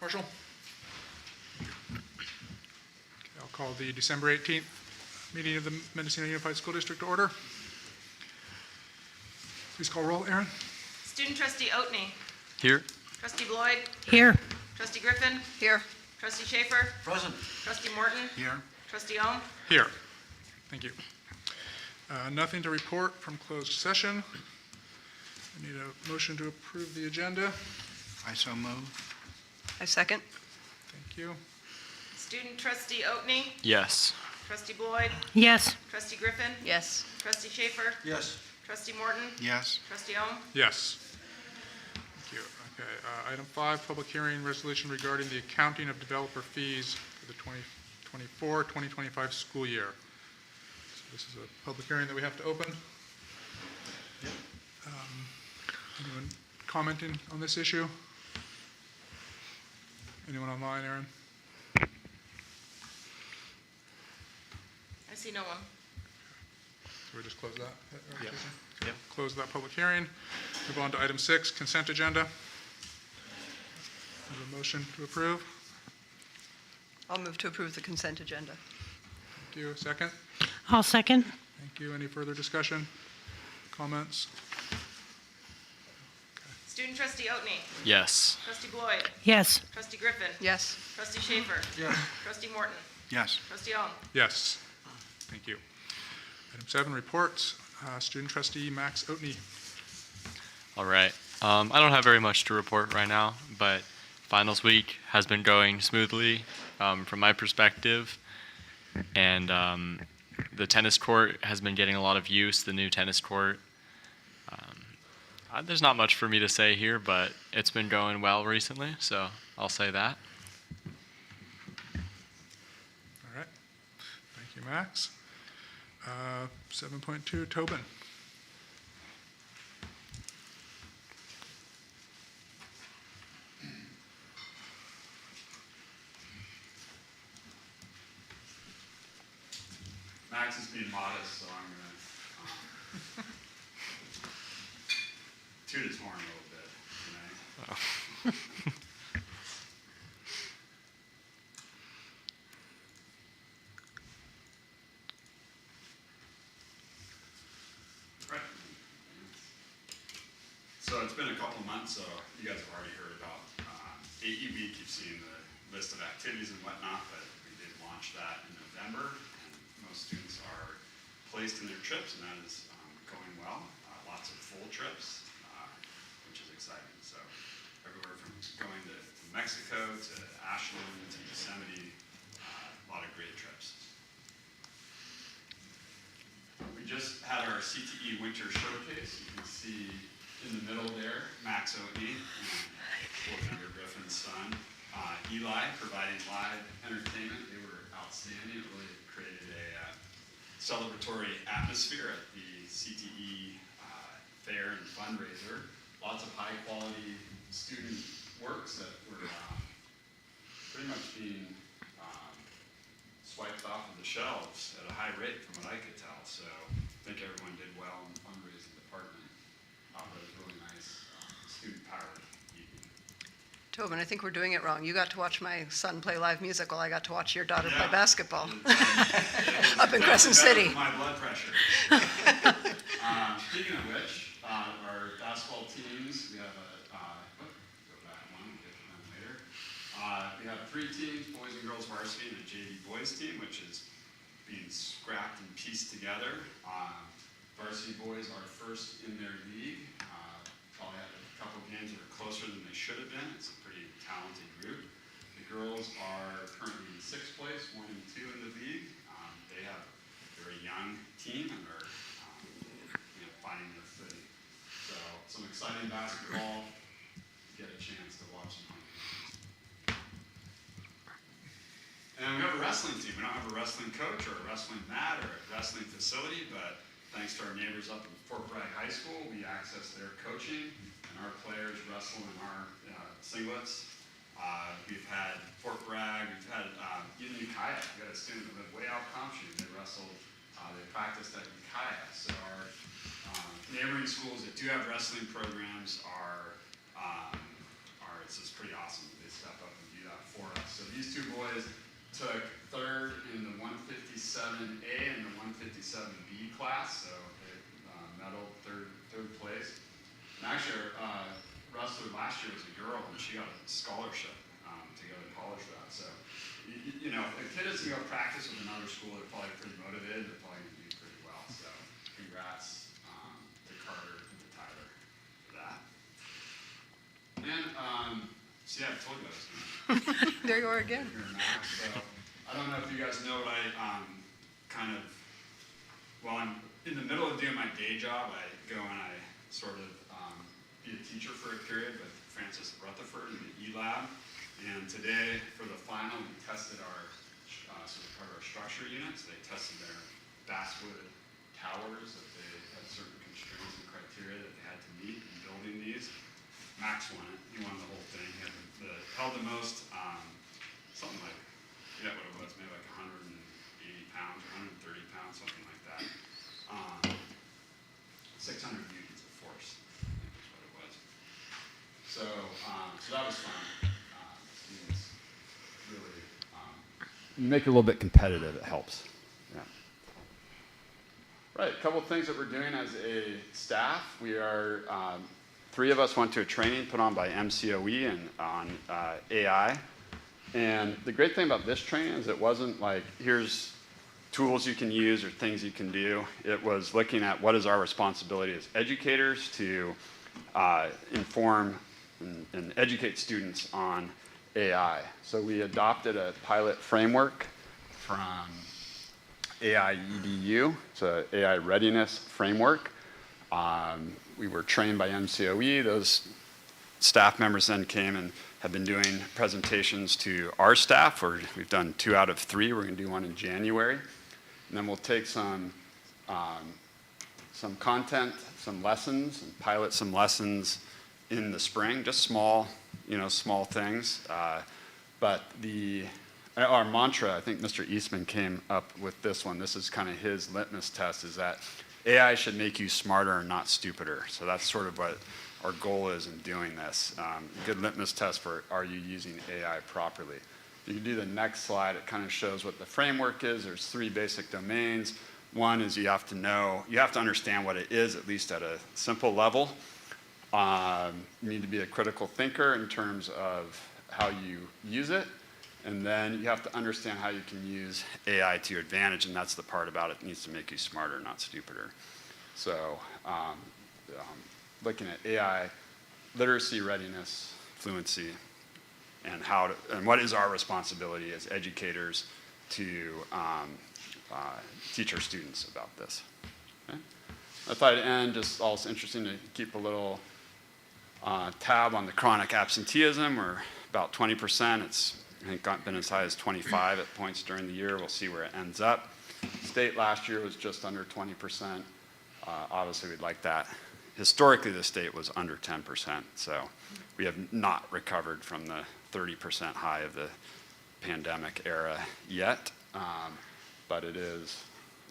Marshall? Okay, I'll call the December 18th meeting of the Mendocino Unified School District to order. Please call roll, Aaron. Student Trustee Oatney. Here. Trustee Bloyd. Here. Trustee Griffin. Here. Trustee Schaefer. Present. Trustee Morton. Here. Trustee Ohm. Here. Thank you. Nothing to report from closed session. I need a motion to approve the agenda. I so move. I second. Thank you. Student Trustee Oatney. Yes. Trustee Bloyd. Yes. Trustee Griffin. Yes. Trustee Schaefer. Yes. Trustee Morton. Yes. Trustee Ohm. Yes. Thank you. Okay. Item 5, public hearing resolution regarding the accounting of developer fees for the 2024-2025 school year. So this is a public hearing that we have to open. Anyone commenting on this issue? Anyone online, Aaron? I see no one. So we just close that? Yep. Jason? Yep. Close that public hearing. Move on to item 6, consent agenda. Have a motion to approve. I'll move to approve the consent agenda. Thank you. Second? I'll second. Thank you. Any further discussion? Comments? Student Trustee Oatney. Yes. Trustee Bloyd. Yes. Trustee Griffin. Yes. Trustee Schaefer. Yes. Trustee Morton. Yes. Trustee Ohm. Yes. Thank you. Item 7, reports. Student Trustee Max Oatney. All right. I don't have very much to report right now, but finals week has been going smoothly from my perspective. And the tennis court has been getting a lot of use, the new tennis court. There's not much for me to say here, but it's been going well recently, so I'll say that. All right. Thank you, Max. 7.2, Tobin. Max is being modest, so I'm going to toot his horn a little bit tonight. Oh. Right. So it's been a couple of months, so you guys have already heard about AE Week. You've seen the list of activities and whatnot, but we did launch that in November, and most students are placed in their trips, and that is going well. Lots of full trips, which is exciting. So everywhere from going to Mexico to Ashland to Yosemite, a lot of great trips. We just had our CTE Winter Showcase. You can see in the middle there, Max Oatney, Wolfgang Griffin's son. Eli providing live entertainment. They were outstanding. It really created a celebratory atmosphere at the CTE fair and fundraiser. Lots of high quality student works that were pretty much being swiped off of the shelves at a high rate from what I could tell. So I think everyone did well in the fundraising department. But it was really nice student powered evening. Tobin, I think we're doing it wrong. You got to watch my son play live music while I got to watch your daughter play Yeah. basketball. It was Up in Crescent City. My blood pressure. Speaking of which, our basketball teams, we have go back one, we'll get to them later. We have 3 teams, boys and girls varsity, and a JV boys team, which is being scrapped and pieced together. Varsity boys are first in their league. Probably had a couple games that are closer than they should have been. It's a pretty talented group. The girls are currently in 6th place, 1 and 2 in the league. They have a very young team and are finding their footing. So some exciting basketball. Get a chance to watch some hockey. And we have a wrestling team. We don't have a wrestling coach or a wrestling mat or a wrestling facility, but thanks to our neighbors up in Fort Bragg High School, we access their coaching, and our players wrestle in our singlets. We've had Fort Bragg, we've had even Ukiah. We got a student that lived way out Compton. They wrestled, they practiced at Ukiah. So our neighboring schools that do have wrestling programs are it's just pretty awesome. They step up and do last year was a girl, and she got a scholarship to go to college for that. So, you know, if a kid is going to go practice with another school, they're probably pretty motivated. They're probably going to do pretty well. So, congrats to Carter and to Tyler for that. And, see, I told you I was going to. There you are again. So, I don't know if you guys know what while I'm in the middle of doing my day job, I go and I sort of be a teacher for a period with Francis Rutherford in the E-Lab. And today, for the final, we tested our, sort of part of our structure units. They tested their basswood towers, that they had certain constraints and criteria that they had to meet in building these. Max won it. He won the whole thing. He had held the most, something like, I forget what it was, maybe like 180 pounds, 130 pounds, something like that. 600 newtons of force, I think is what it was. So, so that was fun. Students really, you make it a little bit competitive, it helps. Yeah. Right, a couple of things that we're doing as a staff. We are, 3 of us went to a training put on by MCOE and on AI. And the great thing about this training is it wasn't like, here's tools you can use or things you can do. It was looking at what is our responsibility as educators to inform and educate students on AI. So we adopted a pilot framework from AI EDU. It's an AI readiness framework. We were trained by MCOE. Those staff members then came and have been doing presentations to our staff. We've done 2 out of 3. We're going to do one in January. And then we'll take some content, some lessons, and pilot some lessons in the spring, just small things. But our mantra, I think Mr. Eastman came up with this one. This is kind of his litmus test, is that AI should make you smarter and not stupider. So that's sort of what our goal is in doing this. Good litmus test for, are you using AI properly? If you can do the next slide, it kind of shows what the framework is. There's 3 basic domains. One is you have to understand what it is, at least at a simple level. You need to be a critical thinker in terms of how you use it. And then you have to understand how you can use AI to your advantage, and that's the part about it. It needs to make you smarter, not stupider. So looking at AI literacy, readiness, fluency, and what is our responsibility as educators to teach our students about this. Okay? I thought I'd end, just also interesting to keep a little tab on the chronic absenteeism. We're about 20%. It's, I think, been as high as 25 at points during the year. We'll see where it ends up. State last year was just under 20%. Obviously, we'd like that. Historically, the state was under 10%. So we have not recovered from the 30% high of the pandemic era yet, but it is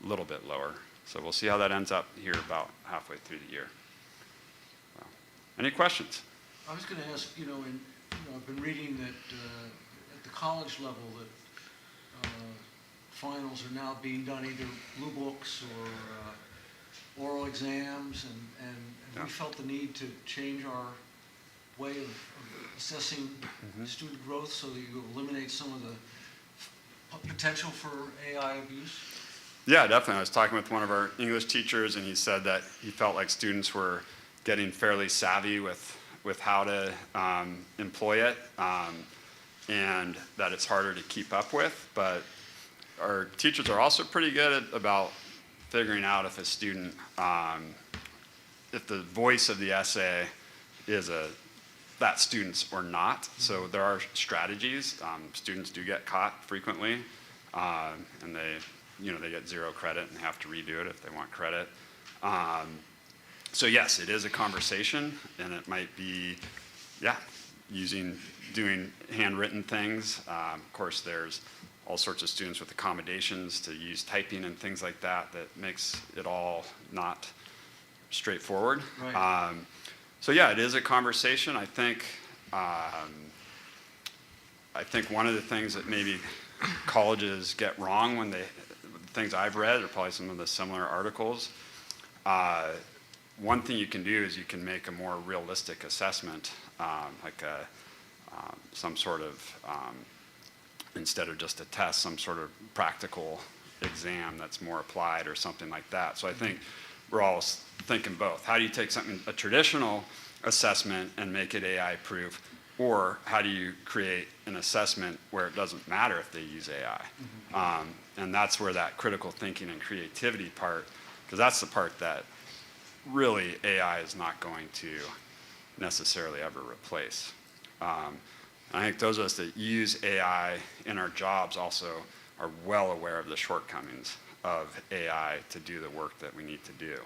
a little bit lower. So we'll see how that ends up here about halfway through the year. So, any questions? I was going to ask, I've been reading that at the college level that finals are now being done either blue books or oral exams, and Yeah. we felt the need to change our way of assessing student growth so that you eliminate some of the potential for AI abuse. Yeah, definitely. I was talking with one of our English teachers, and he said that he felt like students were getting fairly savvy with how to employ it, and that it's harder to keep up with. But our teachers are also pretty good about figuring out if a student, if the voice of the essay is that student's or not. So there are strategies. Students do get caught frequently, and they get 0 credit and have to redo it if they want credit. So yes, it is a conversation, and it might be, doing handwritten things. Of course, there's all sorts of students with accommodations to use typing and things like that makes it all not straightforward. Right. So yeah, it is a conversation. I think one of the things that maybe colleges get wrong the things I've read are probably some of the similar articles. one thing you can do is you can make a more realistic assessment, like some sort of, instead of just a test, some sort of practical exam that's more applied or something like that. So I think we're all thinking both. How do you take something, a traditional assessment, and make it AI proof? Or how do you create an assessment where it doesn't matter if they use AI? And that's where that critical thinking and creativity part, because that's the part that really AI is not going to necessarily ever replace. I think those of us that use AI in our jobs also are well aware of the shortcomings of AI to do the work that we need to do.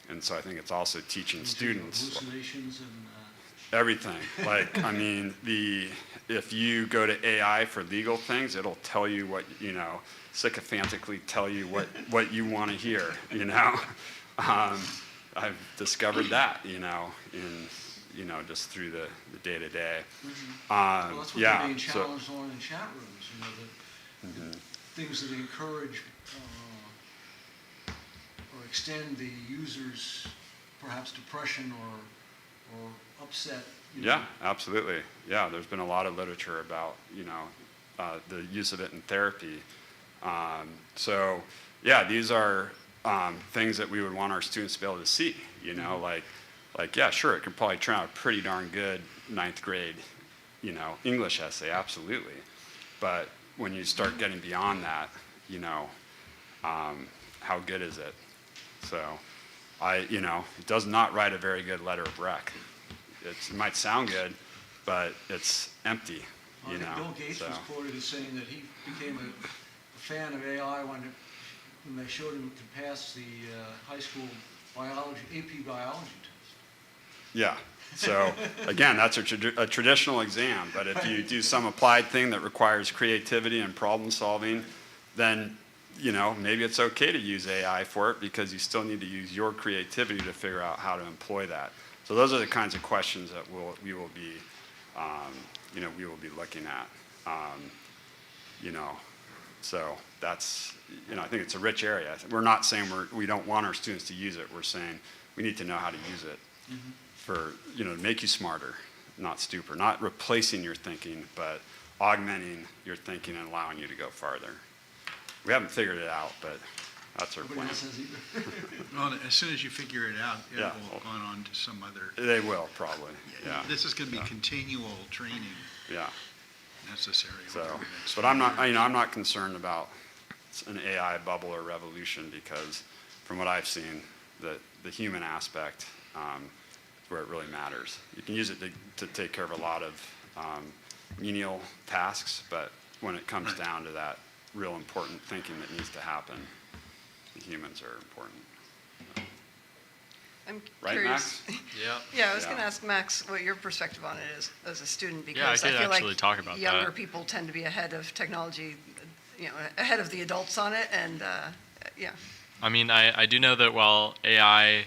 And so I think it's also teaching students Hallucinations and everything. Like, I mean, if you go to AI for legal things, it'll tell you what, sycophantically tell you what you want to hear, I've discovered that, just through the day-to-day. well, that's what Yeah, they're being so, challenged on in chat rooms, the things that encourage or extend the user's perhaps depression or upset. yeah, absolutely. Yeah, there's been a lot of literature about, the use of it in therapy. So, yeah, these are things that we would want our students to be able to see, like, yeah, sure, it could probably turn out a pretty darn good 9th grade, English essay, absolutely. But when you start getting beyond that, how good is it? So, it does not write a very good letter of rec. It might sound good, but it's empty, I think Bill Gates was quoted as saying that he became a fan of AI when they showed him to pass the high school AP biology test. Yeah. So again, that's a traditional exam, but if you do some applied thing that requires creativity and problem solving, then maybe it's okay to use AI for it, because you still need to use your creativity to figure out how to employ that. So those are the kinds of questions that we will be looking at. So that's, I think it's a rich area. We're not saying we don't want our students to use it. We're saying we need to know how to use it for, to make you smarter, not stupider, not replacing your thinking, but augmenting your thinking and allowing you to go farther. We haven't figured it out, but that's our Nobody plan. else has either. Well, as soon as you figure it out, it Yeah. will go on to some other. They will probably, yeah. This is going to be Yeah. continual training Yeah. necessary. So, over the next but I'm few not, years. I'm not concerned about an AI bubble or revolution, because from what I've seen, the human aspect is where it really matters. You can use it to take care of a lot of menial tasks, but when it comes down to that real important thinking that needs to happen, the humans are important. I'm Right, curious. Max? Yeah, I was Yeah. going to ask Max what your perspective on it is as a student, Yeah, I because could I feel like actually talk about younger that. people tend to be ahead of technology, ahead of the adults on it, and yeah. I mean, I do know that while AI,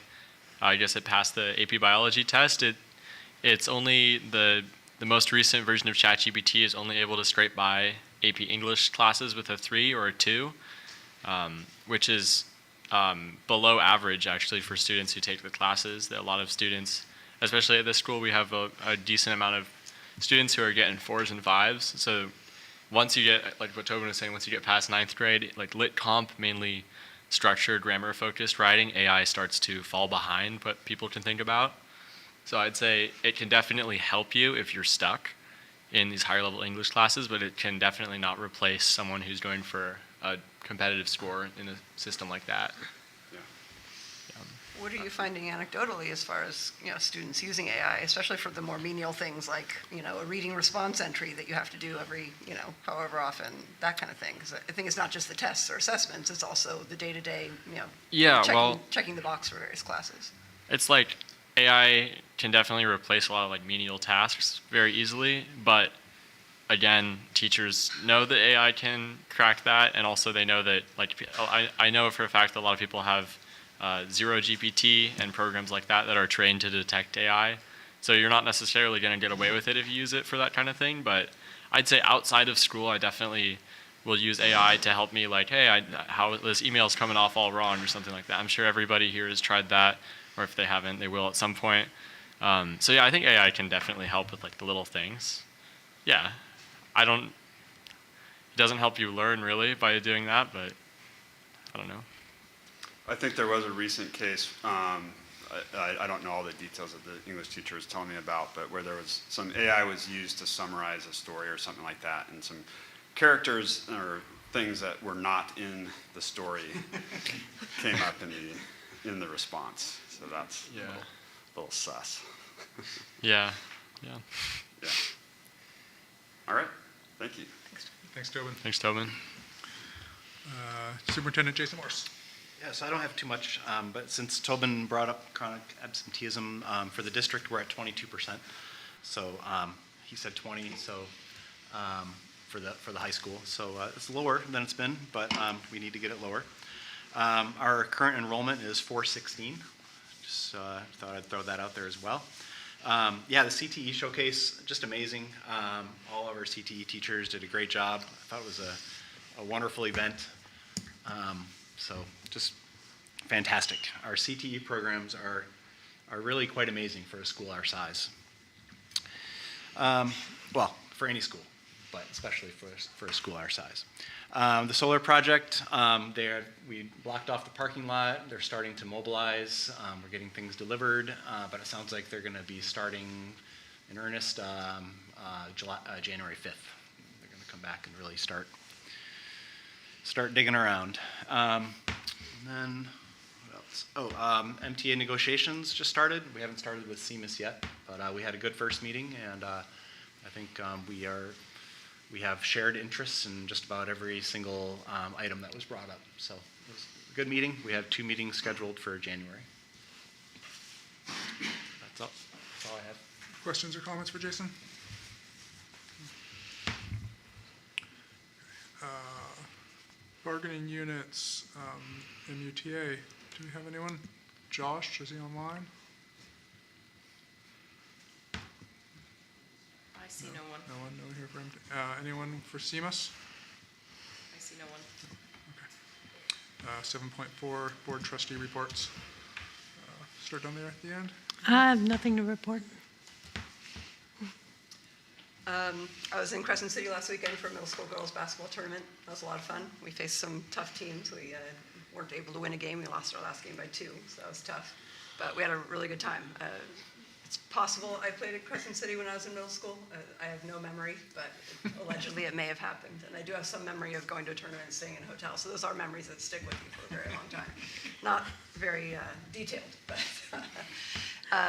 I guess it passed the AP biology test, it's only the most recent version of ChatGPT is only able to scrape by AP English classes with a 3 or a 2, which is below average actually for students who take the classes. That a lot of students, especially at this school, we have a decent amount of students who are getting 4s and 5s. So once you get, like what Tobin was saying, once you get past 9th grade, like lit comp, mainly structured, grammar-focused writing, AI starts to fall behind what people can think about. So I'd say it can definitely help you if you're stuck in these higher level English classes, but it can definitely not replace someone who's going for a competitive score in a system like that. What are you finding anecdotally as far as students using AI, especially for the more menial things like a reading response entry that you have to do every however often, that kind of thing? Because I think it's not just the tests or assessments; it's also the day-to-day checking the box for various classes. It's like AI can definitely replace a lot of like menial tasks very easily, but again, teachers know that AI can crack that, and also they know that I know for a fact that a lot of people have Zero GPT and programs like that are trained to detect AI. So you're not necessarily going to get away with it if you use it for that kind of thing. But I'd say outside of school, I definitely will use AI to help me, like, hey, how this email's coming off all wrong or something like that. I'm sure everybody here has tried that or if they haven't, they will at some point. So yeah, I think AI can definitely help with like the little things. Yeah, it doesn't help you learn really by doing that, but I don't know. I think there was a recent case, I don't know all the details that the English teacher was telling me about, but where there was some AI was used to summarize a story or something like that, and some characters or things that were not in the story came up in the response. So that's Yeah. a little sus. Yeah. Yeah. All right. Thank you. Thanks, Tobin. Thanks, Tobin. Superintendent Jason Morse. Yes, I don't have too much, but since Tobin brought up chronic absenteeism, for the district, we're at 22%. So he said 20, so for the high school. So it's lower than it's been, but we need to get it lower. Our current enrollment is 416. Just thought I'd throw that out there as well. Yeah, the CTE showcase, just amazing. All of our CTE teachers did a great job. I thought it was a wonderful event. So just fantastic. Our CTE programs are really quite amazing for a school our size. Well, for any school, but especially for a school our size. The solar project, we blocked off the parking lot. They're starting to mobilize. We're getting things delivered, but it sounds like they're going to be starting in earnest January 5th. They're going to come back and really start digging around. And then, what else? Oh, MTA negotiations just started. We haven't started with CMIS yet, but we had a good first meeting, and I think we have shared interests in just about every single item that was brought up. So it was a good meeting. We have 2 meetings scheduled for January. That's all I have. Questions or comments for Jason? Bargaining units, MUTA, do we have anyone? Josh, is he online? I see no one. No one, no one here for him. Anyone for CMUS? I see no one. 7.4, board trustee reports. Start down there at the end. I have nothing to report. I was in Crescent City last weekend for a middle school girls basketball tournament. That was a lot of fun. We faced some tough teams. We weren't able to win a game. We lost our last game by 2, so that was tough. But we had a really good time. It's possible I played at Crescent City when I was in middle school. I have no memory, but allegedly it may have happened. And I do have some memory of going to a tournament and staying in a hotel. So those are memories that stick with you for a very long time. Not very detailed, but it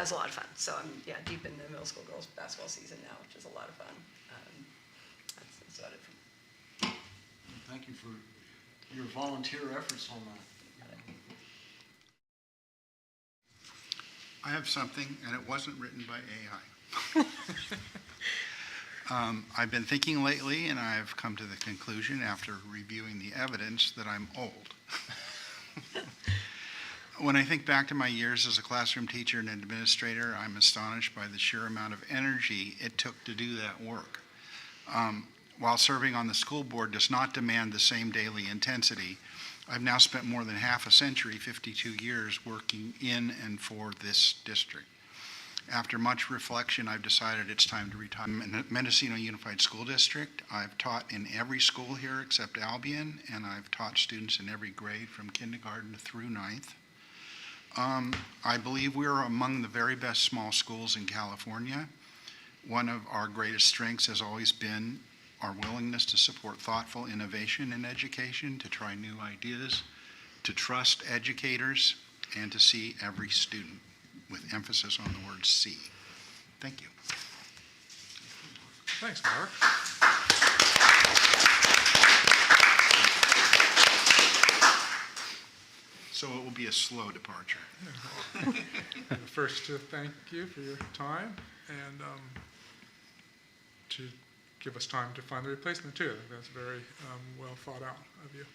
was a lot of fun. So I'm deep in the middle school girls basketball season now, which is a lot of fun. That's about it for me. Thank you for your volunteer efforts on that. I have something, and it wasn't written by AI. I've been thinking lately, and I've come to the conclusion after reviewing the evidence that I'm old. When I think back to my years as a classroom teacher and administrator, I'm astonished by the sheer amount of energy it took to do that work. While serving on the school board does not demand the same daily intensity, I've now spent more than half a century, 52 years, working in and for this district. After much reflection, I've decided it's time to retire. In Mendocino Unified School District, I've taught in every school here except Albion, and I've taught students in every grade from kindergarten through 9th. I believe we're among the very best small schools in California. One of our greatest strengths has always been our willingness to support thoughtful innovation in education, to try new ideas, to trust educators, and to see every student, with emphasis on the word see. Thank you. Thanks, Mark. So it will be a slow departure. First, to thank you for your time and to give us time to find the replacement, too. I think that's very well thought out of you.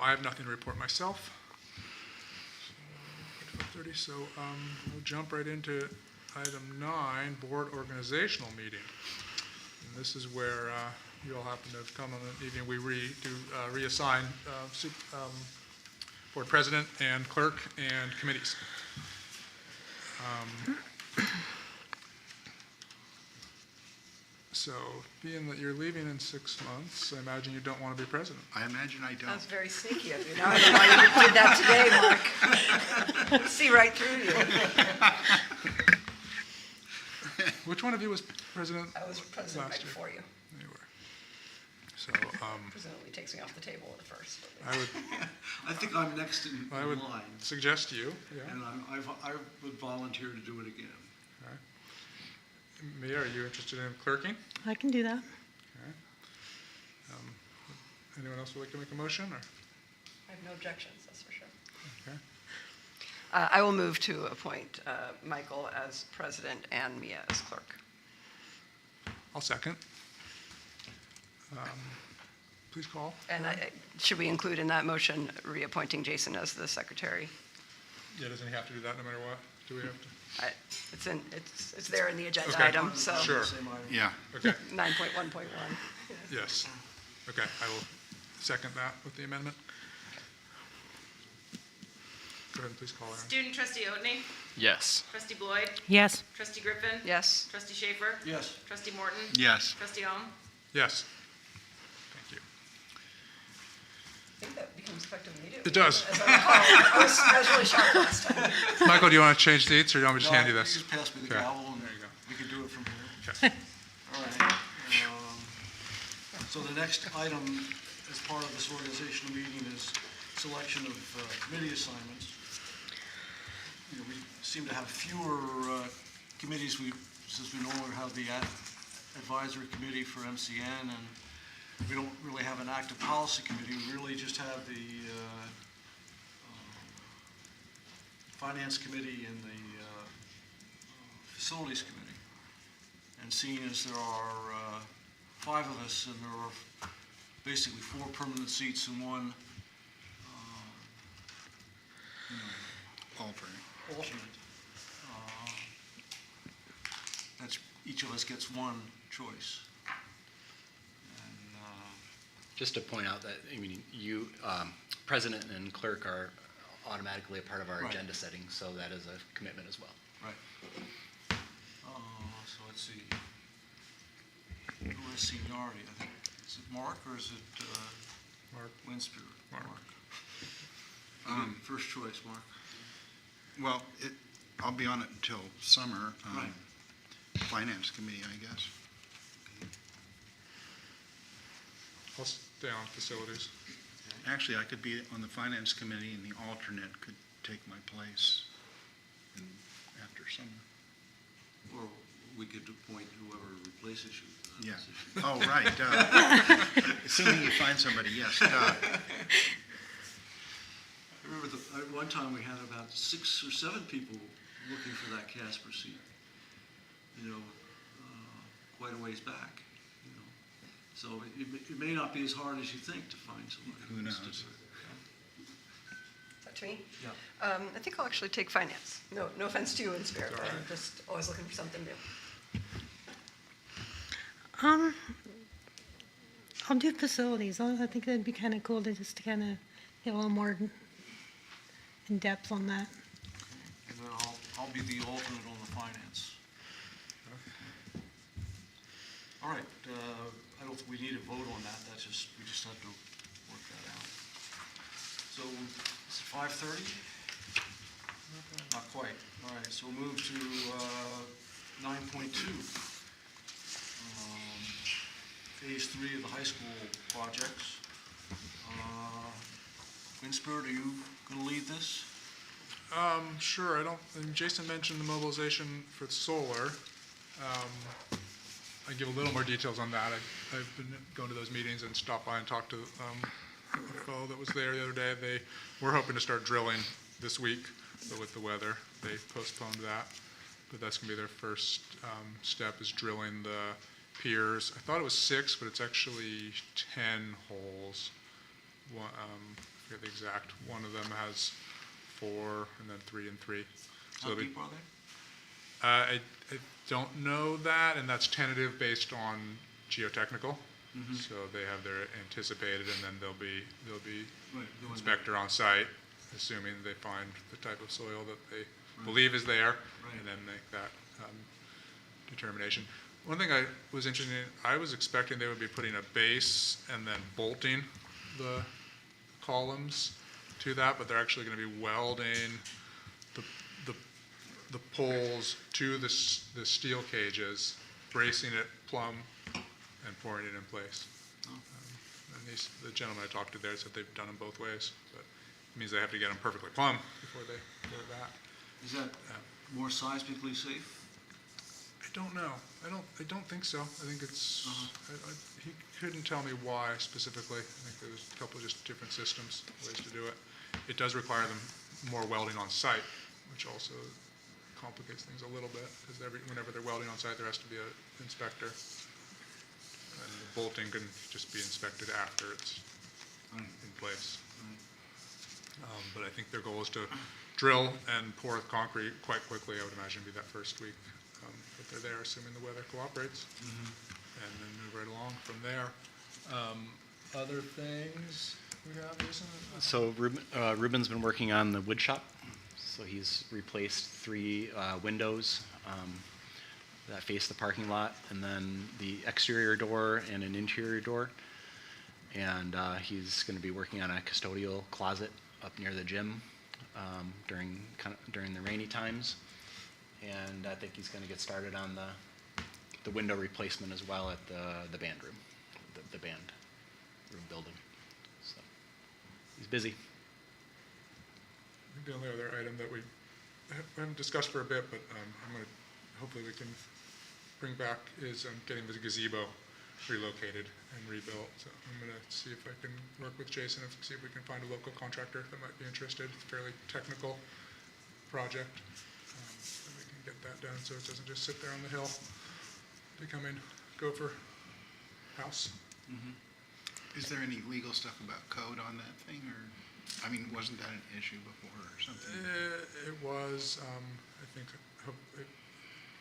I have nothing to report myself. So we'll jump right into item 9, board organizational meeting. And this is where you all happen to have come on an evening we reassign board president and clerk and committees. So, being that you're leaving in 6 months, I imagine you don't want to be president. I imagine I don't. That's very sneaky of you. Now I know why you did that today, Mark. See right through you. Which one of you was president? I was president last right year? before you. You were. So, Presumably takes me off the table at first. I would, I think I'm next in I would line, suggest you, yeah. and I would volunteer to do it again. Mia, are you interested in clerking? I can do that. Okay. Anyone else would like to make a motion, or? I have no objections, that's for sure. Okay. I will move to appoint Michael as president and Mia as clerk. I'll second. Please call. And should we include in that motion reappointing Jason as the secretary? Yeah, doesn't he have to do that no matter what? Do we have to? It's there in the agenda Okay. item, so. Sure. Same item. Yeah. Okay, 9.1.1. yes. Okay, I will second that with the amendment. Go ahead and please call, Aaron. Student trustee Otney, Yes. trustee Floyd, Yes. trustee Griffin, Yes. trustee Schaefer, Yes. trustee Morton, Yes. trustee Holm. Yes. Thank you. I think that becomes effective immediately. It does. As I recall, I was really shocked last time. Michael, do you want to change seats, or do you want me to just hand you No, this? Just pass me the Okay. gavel, and There you go. we can do it from here. Okay. All right. So the next item as part of this organizational meeting is selection of committee assignments. You know, we seem to have fewer committees since we no longer have the advisory committee for MCN, and we don't really have an active policy committee. We really just have the finance committee and the facilities committee. And seeing as there are 5 of us, and there are basically 4 permanent seats and 1 alternate, that's, each of us gets 1 choice. And, Just to point out that, I mean, you, president and clerk are automatically a part of our Right. agenda setting, so that is a commitment as well. right. So let's see. Who has seniority? I think, is it Mark or is it Mark. Winspear? Mark. First choice, Mark. Well, I'll be on it until summer. Right. Finance committee, I guess. I'll stay on facilities. Actually, I could be on the finance committee, and the alternate could take my place after summer. Or we could appoint whoever replaces you. in that Yeah. position. Oh, right. Assuming you find somebody, yes. I remember at one time we had about 6 or 7 people looking for that Casper seat, you know, quite a ways back, you know. So it may not be as hard as you think to find somebody. Who knows? Is that to me? Yeah. I think I'll actually take finance. No offense to you in spirit, but I'm just always looking for something new. I'll do facilities. I think that'd be kind of cool to just kind of get a little more in depth on that. And then I'll be the alternate on the finance. All right, I don't think we need a vote on that, we just have to work that out. So, is it 5:30? Not quite, all right, so we'll move to 9.2. Phase 3 of the high school projects. Winspear, are you going to lead this? Sure, and Jason mentioned the mobilization for solar. I give a little more details on that. I've been going to those meetings and stopped by and talked to a fellow that was there the other day. They were hoping to start drilling this week, but with the weather, they postponed that. But that's going to be their first step, is drilling the piers. I thought it was 6, but it's actually 10 holes. One, I forget the exact. One of them has 4, and then 3 and 3. How they'll be- deep are they? I don't know that, and that's tentative based on geotechnical. So they have their anticipated, and then there'll be Right, doing inspector on site assuming they find the type of soil that they believe is there, Right. and then make that determination. One thing I was interested in, I was expecting they would be putting a base and then bolting the columns to that, but they're actually going to be welding the poles to the steel cages, bracing it plumb, and pouring it in place. And the gentleman I talked to there said they've done them both ways, but it means they have to get them perfectly plumb before they do that. Is that more seismically safe? I don't know. I don't think so. I think it's, he couldn't tell me why specifically. I think there's a couple of just different systems, ways to do it. It does require them more welding on site, which also complicates things a little bit, because whenever they're welding on site, there has to be an inspector. And the bolting can just be inspected after it's in place. But I think their goal is to drill and pour concrete quite quickly. I would imagine it'd be that first week that they're there, assuming the weather cooperates, and then move right along from there. Other things we have, Jason? So Ruben's been working on the wood shop. So he's replaced 3 windows that face the parking lot, and then the exterior door and an interior door. And he's going to be working on a custodial closet up near the gym during the rainy times. And I think he's going to get started on the window replacement as well at the band room, the band room building. So he's busy. The only other item that we haven't discussed for a bit, but hopefully we can bring back is getting the gazebo relocated and rebuilt. So I'm going to see if I can work with Jason and see if we can find a local contractor that might be interested. It's a fairly technical project. And we can get that done so it doesn't just sit there on the hill, becoming Gopher House. Is there any legal stuff about code on that thing, or, I mean, wasn't that an issue before or something? It was, I think,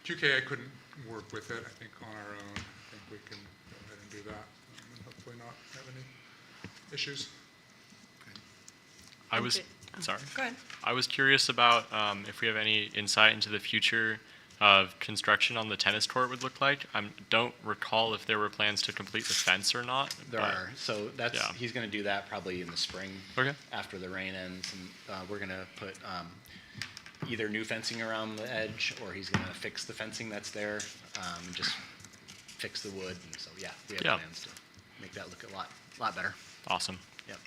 QKA couldn't work with it, I think, on our own. I think we can go ahead and do that, and hopefully not have any issues. Sorry. Go ahead. I was curious about if we have any insight into the future of construction on the tennis court would look like. I don't recall if there were plans to complete the fence or not. There are. So Yeah. he's going to do that probably in the spring. Okay. After the rain ends, and we're going to put either new fencing around the edge, or he's going to fix the fencing that's there, and just fix the wood. And so we have plans to make that look a lot better. Awesome. Yep.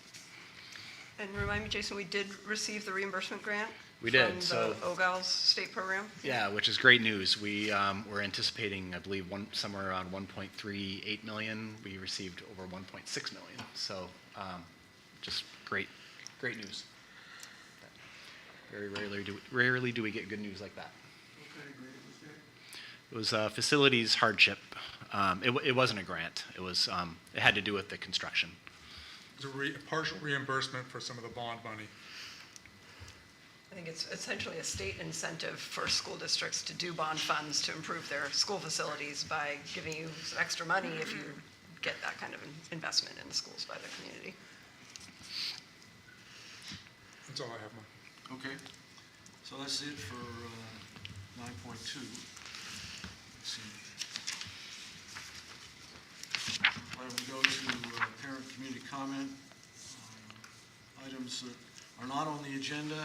And remind me, Jason, we did receive the reimbursement grant? We did, From so- the OGAL's state program? Yeah, which is great news. We were anticipating, I believe, somewhere around 1.38 million. We received over 1.6 million. So just great news. Very rarely do we get good news like that. It was facilities hardship. It wasn't a grant. It was it had to do with the construction. It was a partial reimbursement for some of the bond money. I think it's essentially a state incentive for school districts to do bond funds to improve their school facilities by giving you some extra money if you get that kind of investment in the schools by the community. That's all I have, Mark. Okay, so that's it for 9.2. Let's see. Why don't we go to parent community comment? Items that are not on the agenda,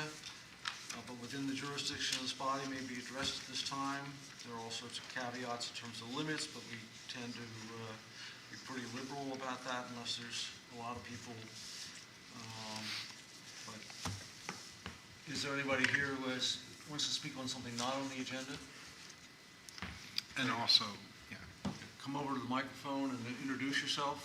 but within the jurisdiction of this body may be addressed at this time. There are all sorts of caveats in terms of limits, but we tend to be pretty liberal about that unless there's a lot of people. But is there anybody here who wants to speak on something not on the agenda? And also, Come over to the microphone and then introduce yourself.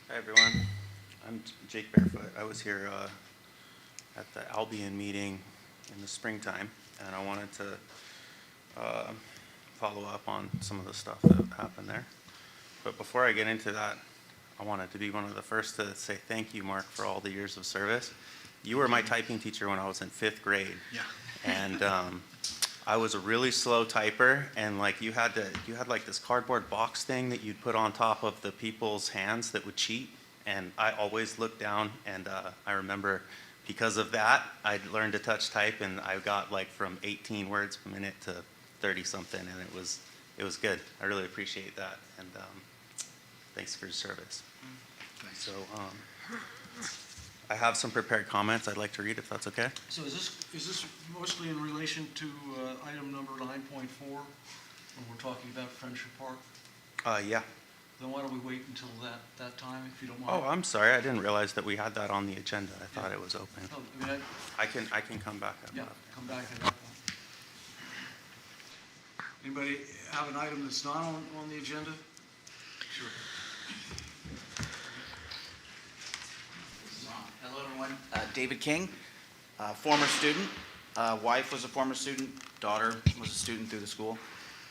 Hi, everyone. I'm Jake Barefoot. I was here at the Albion meeting in the springtime, and I wanted to follow up on some of the stuff that happened there. But before I get into that, I wanted to be one of the first to say thank you, Mark, for all the years of service. You were my typing teacher when I was in 5th grade. Yeah. And I was a really slow typer, and like you had like this cardboard box thing that you'd put on top of the people's hands that would cheat, and I always looked down, and I remember because of that, I'd learned to touch type, and I got like from 18 words per minute to 30 something, and it was good. I really appreciate that, and thanks for your service. So I have some prepared comments I'd like to read, if that's okay. So is this mostly in relation to item number 9.4, when we're talking about Friendship Park? Yeah. Then why don't we wait until that time, if you don't Oh, mind? I'm sorry. I didn't realize that we had that on the agenda. I thought it was open. Oh, I mean, I can come back up. yeah, come back to that one. Anybody have an item that's not on the agenda? Sure. Hello, everyone. David King, former student. Wife was a former student. Daughter was a student through the school.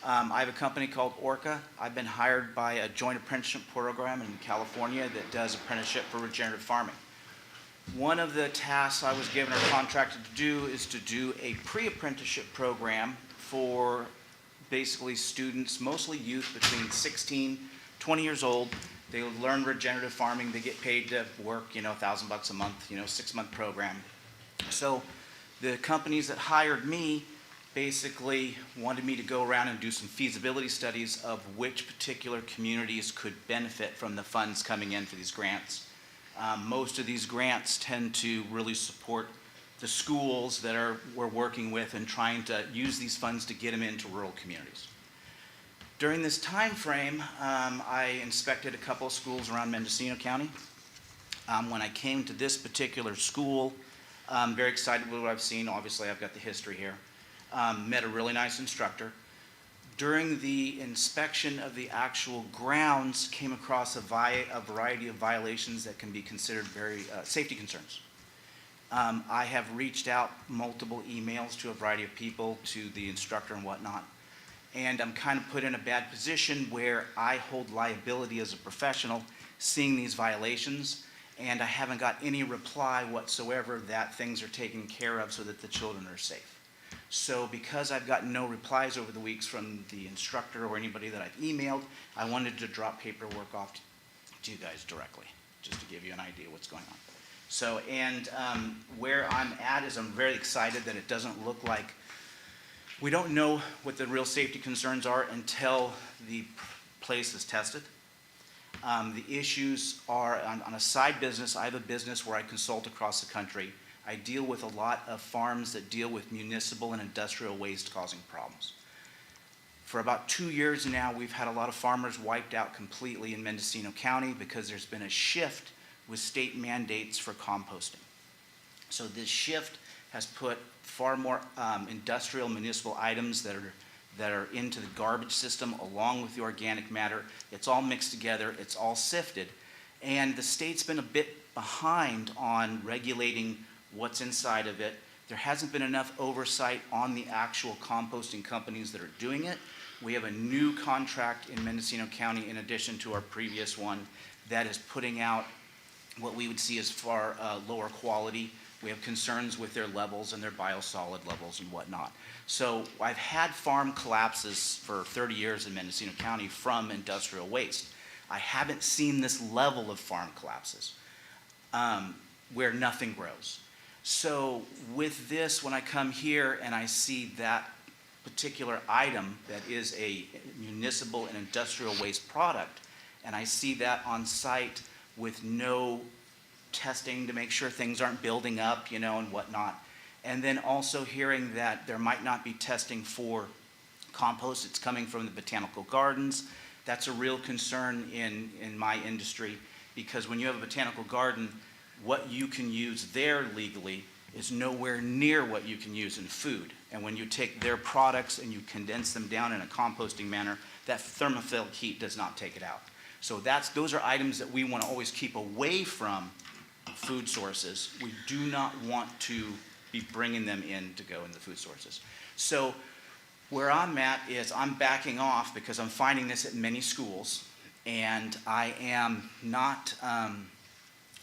I have a company called Orca. I've been hired by a joint apprenticeship program in California that does apprenticeship for regenerative farming. One of the tasks I was given or contracted to do is to do a pre-apprenticeship program for basically students, mostly youth between 16, 20 years old. They learn regenerative farming. They get paid to work, $1,000 a month, 6-month program. So the companies that hired me basically wanted me to go around and do some feasibility studies of which particular communities could benefit from the funds coming in for these grants. Most of these grants tend to really support the schools that we're working with and trying to use these funds to get them into rural communities. During this time frame, I inspected a couple of schools around Mendocino County. When I came to this particular school, I'm very excited with what I've seen. Obviously, I've got the history here. Met a really nice instructor. During the inspection of the actual grounds, came across a variety of violations that can be considered very safety concerns. I have reached out multiple emails to a variety of people, to the instructor and whatnot, and I'm kind of put in a bad position where I hold liability as a professional seeing these violations, and I haven't got any reply whatsoever that things are taken care of so that the children are safe. So because I've gotten no replies over the weeks from the instructor or anybody that I've emailed, I wanted to drop paperwork off to you guys directly, just to give you an idea what's going on. So, and where I'm at is I'm very excited that it doesn't look like, we don't know what the real safety concerns are until the place is tested. The issues are, on a side business, I have a business where I consult across the country. I deal with a lot of farms that deal with municipal and industrial waste causing problems. For about 2 years now, we've had a lot of farmers wiped out completely in Mendocino County because there's been a shift with state mandates for composting. So this shift has put far more industrial municipal items that are into the garbage system along with the organic matter. It's all mixed together, it's all sifted, and the state's been a bit behind on regulating what's inside of it. There hasn't been enough oversight on the actual composting companies that are doing it. We have a new contract in Mendocino County in addition to our previous one that is putting out what we would see as far lower quality. We have concerns with their levels and their biosolid levels and whatnot. So I've had farm collapses for 30 years in Mendocino County from industrial waste. I haven't seen this level of farm collapses where nothing grows. So with this, when I come here and I see that particular item that is a municipal and industrial waste product, and I see that on site with no testing to make sure things aren't building up, and whatnot, and then also hearing that there might not be testing for compost, it's coming from the botanical gardens. That's a real concern in my industry, because when you have a botanical garden, what you can use there legally is nowhere near what you can use in food. And when you take their products and you condense them down in a composting manner, that thermophilic heat does not take it out. So those are items that we want to always keep away from food sources. We do not want to be bringing them in to go in the food sources. So where I'm at is I'm backing off because I'm finding this at many schools, and I am not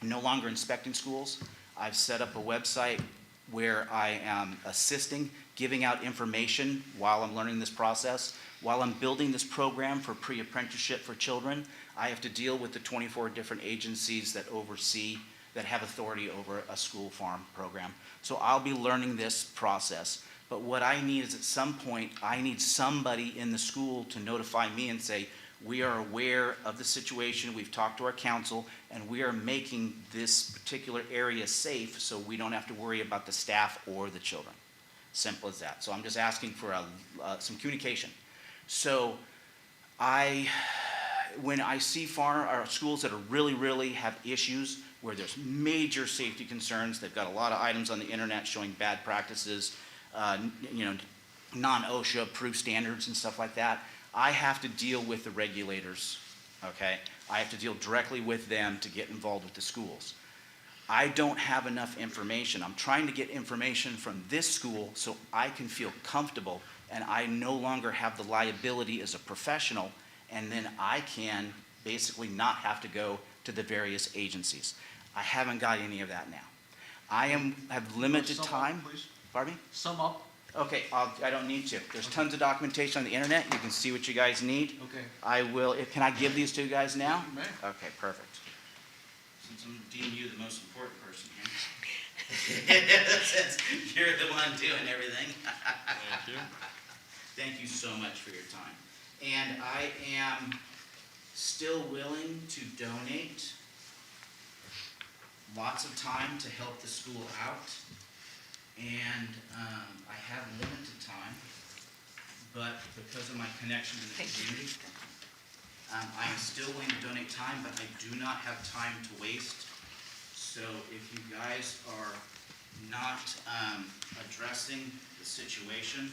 no longer inspecting schools. I've set up a website where I am assisting giving out information while I'm learning this process. While I'm building this program for pre-apprenticeship for children, I have to deal with the 24 different agencies that oversee, that have authority over a school farm program. So I'll be learning this process. But what I need is at some point, I need somebody in the school to notify me and say, we are aware of the situation, we've talked to our council, and we are making this particular area safe so we don't have to worry about the staff or the children. Simple as that. So I'm just asking for some communication. So when I see schools that are really have issues where there's major safety concerns, they've got a lot of items on the internet showing bad practices, non-OSHA approved standards and stuff like that, I have to deal with the regulators, okay? I have to deal directly with them to get involved with the schools. I don't have enough information. I'm trying to get information from this school so I can feel comfortable and I no longer have the liability as a professional, and then I can basically not have to go to the various agencies. I haven't got any of that now. I have limited time. Sum up, please. Pardon me? Sum up. Okay, I don't need to. There's tons of documentation on the internet. You can see what you guys need. Okay. I will, can I give these to you guys now? You may. Okay, perfect. Since I'm deeming you the most important person here. Since you're the one doing everything. Thank you. Thank you so much for your time. And I am still willing to donate lots of time to help the school out. And I have limited time, but because of my connection to the community, I am still willing to donate time, but I do not have time to waste. So if you guys are not addressing the situation,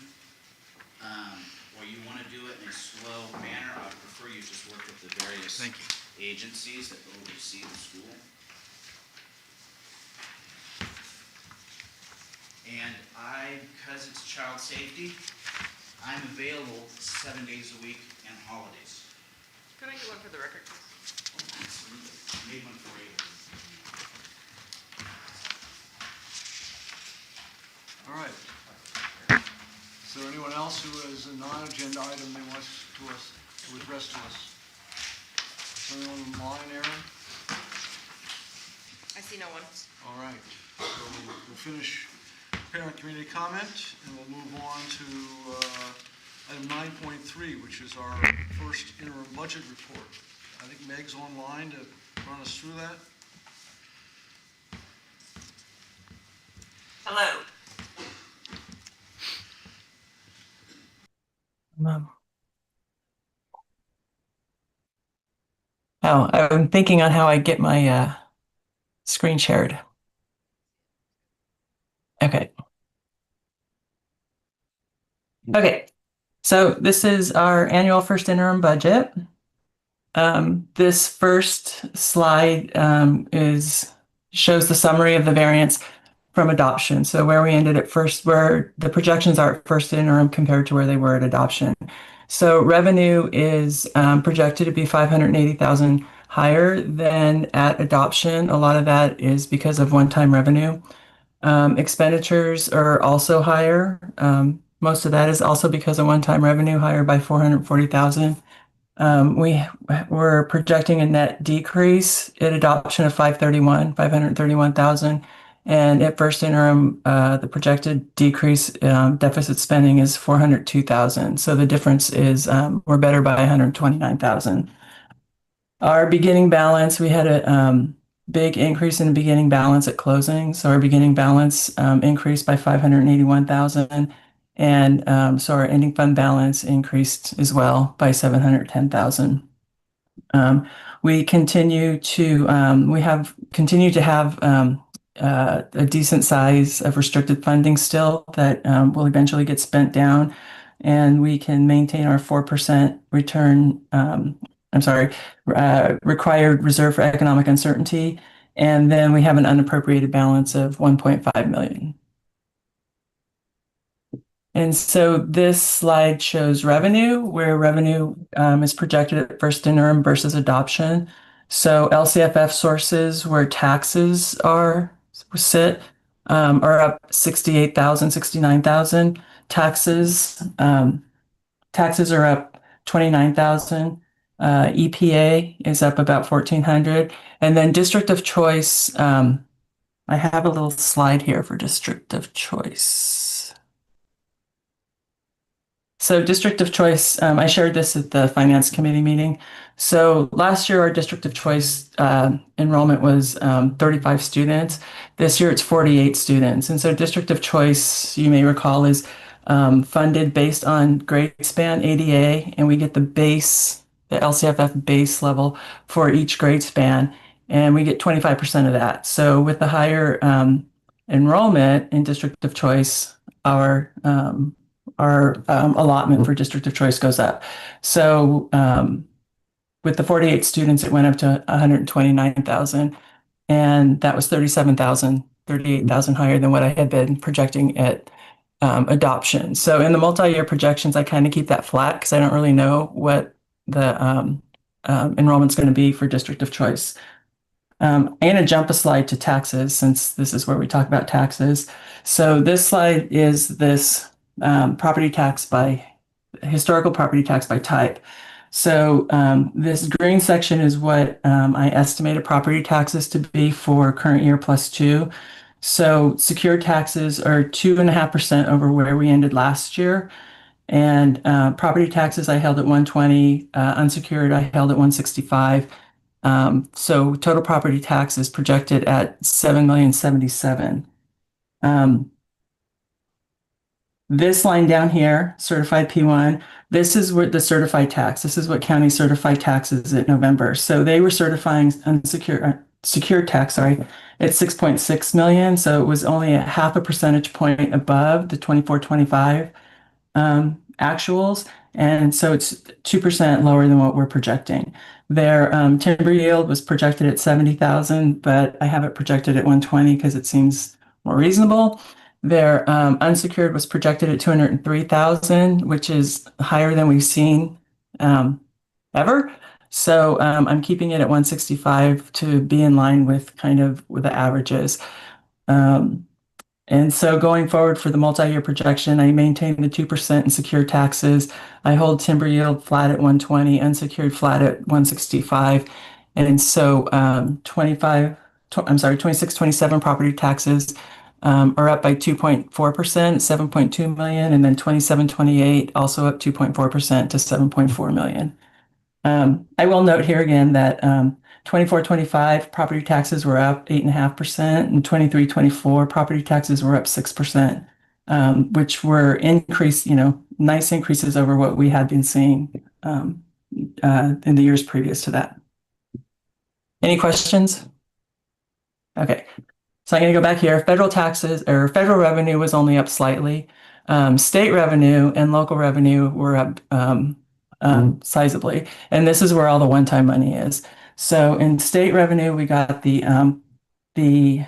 or you want to do it in a slow manner, I would prefer you just work with the various agencies that oversee the school. And because it's child safety, I'm available 7 days a week and holidays. Could I get one for the record, please? Oh, absolutely. I made one for you. All right. Is there anyone else who has a non-agenda item they want to address to us? Is there anyone online, Aaron? I see no one. All right. So we'll finish parent community comment, and we'll move on to item 9.3, which is our first interim budget report. I think Meg's online to run us through that. Hello. I'm thinking on how I get my screen shared. Okay. Okay. So this is our annual first interim budget. This first slide shows the summary of the variance from adoption. So where we ended at first, where the projections are at first interim compared to where they were at adoption. So revenue is projected to be 580,000 higher than at adoption. A lot of that is because of one-time revenue. Expenditures are also higher. Most of that is also because of one-time revenue, higher by 440,000. We're projecting a net decrease at adoption of 531,000. And at first interim, the projected decrease deficit spending is 402,000. So the difference is we're better by 129,000. Our beginning balance, we had a big increase in the beginning balance at closing. So our beginning balance increased by 581,000. And so our ending fund balance increased as well by 710,000. We continue to have a decent size of restricted funding still that will eventually get spent down, and we can maintain our 4% required reserve for economic uncertainty, and then we have an unappropriated balance of 1.5 million. And so this slide shows revenue, where revenue is projected at first interim versus adoption. So LCFF sources where taxes sit are up 68,000, 69,000. Taxes are up 29,000. EPA is up about 1,400. And then district of choice, I have a little slide here for district of choice. So district of choice, I shared this at the finance committee meeting. So last year, our district of choice enrollment was 35 students. This year, it's 48 students. And so district of choice, you may recall, is funded based on grade span ADA, and we get the base, the LCFF base level for each grade span, and we get 25% of that. So with the higher enrollment in district of choice, our allotment for district of choice goes up. So with the 48 students, it went up to 129,000, and that was 38,000 higher than what I had been projecting at adoption. So in the multi-year projections, I kind of keep that flat because I don't really know what the enrollment's going to be for district of choice. I'm going to jump a slide to taxes since this is where we talk about taxes. So this slide is this historical property tax by type. So this green section is what I estimated property taxes to be for current year +2. So secured taxes are 2.5% over where we ended last year. And property taxes I held at 120, unsecured I held at 165. So total property tax is projected at 7,077,000. This line down here, certified P1, this is what the certified tax. This is what county certified taxes at November. So they were certifying secured tax, at 6.6 million. So it was only a 0.5 percentage point above the 24-25 actuals. And so it's 2% lower than what we're projecting. Their timber yield was projected at 70,000, but I have it projected at 120 because it seems more reasonable. Their unsecured was projected at 203,000, which is higher than we've seen ever. So I'm keeping it at 165 to be in line with kind of with the averages. And so going forward for the multi-year projection, I maintain the 2% in secured taxes. I hold timber yield flat at 120, unsecured flat at 165. And so 26, 27 property taxes are up by 2.4%, 7.2 million, and then 27, 28 also up 2.4% to 7.4 million. I will note here again that 24-25 property taxes were up 8.5%, and 23-24 property taxes were up 6%, which were nice increases over what we had been seeing in the years previous to that. Any questions? Okay, so I'm going to go back here. Federal taxes or federal revenue was only up slightly. State revenue and local revenue were up sizably, and this is where all the one-time money is. So in state revenue, we got the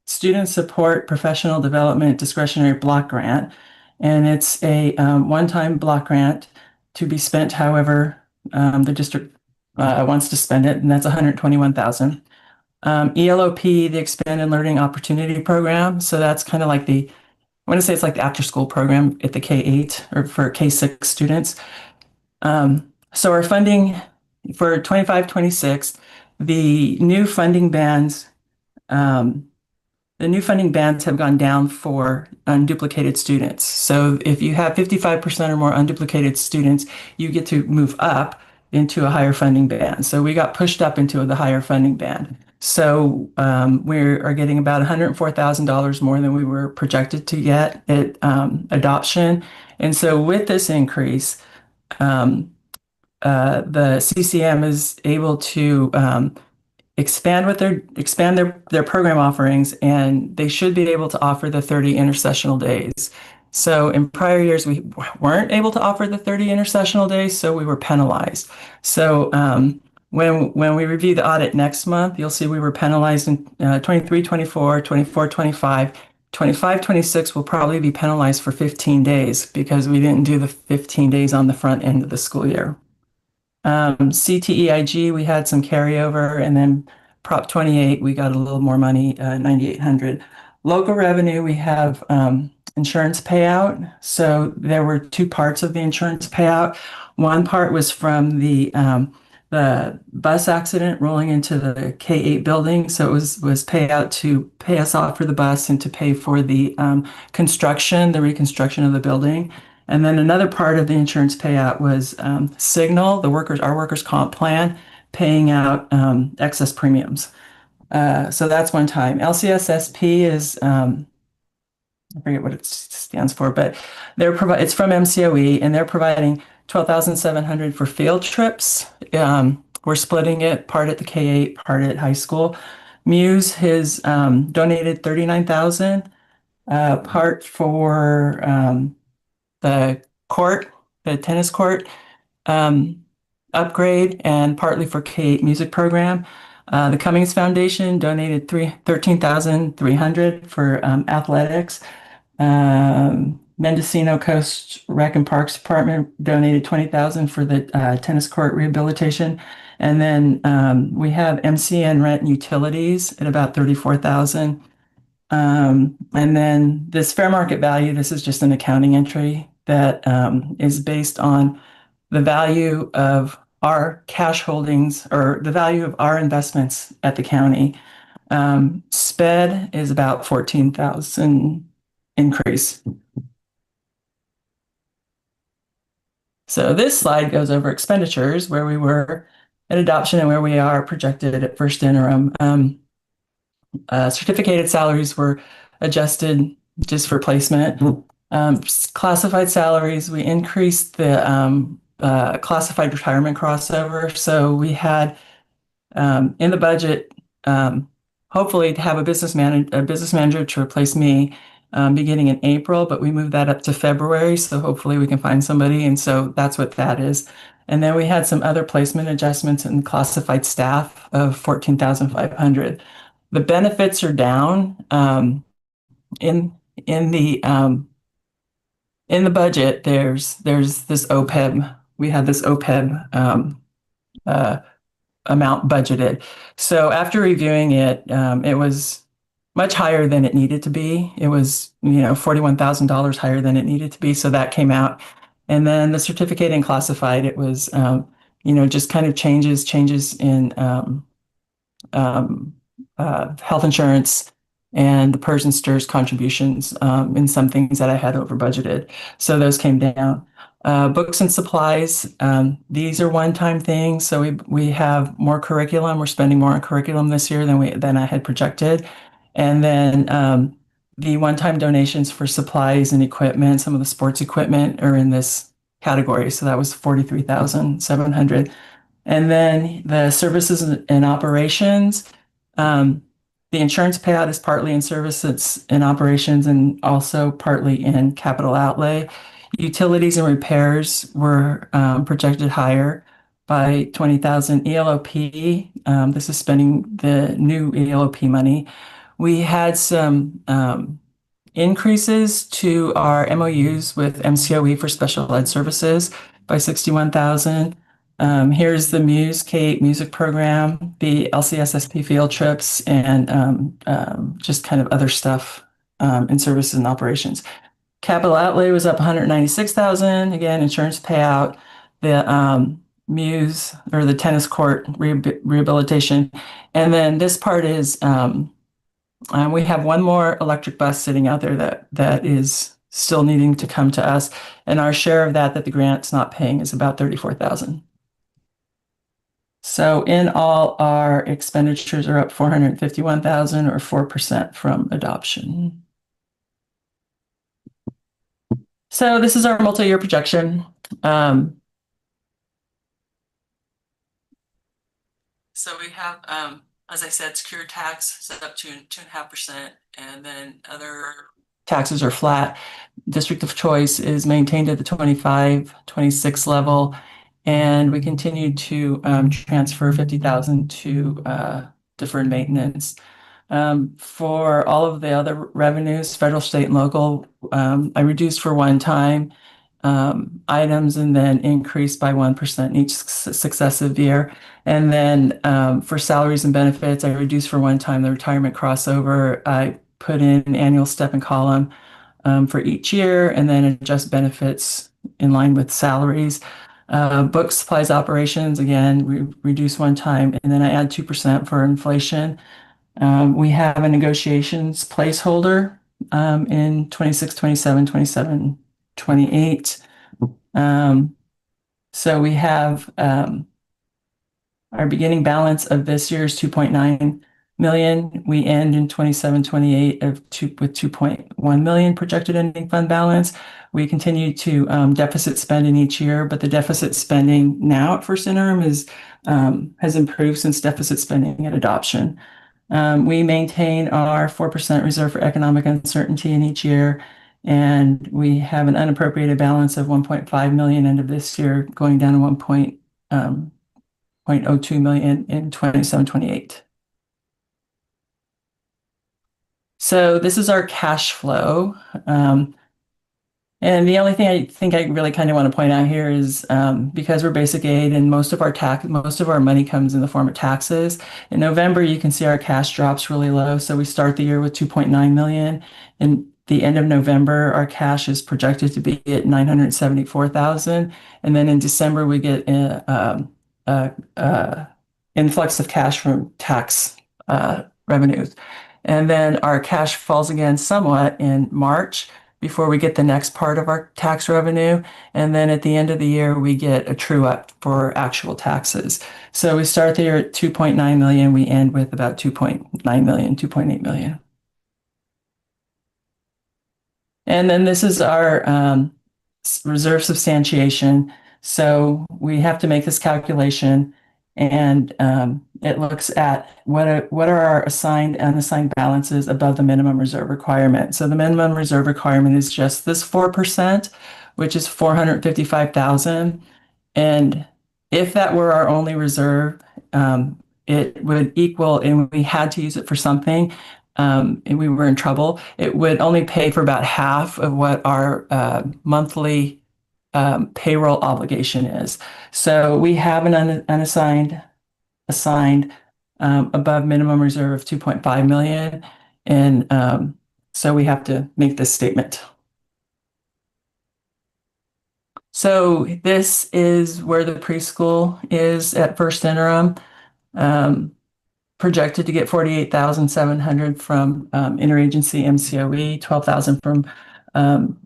Student Support Professional Development Discretionary Block Grant, and it's a one-time block grant to be spent however the district wants to spend it, and that's 121,000. ELOP, the Expanded Learning Opportunity Program, so that's kind of like I want to say it's like the after-school program at the K-8 or for K-6 students. So our funding for 25-26, the new funding bands have gone down for unduplicated students. So if you have 55% or more unduplicated students, you get to move up into a higher funding band. So we got pushed up into the higher funding band. So we are getting about $104,000 more than we were projected to get at adoption. And so with this increase, the CCM is able to expand their program offerings, and they should be able to offer the 30 intersessional days. So in prior years, we weren't able to offer the 30 intersessional days, so we were penalized. So when we review the audit next month, you'll see we were penalized in 23-24, 24-25. 25-26 will probably be penalized for 15 days because we didn't do the 15 days on the front end of the school year. CTEIG, we had some carryover, and then Prop 28, we got a little more money, 9,800. Local revenue, we have insurance payout. So there were two parts of the insurance payout. One part was from the bus accident rolling into the K-8 building. So it was payout to pay us off for the bus and to pay for the the reconstruction of the building. And then another part of the insurance payout was Signal, our workers' comp plan, paying out excess premiums. So that's one time. LCSSP is, I forget what it stands for, but it's from MCOE, and they're providing 12,700 for field trips. We're splitting it, part at the K-8, part at high school. Muse has donated 39,000, part for the tennis court upgrade, and partly for K-8 music program. The Cummings Foundation donated 13,300 for athletics. Mendocino Coast Rec and Parks Department donated 20,000 for the tennis court rehabilitation. And then we have MCN rent and utilities at about 34,000. And then this fair market value, this is just an accounting entry that is based on the value of our cash holdings or the value of our investments at the county. SPED is about 14,000 increase. So this slide goes over expenditures, where we were at adoption and where we are projected at first interim. Certificated salaries were adjusted just for placement. Classified salaries, we increased the classified retirement crossover. So we had in the budget, hopefully to have a business manager to replace me beginning in April, but we moved that up to February. So hopefully we can find somebody. And so that's what that is. And then we had some other placement adjustments in classified staff of 14,500. The benefits are down in the budget. There's this OPEB. We had this OPEB amount budgeted. So after reviewing it, it was much higher than it needed to be. It was, $41,000 higher than it needed to be. So that came out. And then the certificate and classified, it was, just kind of changes in health insurance and the PERS and STIRS contributions in some things that I had over budgeted. So those came down. Books and supplies, these are one-time things. So we have more curriculum. We're spending more on curriculum this year than I had projected. And then the one-time donations for supplies and equipment, some of the sports equipment are in this category. So that was 43,700. And then the services and operations, the insurance payout is partly in services and operations and also partly in capital outlay. Utilities and repairs were projected higher by 20,000. ELOP, this is spending the new ELOP money. We had some increases to our MOUs with MCOE for special ed services by 61,000. Here's the Muse K-8 music program, the LCSSP field trips, and just kind of other stuff in services and operations. Capital outlay was up 196,000. Again, insurance payout, the Muse or the tennis court rehabilitation, and then this part is we have one more electric bus sitting out there that is still needing to come to us, and our share of that the grant's not paying is about 34,000. So in all, our expenditures are up 451,000 or 4% from adoption. So this is our multi-year projection. So we have, as I said, secure tax set up to 2.5%, and then other taxes are flat. District of choice is maintained at the 25, 26 level, and we continue to transfer 50,000 to deferred maintenance. For all of the other revenues, federal, state, and local, I reduced for one-time items and then increased by 1% each successive year. And then for salaries and benefits, I reduced for one time the retirement crossover. I put in an annual step and column for each year, and then adjust benefits in line with salaries. Books, supplies, operations, again, we reduce one time, and then I add 2% for inflation. We have a negotiations placeholder in 26, 27, 27, 28. So we have our beginning balance of this year is 2.9 million. We end in 27, 28 with 2.1 million projected ending fund balance. We continue to deficit spend in each year, but the deficit spending now at first interim has improved since deficit spending at adoption. We maintain our 4% reserve for economic uncertainty in each year, and we have an unappropriated balance of 1.5 million end of this year, going down to 1.02 million in 27, 28. So this is our cash flow. And the only thing I think I really kind of want to point out here is because we're basic aid and most of our money comes in the form of taxes. In November, you can see our cash drops really low. So we start the year with 2.9 million. And the end of November, our cash is projected to be at 974,000. And then in December, we get influx of cash from tax revenues. And then our cash falls again somewhat in March before we get the next part of our tax revenue. And then at the end of the year, we get a true up for actual taxes. So we start the year at 2.9 million. We end with about 2.9 million, 2.8 million. And then this is our reserve substantiation. So we have to make this calculation, and it looks at what are our assigned and unassigned balances above the minimum reserve requirement. So the minimum reserve requirement is just this 4%, which is 455,000. And if that were our only reserve, it would equal, and we had to use it for something, and we were in trouble, it would only pay for about half of what our monthly payroll obligation is. So we have an assigned above minimum reserve of 2.5 million. And so we have to make this statement. So this is where the preschool is at first interim. Projected to get 48,700 from interagency MCOE, 12,000 from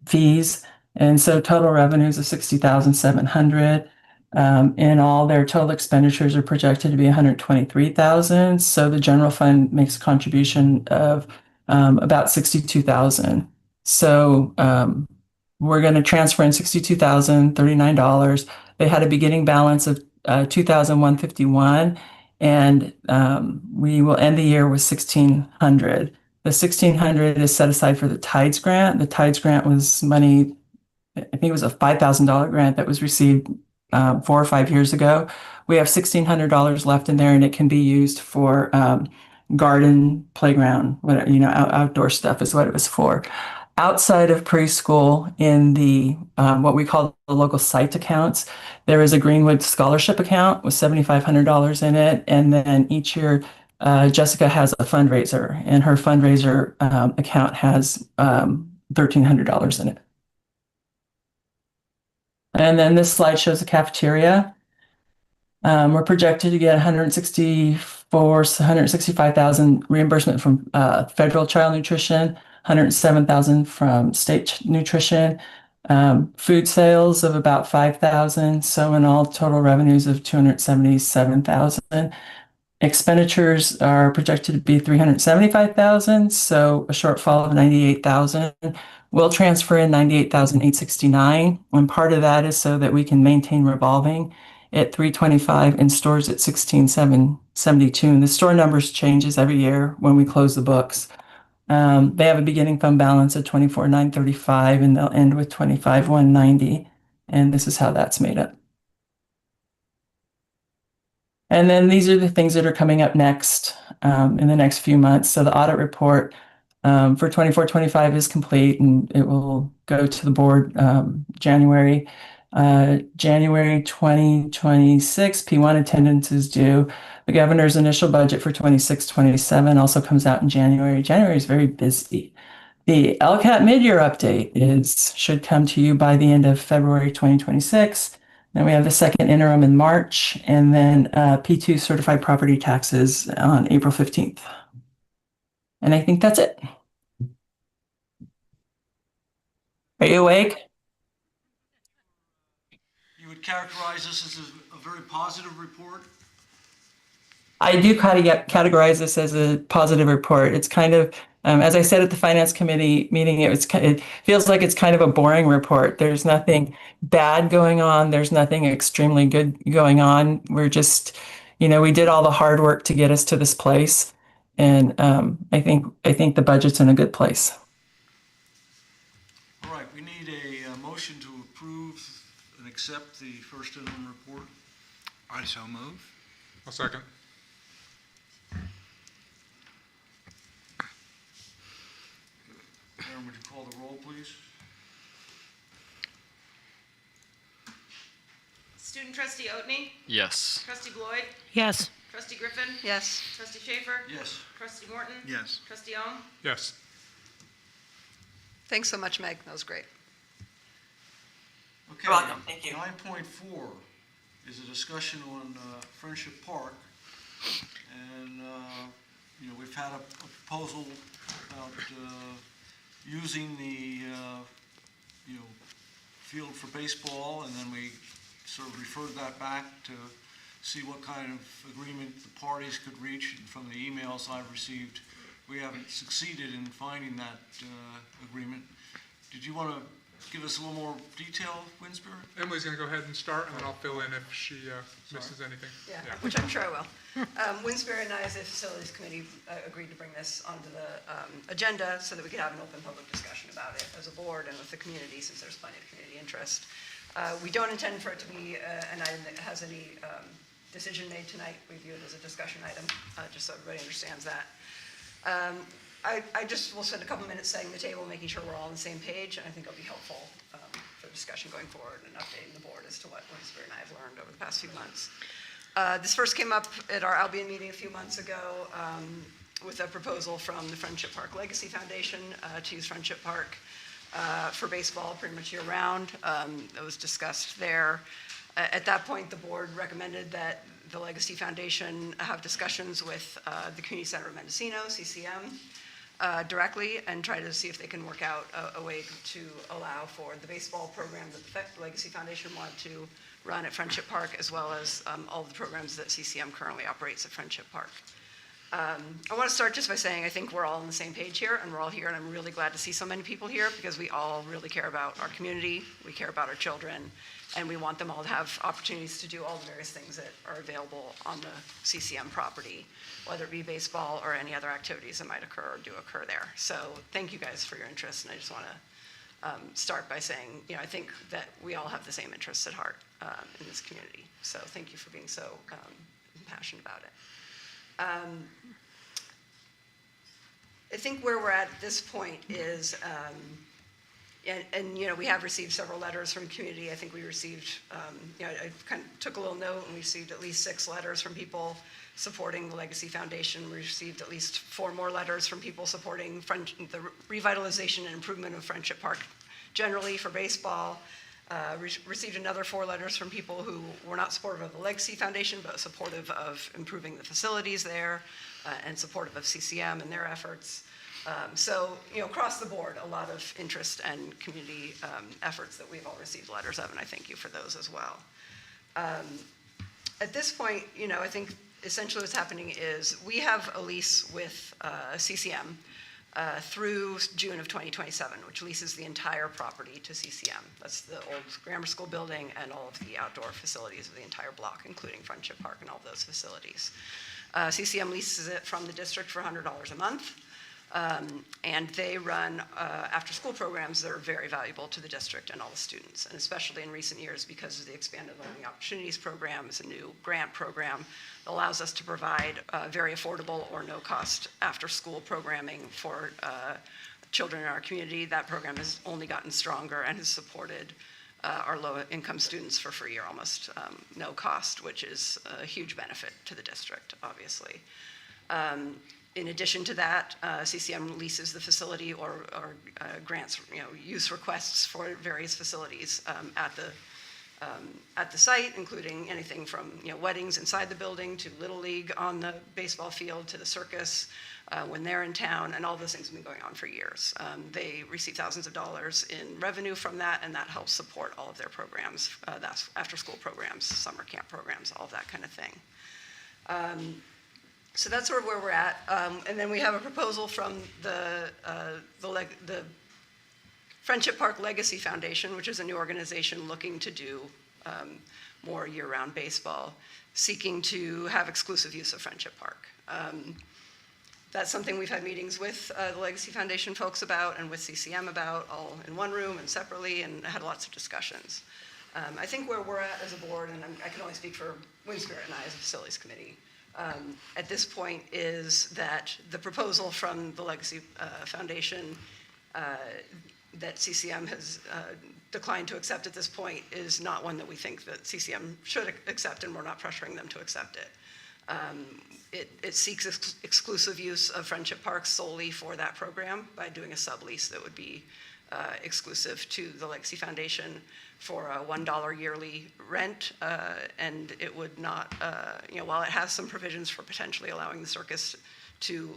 fees. And so total revenues of 60,700. In all, their total expenditures are projected to be 123,000. So the general fund makes a contribution of about 62,000. So we're going to transfer in $62,039. They had a beginning balance of 2,151, and we will end the year with 1,600. The 1,600 is set aside for the TIDES grant. The TIDES grant was money, I think it was a $5,000 grant that was received 4 or 5 years ago. We have $1,600 left in there, and it can be used for garden, playground, whatever, outdoor stuff is what it was for. Outside of preschool, in the what we call the local site accounts, there is a Greenwood scholarship account with $7,500 in it, and then each year Jessica has a fundraiser, and her fundraiser account has $1,300 in it. And then this slide shows the cafeteria. We're projected to get 165,000 reimbursement from federal child nutrition, 107,000 from state nutrition, food sales of about 5,000. So in all, total revenues of 277,000. Expenditures are projected to be 375,000, so a shortfall of 98,000. We'll transfer in 98,869, and part of that is so that we can maintain revolving at 325 and stores at 16,772. And the store numbers changes every year when we close the books. They have a beginning fund balance of 24,935, and they'll end with 25,190. And this is how that's made up. And then these are the things that are coming up next in the next few months. So the audit report for 24-25 is complete, and it will go to the board January. January 2026, P1 attendance is due. The governor's initial budget for 26-27 also comes out in January. January is very busy. The LCAT mid-year update should come to you by the end of February 2026. Then we have the second interim in March, and then P2 certified property taxes on April 15th. And I think that's it. Are you awake? You would characterize this as a very positive report? I do categorize this as a positive report. It's kind of, as I said at the finance committee meeting, it feels like it's kind of a boring report. There's nothing bad going on. There's nothing extremely good going on. We're just, we did all the hard work to get us to this place, and I think the budget's in a good place. All right, we need a motion to approve and accept the first interim report. I so move. I'll second. Aaron, would you call the roll, please? Student trustee Oatney, Yes. trustee Floyd, Yes. trustee Griffin, Yes. trustee Schaefer, Yes. trustee Morton, Yes. trustee Ong. Yes. Thanks so much, Meg. That was great. Okay. You're welcome. Thank you. 9.4 is a discussion on Friendship Park. And, we've had a proposal about using the, field for baseball, and then we sort of referred that back to see what kind of agreement the parties could reach. And from the emails I've received, we haven't succeeded in finding that agreement. Did you want to give us a little more detail, Winsper? Emily's going to go ahead and start, and then I'll fill in if she misses anything. Yeah, which I'm sure I will. Winsper and I, as the Facilities Committee, agreed to bring this onto the agenda so that we could have an open public discussion about it as a board and with the community, since there's plenty of community interest. We don't intend for it to be an item that has any decision made tonight. We view it as a discussion item, just so everybody understands that. I just will spend a couple minutes setting the table, making sure we're all on the same page, and I think it'll be helpful for discussion going forward and updating the board as to what Winsper and I have learned over the past few months. This first came up at our Albion meeting a few months ago with a proposal from the Friendship Park Legacy Foundation to use Friendship Park for baseball pretty much year-round. It was discussed there. At that point, the board recommended that the Legacy Foundation have discussions with the Community Center of Mendocino, CCM, directly, and try to see if they can work out a way to allow for the baseball program that the Legacy Foundation wanted to run at Friendship Park, as well as all the programs that CCM currently operates at Friendship Park. I want to start just by saying I think we're all on the same page here, and we're all here, and I'm really glad to see so many people here because we all really care about our community, we care about our children, and we want them all to have opportunities to do all the various things that are available on the CCM property, whether it be baseball or any other activities that might occur or do occur there. So thank you guys for your interest, and I just want to start by saying, I think that we all have the same interests at heart in this community. So thank you for being so passionate about it. I think where we're at this point is, we have received several letters from community. I think we received, I kind of took a little note, and we received at least 6 letters from people supporting the Legacy Foundation. We received at least 4 more letters from people supporting the revitalization and improvement of Friendship Park generally for baseball. Received another 4 letters from people who were not supportive of the Legacy Foundation, but supportive of improving the facilities there and supportive of CCM and their efforts. So, across the board, a lot of interest and community efforts that we've all received letters of, and I thank you for those as well. At this point, I think essentially what's happening is we have a lease with CCM through June of 2027, which leases the entire property to CCM. That's the old grammar school building and all of the outdoor facilities of the entire block, including Friendship Park and all of those facilities. CCM leases it from the district for $100 a month. And they run after-school programs that are very valuable to the district and all the students, and especially in recent years because of the Expanded Learning Opportunities Program. It's a new grant program that allows us to provide very affordable or no-cost after-school programming for children in our community. That program has only gotten stronger and has supported our low-income students for free or almost no cost, which is a huge benefit to the district, obviously. In addition to that, CCM leases the facility or grants, use requests for various facilities at the site, including anything from weddings inside the building to Little League on the baseball field to the circus when they're in town, and all those things have been going on for years. They receive thousands of dollars in revenue from that, and that helps support all of their programs. That's after-school programs, summer camp programs, all of that kind of thing. So that's sort of where we're at. And then we have a proposal from the Friendship Park Legacy Foundation, which is a new organization looking to do more year-round baseball, seeking to have exclusive use of Friendship Park. That's something we've had meetings with the Legacy Foundation folks about and with CCM about, all in one room and separately, and had lots of discussions. I think where we're at as a board, and I can only speak for Winspirit and I as a facilities committee, at this point is that the proposal from the Legacy Foundation that CCM has declined to accept at this point is not one that we think that CCM should accept, and we're not pressuring them to accept it. It seeks exclusive use of Friendship Park solely for that program by doing a sublease that would be exclusive to the Legacy Foundation for a $1 yearly rent, and it would not, while it has some provisions for potentially allowing the circus to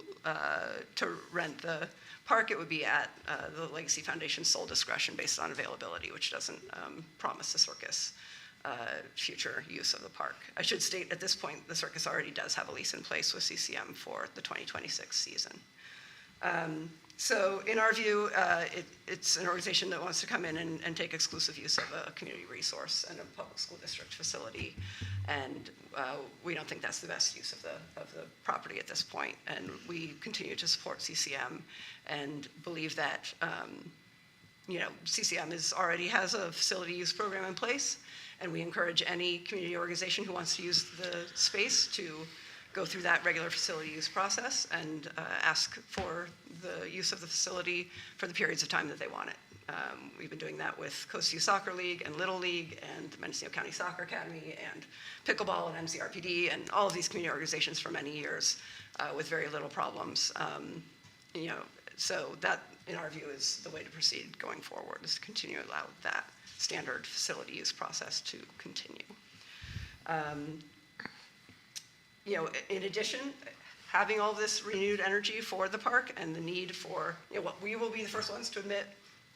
rent the park, it would be at the Legacy Foundation's sole discretion based on availability, which doesn't promise the circus future use of the park. I should state at this point, the circus already does have a lease in place with CCM for the 2026 season. So in our view, it's an organization that wants to come in and take exclusive use of a community resource and a public school district facility. And we don't think that's the best use of the property at this point. And we continue to support CCM and believe that CCM already has a facility use program in place. And we encourage any community organization who wants to use the space to go through that regular facility use process and ask for the use of the facility for the periods of time that they want it. We've been doing that with Coast View Soccer League and Little League and the Mendocino County Soccer Academy and Pickleball and MCRPD and all of these community organizations for many years with very little problems. So that, in our view, is the way to proceed going forward, is to continue to allow that standard facility use process to continue. In addition, having all this renewed energy for the park and the need for, we will be the first ones to admit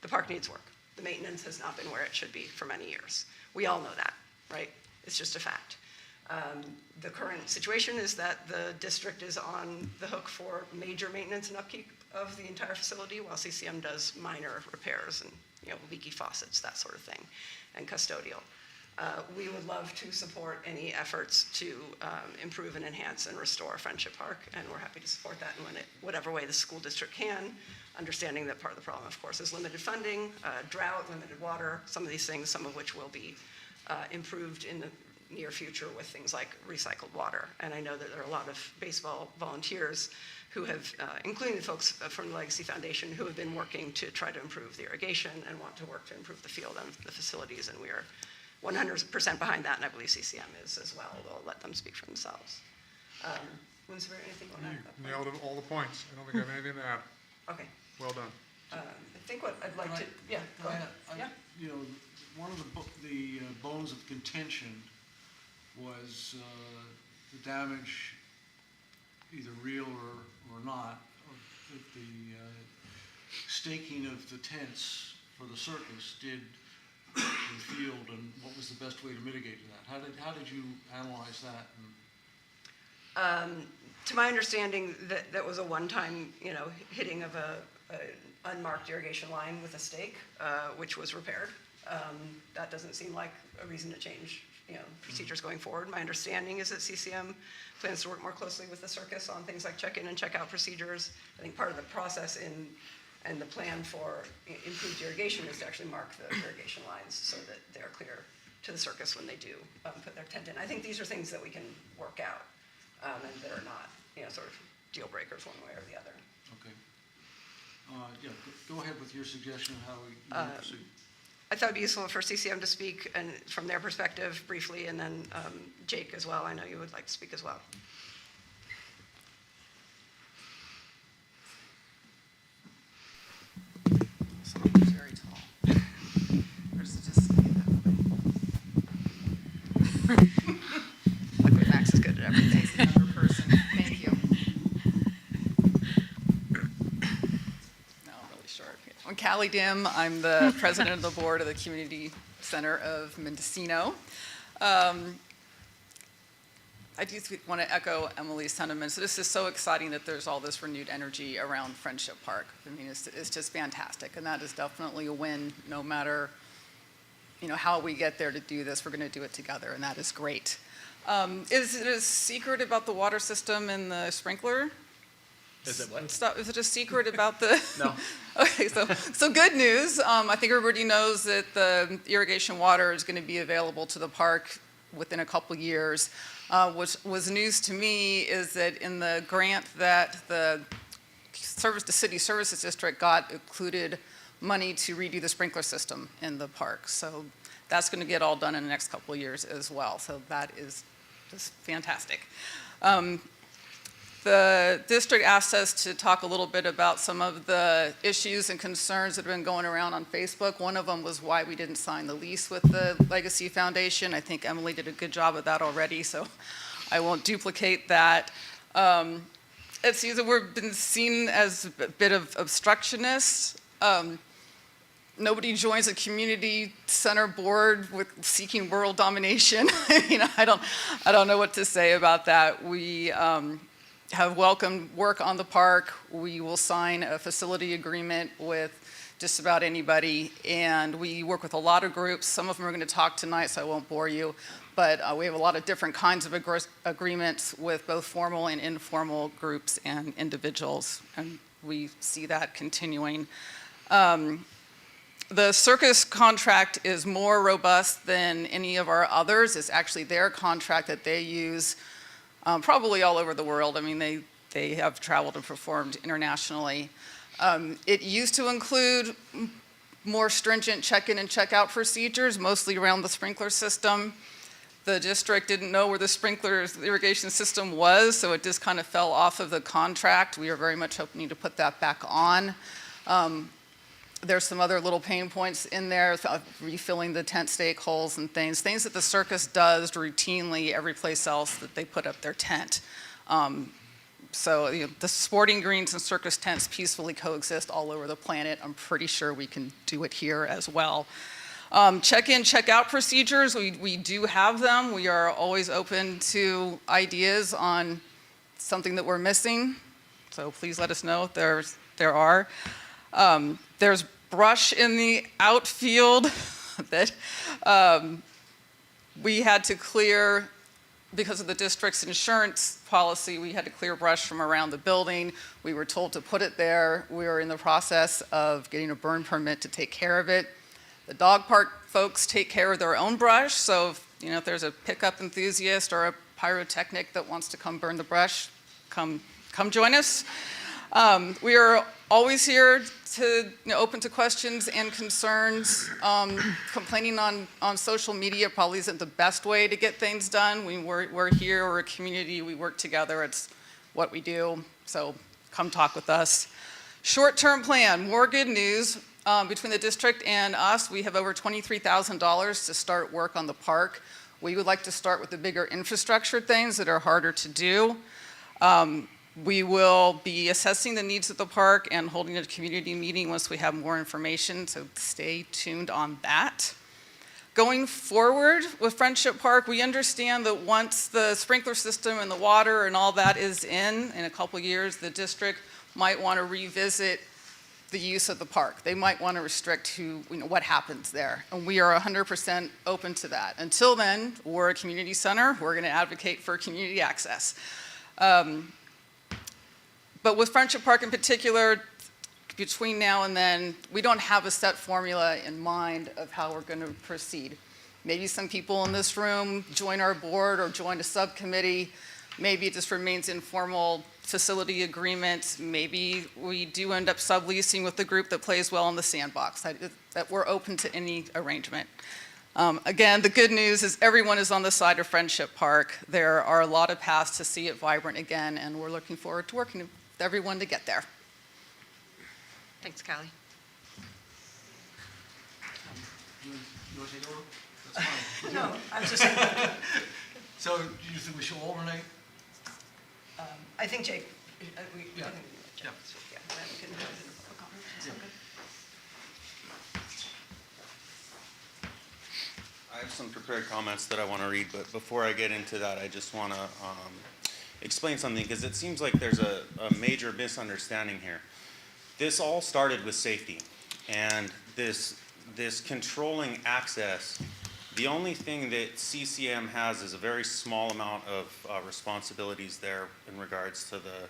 the park needs work. The maintenance has not been where it should be for many years. We all know that, right? It's just a fact. The current situation is that the district is on the hook for major maintenance and upkeep of the entire facility, while CCM does minor repairs and leaky faucets, that sort of thing, and custodial. We would love to support any efforts to improve and enhance and restore Friendship Park, and we're happy to support that in whatever way the school district can, understanding that part of the problem, of course, is limited funding, drought, limited water, some of these things, some of which will be improved in the near future with things like recycled water. And I know that there are a lot of baseball volunteers who have, including the folks from the Legacy Foundation, who have been working to try to improve the irrigation and want to work to improve the field and the facilities, and we are 100% behind that, and I believe CCM is as well. We'll let them speak for themselves. Was there anything on that? You nailed all the points. I don't think I have anything to add. Okay. Well done. I think what I'd like to, go ahead. One of the bones of contention was the damage, either real or not, of the staking of the tents for the circus did in the field, and what was the best way to mitigate that? How did you analyze that? To my understanding, that was a one-time, hitting of a unmarked irrigation line with a stake, which was repaired. That doesn't seem like a reason to change, procedures going forward. My understanding is that CCM plans to work more closely with the circus on things like check-in and check-out procedures. I think part of the process and the plan for improved irrigation is to actually mark the irrigation lines so that they're clear to the circus when they do put their tent in. I think these are things that we can work out and that are not, sort of deal breakers one way or the other. Okay. Go ahead with your suggestion of how we proceed. I thought it'd be useful for CCM to speak and from their perspective briefly, and then Jake as well. I know you would like to speak as well. Someone's very tall. Or does it just stay that way? Look what Max is good at everything. It's another person. Thank you. No, really short. I'm Callie Dim. I'm the president of the board of the Community Center of Mendocino. I do want to echo Emily's sentiments. This is so exciting that there's all this renewed energy around Friendship Park. I mean, it's just fantastic, and that is definitely a win. No matter, how we get there to do this, we're going to do it together, and that is great. Is it a secret about the water system and the sprinkler? Is it what? Stuff? Is it a secret about the? No. Okay, so good news. I think everybody knows that the irrigation water is going to be available to the park within a couple years. What was news to me is that in the grant that the City Services District got included money to redo the sprinkler system in the park. So that's going to get all done in the next couple of years as well. So that is just fantastic. The district asked us to talk a little bit about some of the issues and concerns that have been going around on Facebook. One of them was why we didn't sign the lease with the Legacy Foundation. I think Emily did a good job of that already, so I won't duplicate that. It's either we've been seen as a bit of obstructionists. Nobody joins a community center board with seeking world domination. I don't know what to say about that. We have welcomed work on the park. We will sign a facility agreement with just about anybody, and we work with a lot of groups. Some of them are going to talk tonight, so I won't bore you, but we have a lot of different kinds of agreements with both formal and informal groups and individuals, and we see that continuing. The circus contract is more robust than any of our others. It's actually their contract that they use probably all over the world. I mean, they have traveled and performed internationally. It used to include more stringent check-in and check-out procedures, mostly around the sprinkler system. The district didn't know where the irrigation system was, so it just kind of fell off of the contract. We are very much hoping to put that back on. There's some other little pain points in there, refilling the tent stake holes and things that the circus does routinely every place else that they put up their tent. So the sporting greens and circus tents peacefully coexist all over the planet. I'm pretty sure we can do it here as well. Check-in, check-out procedures, we do have them. We are always open to ideas on something that we're missing. So please let us know if there are. There's brush in the outfield that we had to clear because of the district's insurance policy. We had to clear brush from around the building. We were told to put it there. We are in the process of getting a burn permit to take care of it. The dog park folks take care of their own brush, so if there's a pickup enthusiast or a pyrotechnic that wants to come burn the brush, come join us. We are always here to open to questions and concerns. Complaining on social media probably isn't the best way to get things done. We're here, we're a community, we work together, it's what we do, so come talk with us. Short-term plan, more good news. Between the district and us, we have over $23,000 to start work on the park. We would like to start with the bigger infrastructure things that are harder to do. We will be assessing the needs of the park and holding a community meeting once we have more information, so stay tuned on that. Going forward with Friendship Park, we understand that once the sprinkler system and the water and all that is in a couple years, the district might want to revisit the use of the park. They might want to restrict what happens there, and we are 100% open to that. Until then, we're a community center. We're going to advocate for community access. But with Friendship Park in particular, between now and then, we don't have a set formula in mind of how we're going to proceed. Maybe some people in this room join our board or join a subcommittee. Maybe it just remains informal facility agreement. Maybe we do end up subleasing with the group that plays well in the sandbox. That we're open to any arrangement. Again, the good news is everyone is on the side of Friendship Park. There are a lot of paths to see it vibrant again, and we're looking forward to working with everyone to get there. Thanks, Callie. You want to take over? That's fine. No, I was just saying, So do you think we should alternate? I think Jake, Yeah. I think we let Jake Yeah. speak, yeah, then we can go to the public comment. Is that Yeah. good? I have some prepared comments that I want to read, but before I get into that, I just want to explain something, because it seems like there's a major misunderstanding here. This all started with safety, and this controlling access, the only thing that CCM has is a very small amount of responsibilities there in regards to the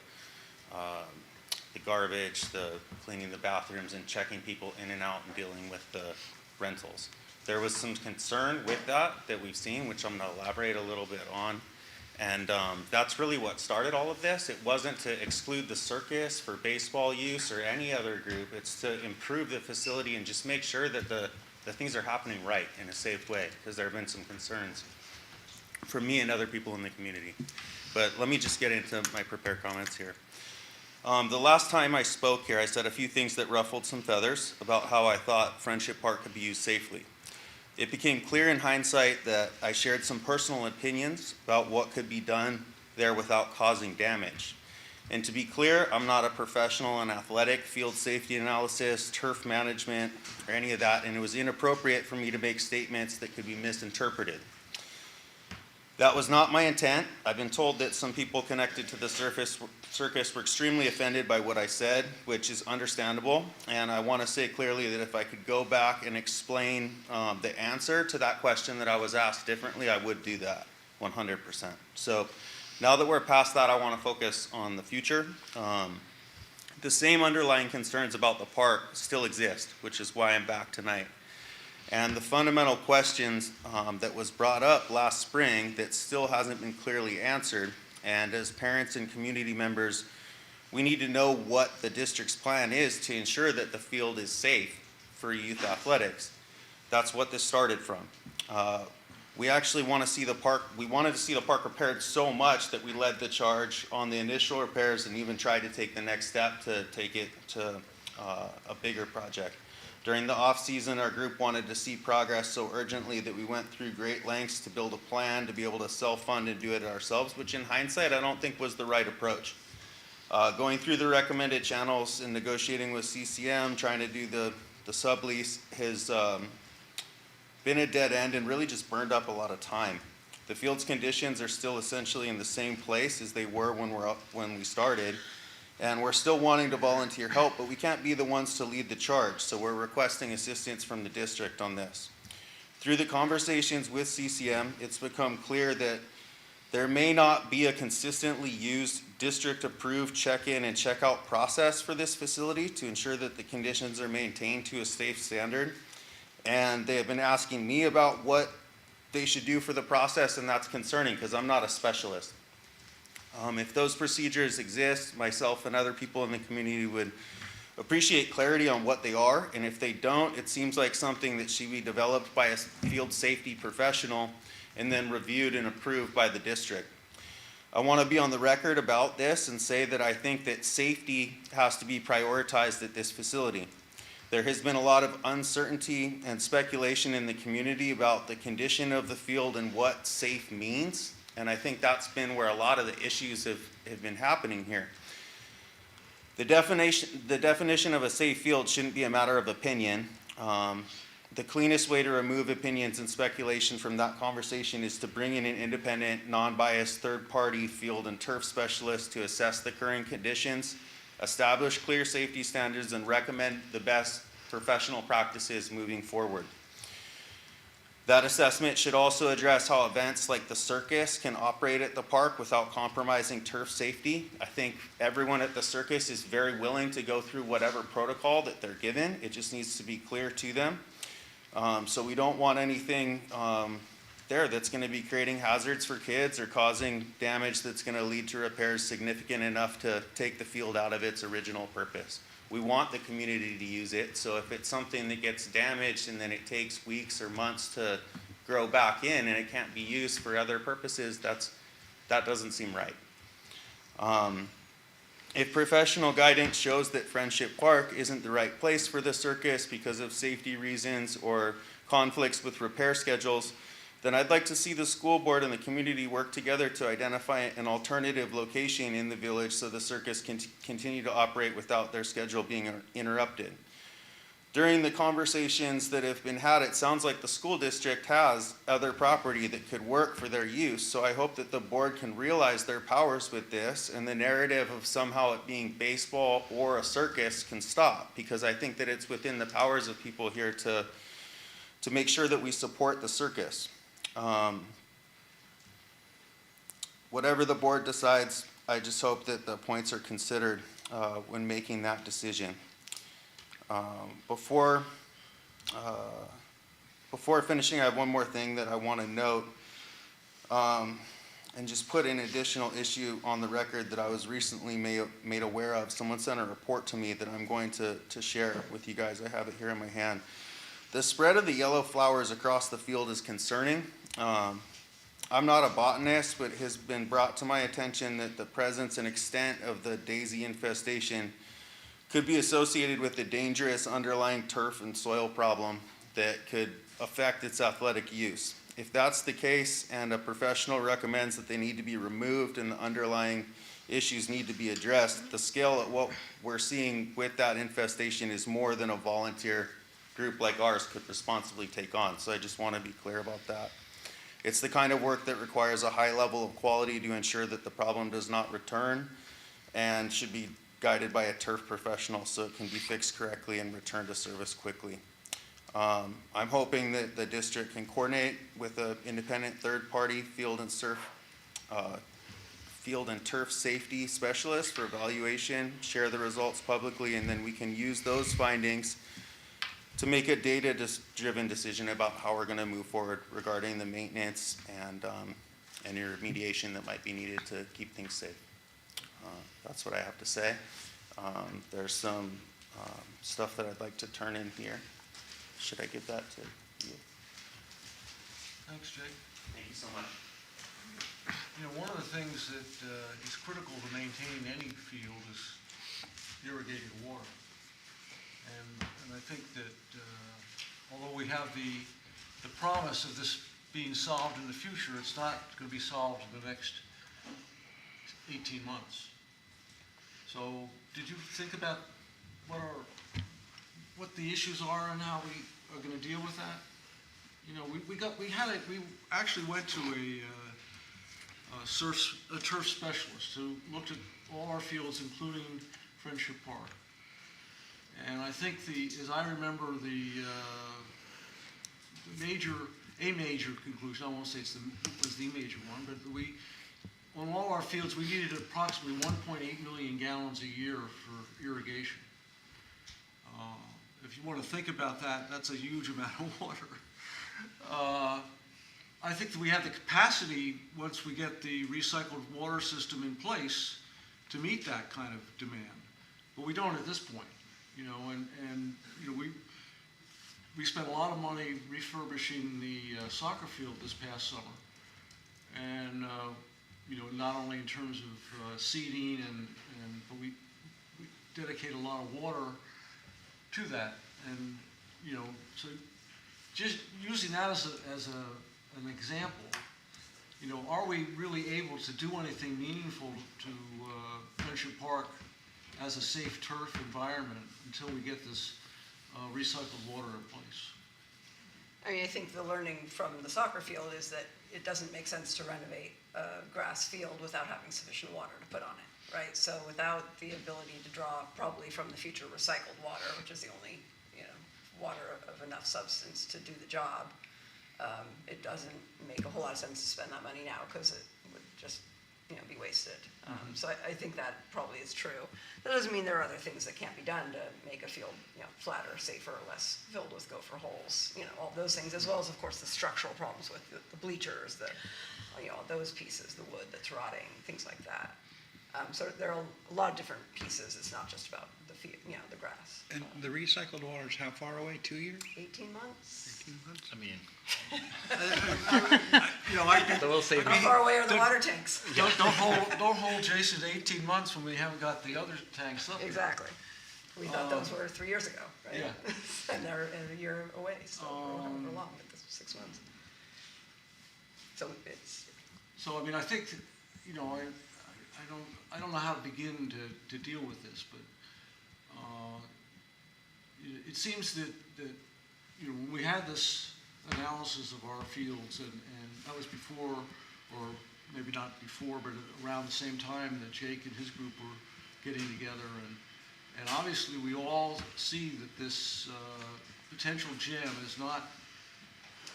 garbage, the cleaning the bathrooms, and checking people in and out and dealing with the rentals. There was some concern with that we've seen, which I'm going to elaborate a little bit on. And that's really what started all of this. It wasn't to exclude the circus for baseball use or any other group. It's to improve the facility and just make sure that the things are happening right in a safe way, because there have been some concerns for me and other people in the community. But let me just get into my prepared comments here. The last time I spoke here, I said a few things that ruffled some feathers about how I thought Friendship Park could be used safely. It became clear in hindsight that I shared some personal opinions about what could be done there without causing damage. And to be clear, I'm not a professional in athletic, field safety analysis, turf management, or any of that, and it was inappropriate for me to make statements that could be misinterpreted. That was not my intent. I've been told that some people connected to the circus were extremely offended by what I said, which is understandable. And I want to say clearly that if I could go back and explain the answer to that question that I was asked differently, I would do that 100%. So now that we're past that, I want to focus on the future. The same underlying concerns about the park still exist, which is why I'm back tonight. And the fundamental questions that was brought up last spring that still hasn't been clearly answered. And as parents and community members, we need to know what the district's plan is to ensure that the field is safe for youth athletics. That's what this started from. We actually want to see the park, we wanted to see the park repaired so much that we led the charge on the initial repairs and even tried to take the next step to take it to a bigger project. During the off-season, our group wanted to see progress so urgently that we went through great lengths to build a plan to be able to self-fund and do it ourselves, which in hindsight, I don't think was the right approach. Going through the recommended channels and negotiating with CCM, trying to do the sublease has been a dead end and really just burned up a lot of time. The field's conditions are still essentially in the same place as they were when we started. And we're still wanting to volunteer help, but we can't be the ones to lead the charge, so we're requesting assistance from the district on this. Through the conversations with CCM, it's become clear that there may not be a consistently used district-approved check-in and check-out process for this facility to ensure that the conditions are maintained to a safe standard. And they have been asking me about what they should do for the process, and that's concerning because I'm not a specialist. If those procedures exist, myself and other people in the community would appreciate clarity on what they are, and if they don't, it seems like something that should be developed by a field safety professional and then reviewed and approved by the district. I want to be on the record about this and say that I think that safety has to be prioritized at this facility. There has been a lot of uncertainty and speculation in the community about the condition of the field and what safe means. And I think that's been where a lot of the issues have been happening here. The definition of a safe field shouldn't be a matter of opinion. The cleanest way to remove opinions and speculation from that conversation is to bring in an independent, non-biased, third-party field and turf specialist to assess the current conditions, establish clear safety standards, and recommend the best professional practices moving forward. That assessment should also address how events like the circus can operate at the park without compromising turf safety. I think everyone at the circus is very willing to go through whatever protocol that they're given. It just needs to be clear to them. So we don't want anything there that's going to be creating hazards for kids or causing damage that's going to lead to repairs significant enough to take the field out of its original purpose. We want the community to use it, so if it's something that gets damaged and then it takes weeks or months to grow back in and it can't be used for other purposes, that doesn't seem right. If professional guidance shows that Friendship Park isn't the right place for the circus because of safety reasons or conflicts with repair schedules, then I'd like to see the school board and the community work together to identify an alternative location in the village so the circus can continue to operate without their schedule being interrupted. During the conversations that have been had, it sounds like the school district has other property that could work for their use, so I hope that the board can realize their powers with this and the narrative of somehow it being baseball or a circus can stop, because I think that it's within the powers of people here to make sure that we support the circus. Whatever the board decides, I just hope that the points are considered when making that decision. Before finishing, I have one more thing that I want to note and just put an additional issue on the record that I was recently made aware of. Someone sent a report to me that I'm going to share with you guys. I have it here in my hand. The spread of the yellow flowers across the field is concerning. I'm not a botanist, but it has been brought to my attention that the presence and extent of the daisy infestation could be associated with a dangerous underlying turf and soil problem that could affect its athletic use. If that's the case and a professional recommends that they need to be removed and the underlying issues need to be addressed, the scale at what we're seeing with that infestation is more than a volunteer group like ours could responsibly take on. So I just want to be clear about that. It's the kind of work that requires a high level of quality to ensure that the problem does not return and should be guided by a turf professional so it can be fixed correctly and returned to service quickly. I'm hoping that the district can coordinate with an independent third-party field and turf safety specialist for evaluation, share the results publicly, and then we can use those findings to make a data-driven decision about how we're going to move forward regarding the maintenance and any remediation that might be needed to keep things safe. That's what I have to say. There's some stuff that I'd like to turn in here. Should I give that to you? Thanks, Jake. Thank you so much. You know, one of the things that is critical to maintain any field is irrigated water. And I think that although we have the promise of this being solved in the future, it's not going to be solved in the next 18 months. So did you think about what the issues are and how we are going to deal with that? You know, we actually went to a turf specialist who looked at all our fields, including Friendship Park. And I think as I remember, a major conclusion, I won't say it was the major one, but on all our fields, we needed approximately 1.8 million gallons a year for irrigation. If you want to think about that, that's a huge amount of water. I think that we have the capacity, once we get the recycled water system in place, to meet that kind of demand. But we don't at this point, you know, and you know, we spent a lot of money refurbishing the soccer field this past summer. And you know, not only in terms of seeding but we dedicate a lot of water to that. And you know, so just using that as an example, you know, are we really able to do anything meaningful to Friendship Park as a safe turf environment until we get this recycled water in place? I mean, I think the learning from the soccer field is that it doesn't make sense to renovate a grass field without having sufficient water to put on it, right? So without the ability to draw probably from the future recycled water, which is the only, you know, water of enough substance to do the job, it doesn't make a whole lot of sense to spend that money now because it would just be wasted. So I think that probably is true. That doesn't mean there are other things that can't be done to make a field, flatter, safer, less filled with gopher holes, all those things, as well as, of course, the structural problems with the bleachers, those pieces, the wood that's rotting, things like that. So there are a lot of different pieces. It's not just about the grass. And the recycled water is how far away? 2 years? 18 months? 18 months? I mean, So we'll say How far away are the water tanks? Don't hold Jason to 18 months when we haven't got the other tanks up yet. Exactly. We thought those were 3 years ago, right? Yeah. And they're a year away still, or however long, but this was 6 months. So it's, So, I mean, I think, that, I don't know how to begin to deal with this, but it seems that when we had this analysis of our fields, and that was before, or maybe not before, but around the same time that Jake and his group were getting together, and obviously we all see that this potential gem is not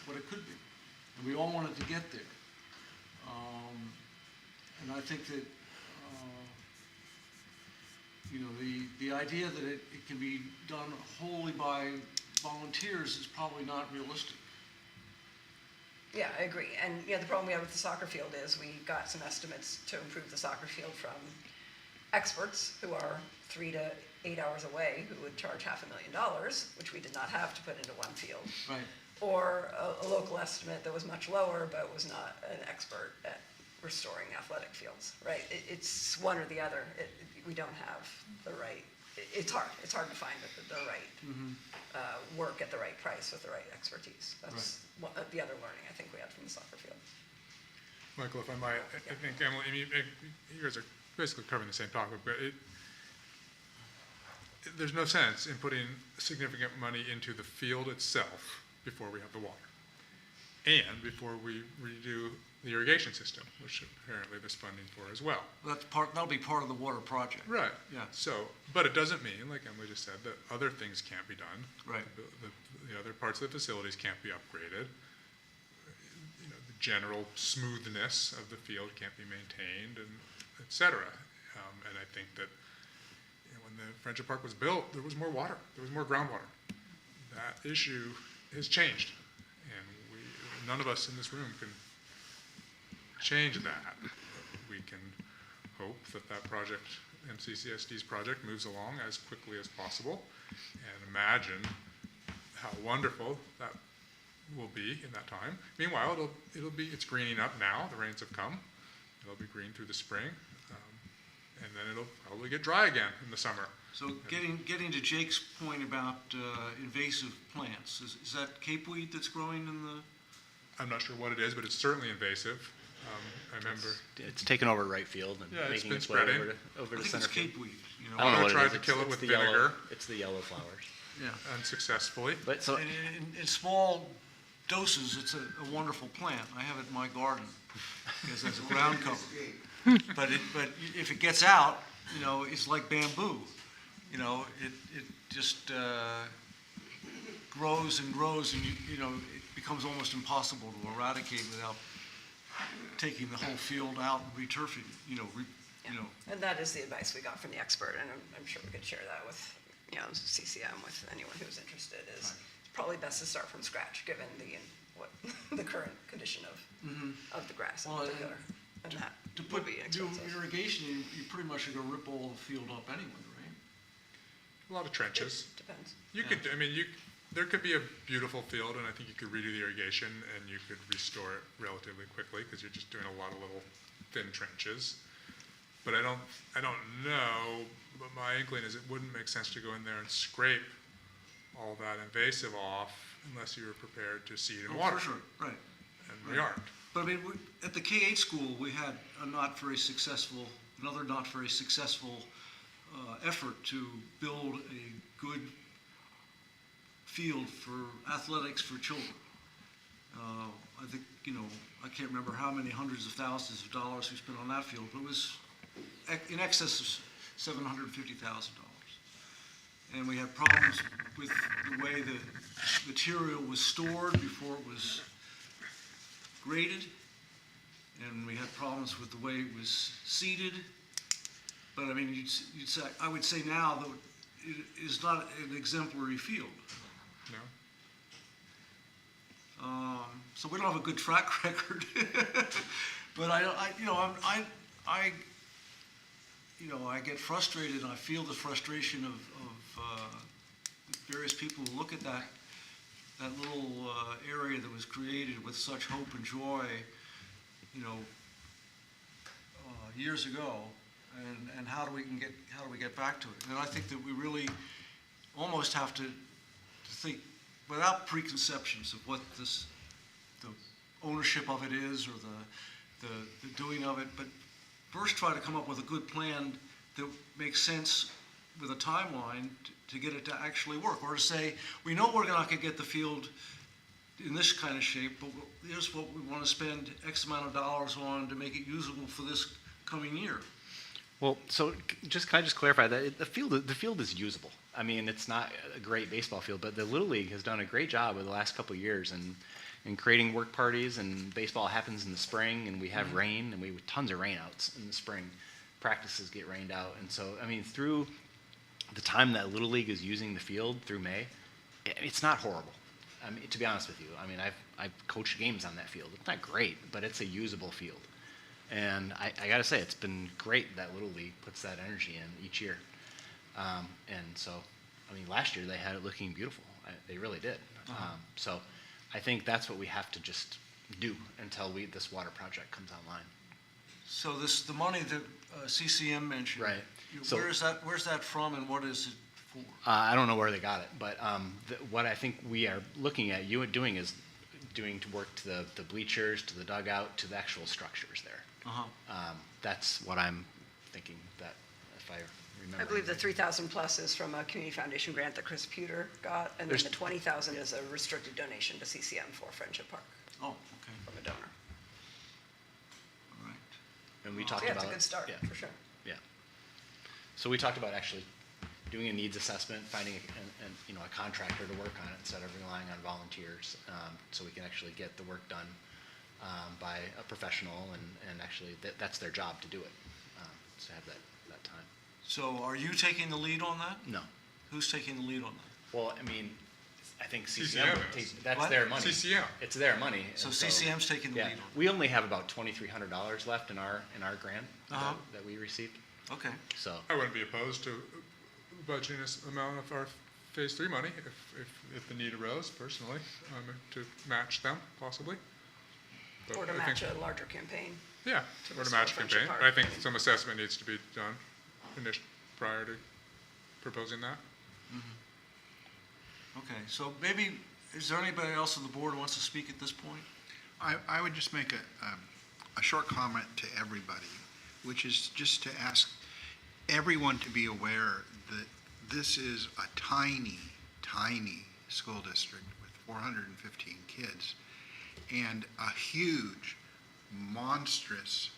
what it could be, and we all wanted to get there. And I think that, the idea that it can be done wholly by volunteers is probably not realistic. yeah, I agree. And, the problem we had with the soccer field is we got some estimates to improve the soccer field from experts who are 3 to 8 hours away, who would charge $500,000, which we did not have to put into one field. Right. Or a local estimate that was much lower, but was not an expert at restoring athletic fields, right? It's one or the other. We don't have the right, it's hard to find the right work at the right price with the right expertise. That's the other learning I think we had from the soccer field. Michael, if I might, I think, Emily, you guys are basically covering the same topic, but there's no sense in putting significant money into the field itself before we have the water, and before we redo the irrigation system, which apparently there's funding for as well. That'll be part of the water project. Right. Yeah. So, but it doesn't mean, like Emily just said, that other things can't be done. Right. The other parts of the facilities can't be upgraded. The general smoothness of the field can't be maintained, and et cetera. And I think that when the Friendship Park was built, there was more water. There was more groundwater. That issue has changed, and none of us in this room can change that. We can hope that project, MCCSD's project, moves along as quickly as possible, and imagine how wonderful that will be in that time. Meanwhile, it's greening up now. The rains have come. It'll be green through the spring, and then it'll probably get dry again in the summer. So getting to Jake's point about invasive plants, is that capeweed that's growing in the? I'm not sure what it is, but it's certainly invasive. I remember. It's taken over right field and Yeah, it's making been its way spreading. over I to think center it's field. capeweed. I don't know what tried it is. to kill it It's with the vinegar. Yellow, it's the yellow flowers. Yeah. Unsuccessfully. But so And in small doses, it's a wonderful plant. I have it in my garden because there's a ground cover. But if it gets out, it's like bamboo. It just grows and grows, and it becomes almost impossible to eradicate without taking the whole field out and returfing. And that is the advice we got from the expert, and I'm sure we could share that with, CCM, with anyone who's interested, is it's probably best to start from scratch, given the current condition of the grass in Well, particular. And that To would put be new expensive. irrigation, you pretty much are going to rip all the field up anyway, right? A lot of trenches. Depends. There could be a beautiful field, and I think you could redo the irrigation, and you could restore it relatively quickly, because you're just doing a lot of little thin trenches. But I don't know, but my inkling is it wouldn't make sense to go in there and scrape all that invasive off unless you were prepared to seed and water. For sure, right. And we aren't. But I mean, at the K-8 school, we had another not very successful effort to build a good field for athletics for children. I think, I can't remember how many hundreds of thousands of dollars we spent on that field, but it was in excess of $750,000. And we had problems with the way the material was stored before it was graded. and we had problems with the way it was seated. But I mean, you'd say, I would say now that it is not an exemplary field. No? So we don't have a good track record. But I get frustrated, and I feel the frustration of various people who look at that little area that was created with such hope and joy, years ago, and how do we get back to it? And I think that we really almost have to think without preconceptions of what the ownership of it is, or the doing of it, but first try to come up with a good plan that makes sense with a timeline to get it to actually work, or to say, we know we're not going to get the field in this kind of shape, but here's what we want to spend X amount of dollars on to make it usable for this coming year. Well, so can I just clarify that the field is usable. I mean, it's not a great baseball field, but the Little League has done a great job over the last couple of years in creating work parties, and baseball happens in the spring, and we have rain, and we have tons of rainouts in the spring. Practices get rained out, and so, I mean, through the time that Little League is using the field through May, it's not horrible. I mean, to be honest with you, I mean, I've coached games on that field. It's not great, but it's a usable field. And I got to say, it's been great that Little League puts that energy in each year. And so, I mean, last year they had it looking beautiful. They really did. So I think that's what we have to just do until this water project comes online. So the money that CCM mentioned, Right. So, where's that from, and what is it for? I don't know where they got it, but what I think we are looking at doing to work to the bleachers, to the dugout, to the actual structures there. That's what I'm thinking, that if I remember. I believe the 3,000 plus is from a community foundation grant that Chris Puter got, and then the 20,000 is a restricted donation to CCM for Friendship Park. Oh, okay. From a donor. All right. And we talked Yeah, about it's a good start, yeah. for sure. Yeah. So we talked about actually doing a needs assessment, finding a contractor to work on it instead of relying on volunteers, so we can actually get the work done by a professional, and actually that's their job to do it, to have that time. So are you taking the lead on that? No. Who's taking the lead on that? Well, I mean, I think CCM CCM, is. that's What? their money. CCM. It's their money. So and CCM's taking the yeah, lead on it? we only have about $2,300 left in our grant that we received. Okay. So I wouldn't be opposed to budgeting this amount of our Phase 3 money if the need arose, personally, to match them, possibly. But Or to I match think- a larger campaign. Yeah, to or to restore match Friendship campaign. Park. I think some assessment needs to be done prior to proposing that. Okay, so maybe, is there anybody else on the board who wants to speak at this point? I would just make a short comment to everybody, which is just to ask everyone to be aware that this is a tiny, tiny school district with 415 kids and a huge, monstrous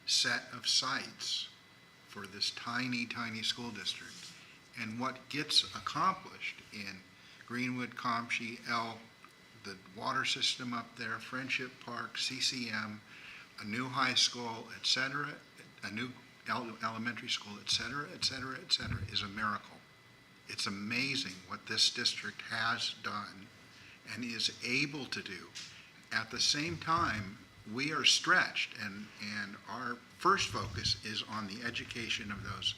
set of sites for this tiny, tiny school district. And what gets accomplished in Greenwood, Comshy, the water system up there, Friendship Park, CCM, a new high school, et cetera, a new elementary school, et cetera, et cetera, et cetera, is a miracle. It's amazing what this district has done and is able to do. At the same time, we are stretched, and our first focus is on the education of those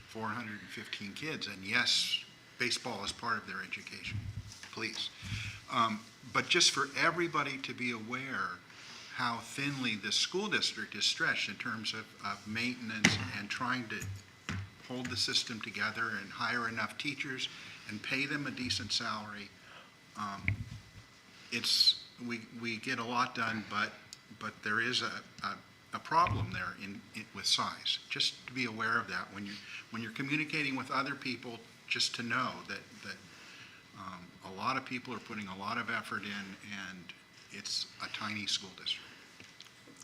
415 kids. And yes, baseball is part of their education, please. But just for everybody to be aware how thinly the school district is stretched in terms of maintenance and trying to hold the system together and hire enough teachers and pay them a decent salary. We get a lot done, but there is a problem there with size. Just to be aware of that when you're communicating with other people, just to know that a lot of people are putting a lot of effort in, and it's a tiny school district.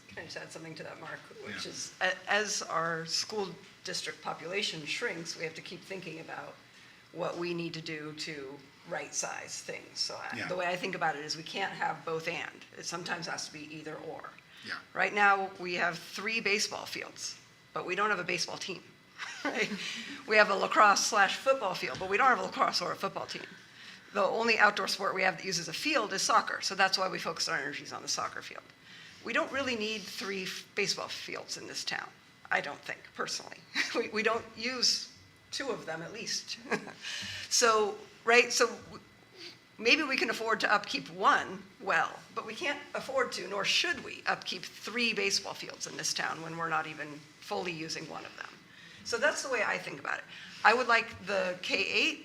Can I just add something to that, Mark? Which Yeah. is, as our school district population shrinks, we have to keep thinking about what we need to do to right-size things. So Yeah. the way I think about it is we can't have both and. It sometimes has to be either or. Yeah. Right now, we have 3 baseball fields, but we don't have a baseball team. Right? We have a lacrosse/football field, but we don't have a lacrosse or a football team. The only outdoor sport we have that uses a field is soccer, so that's why we focus our energies on the soccer field. We don't really need 3 baseball fields in this town, I don't think, personally. We don't use 2 of them at least. So, right, so maybe we can afford to upkeep 1 well, but we can't afford to, nor should we, upkeep 3 baseball fields in this town when we're not even fully using 1 of them. So that's the way I think about it. I would like the K-8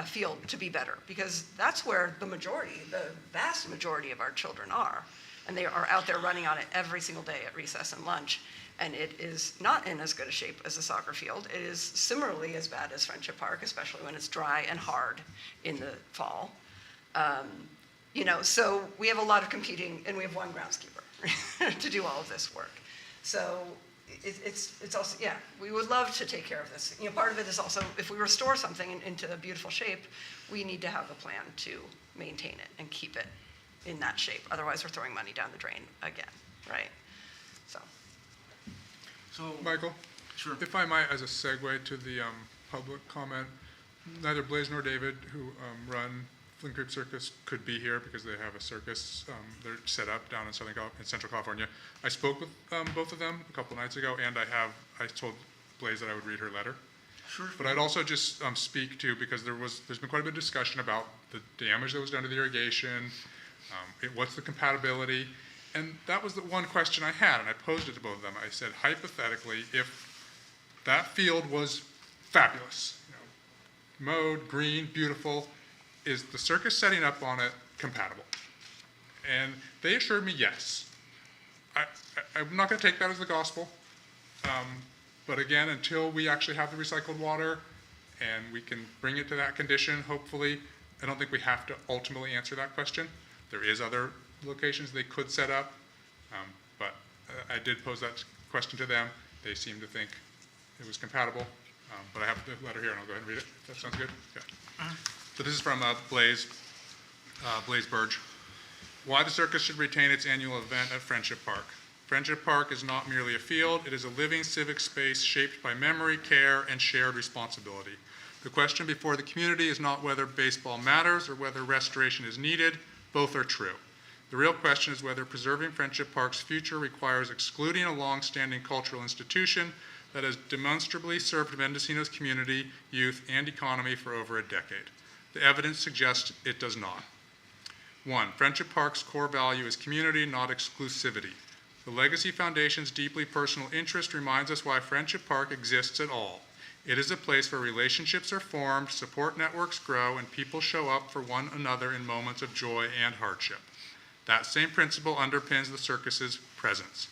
field to be better, because that's where the vast majority of our children are. And they are out there running on it every single day at recess and lunch. And it is not in as good a shape as the soccer field. It is similarly as bad as Friendship Park, especially when it's dry and hard in the fall. So we have a lot of competing, and we have 1 groundskeeper to do all of this work. So it's also, yeah, we would love to take care of this. Part of it is also, if we restore something into a beautiful shape, we need to have a plan to maintain it and keep it in that shape. Otherwise, we're throwing money down the drain again, right? So, Michael? sure. If I might, as a segue to the public comment, neither Blaze nor David, who run Flint Creek Circus, could be here because they have a circus they're set up down in Central California. I spoke with both of them a couple nights ago, and I told Blaze that I would read her letter. Sure. But I'd also just speak to, because there's been quite a bit of discussion about the damage that was done to the irrigation, what's the compatibility, and that was the one question I had, and I posed it to both of them. I said, hypothetically, if that field was fabulous, mowed, green, beautiful, is the circus setting up on it compatible? And they assured me yes. I'm not going to take that as the gospel. But again, until we actually have the recycled water and we can bring it to that condition, hopefully, I don't think we have to ultimately answer that question. There is other locations they could set up, but I did pose that question to them. They seemed to think it was compatible. But I have the letter here, and I'll go ahead and read it. If that sounds good? Okay. So this is from Blaze Burge. Why the circus should retain its annual event at Friendship Park. Friendship Park is not merely a field, it is a living civic space shaped by memory, care, and shared responsibility. The question before the community is not whether baseball matters or whether restoration is needed. Both are true. The real question is whether preserving Friendship Park's future requires excluding a long-standing cultural institution that has demonstrably served Mendocino's community, youth, and economy for over a decade. The evidence suggests it does not. 1, Friendship Park's core value is community, not exclusivity. The Legacy Foundation's deeply personal interest reminds us why Friendship Park exists at all. It is a place where relationships are formed, support networks grow, and people show up for one another in moments of joy and hardship. That same principle underpins the circus's presence.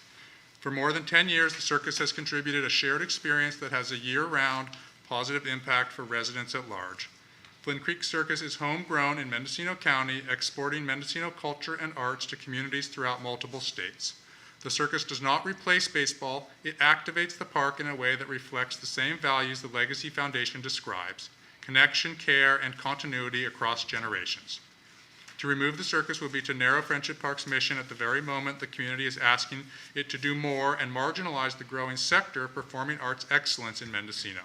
For more than 10 years, the circus has contributed a shared experience that has a year-round positive impact for residents at large. Flint Creek Circus is homegrown in Mendocino County, exporting Mendocino culture and arts to communities throughout multiple states. The circus does not replace baseball, it activates the park in a way that reflects the same values the Legacy Foundation describes: connection, care, and continuity across generations. To remove the circus would be to narrow Friendship Park's mission at the very moment the community is asking it to do more and marginalize the growing sector of performing arts excellence in Mendocino.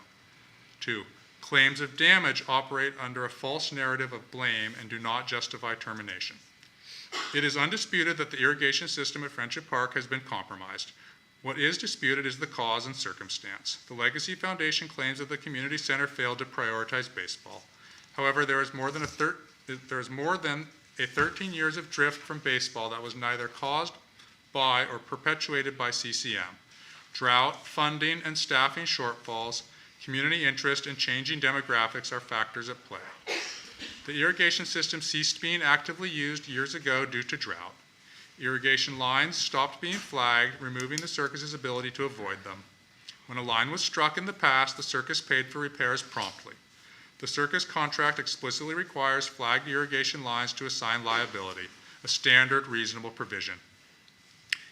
2, claims of damage operate under a false narrative of blame and do not justify termination. It is undisputed that the irrigation system at Friendship Park has been compromised. What is disputed is the cause and circumstance. The Legacy Foundation claims that the community center failed to prioritize baseball. However, there is more than a 13 years of drift from baseball that was neither caused by or perpetuated by CCM. Drought, funding, and staffing shortfalls, community interest, and changing demographics are factors at play. The irrigation system ceased being actively used years ago due to drought. Irrigation lines stopped being flagged, removing the circus's ability to avoid them. When a line was struck in the past, the circus paid for repairs promptly. The circus contract explicitly requires flagged irrigation lines to assign liability, a standard, reasonable provision.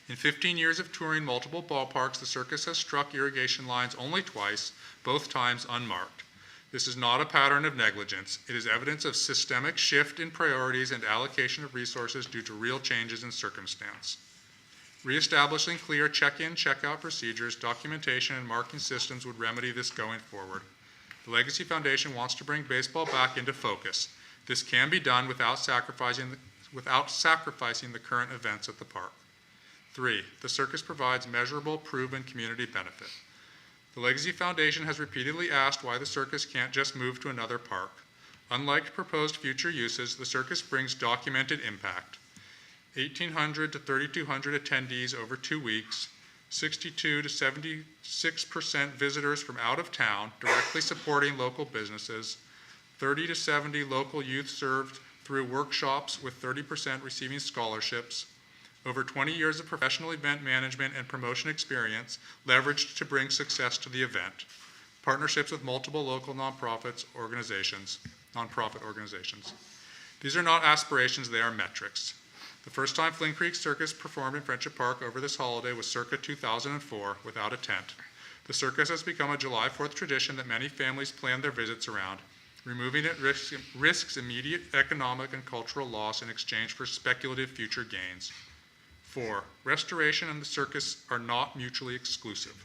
In 15 years of touring multiple ballparks, the circus has struck irrigation lines only twice, both times unmarked. This is not a pattern of negligence. It is evidence of systemic shift in priorities and allocation of resources due to real changes in circumstance. Reestablishing clear check-in, check-out procedures, documentation, and marking systems would remedy this going forward. The Legacy Foundation wants to bring baseball back into focus. This can be done without sacrificing the current events at the park. 3, the circus provides measurable, proven community benefit. The Legacy Foundation has repeatedly asked why the circus can't just move to another park. Unlike proposed future uses, the circus brings documented impact. 1,800 to 3,200 attendees over 2 weeks, 62 to 76% visitors from out of town, directly supporting local businesses, 30 to 70 local youth served through workshops with 30% receiving scholarships, over 20 years of professional event management and promotion experience leveraged to bring success to the event, partnerships with multiple local nonprofit organizations. These are not aspirations, they are metrics. The first time Flint Creek Circus performed in Friendship Park over this holiday was circa 2004 without a tent. The circus has become a July 4th tradition that many families plan their visits around. Removing it risks immediate economic and cultural loss in exchange for speculative future gains. 4, restoration and the circus are not mutually exclusive.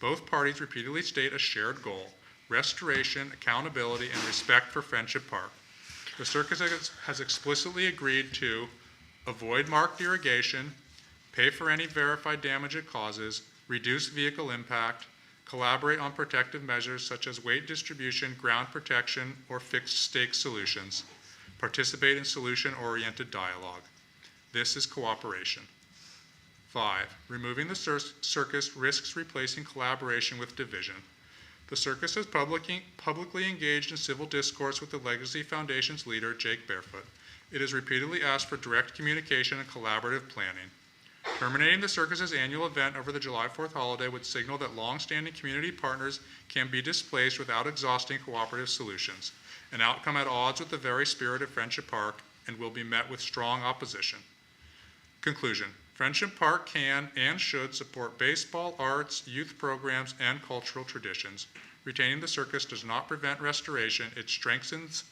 Both parties repeatedly state a shared goal: restoration, accountability, and respect for Friendship Park. The circus has explicitly agreed to avoid marked irrigation, pay for any verified damage it causes, reduce vehicle impact, collaborate on protective measures such as weight distribution, ground protection, or fixed stake solutions, participate in solution-oriented dialogue. This is cooperation. 5, removing the circus risks replacing collaboration with division. The circus has publicly engaged in civil discourse with the Legacy Foundation's leader, Jake Barefoot. It has repeatedly asked for direct communication and collaborative planning. Terminating the circus's annual event over the July 4th holiday would signal that long-standing community partners can be displaced without exhausting cooperative solutions, an outcome at odds with the very spirit of Friendship Park and will be met with strong opposition. Conclusion: Friendship Park can and should support baseball, arts, youth programs, and cultural traditions. Retaining the circus does not prevent restoration. It strengthens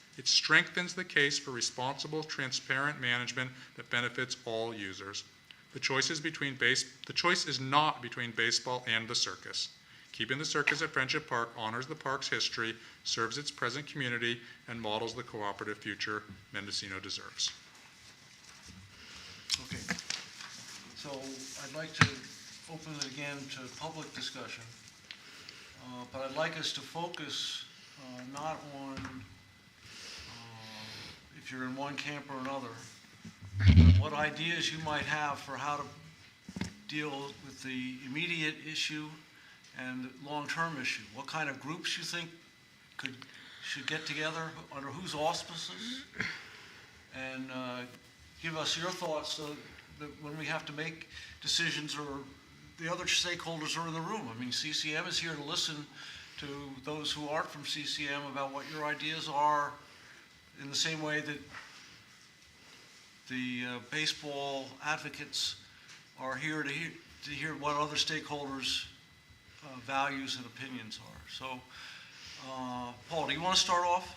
the case for responsible, transparent management that benefits all users. The choice is not between baseball and the circus. Keeping the circus at Friendship Park honors the park's history, serves its present community, and models the cooperative future Mendocino deserves. Okay. So I'd like to open it again to public discussion, but I'd like us to focus not on if you're in one camp or another, what ideas you might have for how to deal with the immediate issue and long-term issue. What kind of groups you think should get together, under whose auspices, and give us your thoughts so that when we have to make decisions or the other stakeholders are in the room. I mean, CCM is here to listen to those who aren't from CCM about what your ideas are, in the same way that the baseball advocates are here to hear what other stakeholders' values and opinions are. So, Paul, do you want to start off?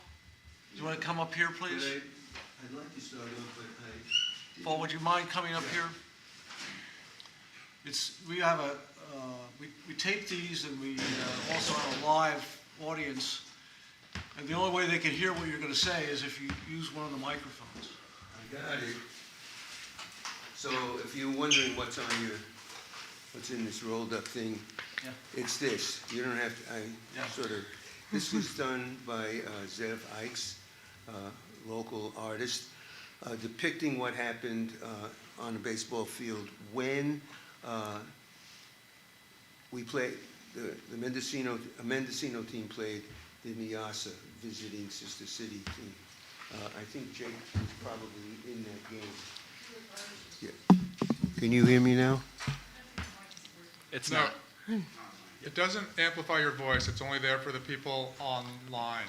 Do you want to come up here, please? I'd like to start off, but Paul, would you mind coming up here? We have we tape these, and we also have a live audience. And the only way they can hear what you're going to say is if you use one of the microphones. I got it. So if you're wondering what's in this rolled up thing, Yeah. it's this. You don't have to, this was done by Zev Ikes, local artist, depicting what happened on a baseball field when we played, the Mendocino team played the Niassa visiting Sister City team. I think Jake was probably in that game. Yeah. Can you hear me now? It's No. not. It doesn't amplify your voice. It's only there for the people online.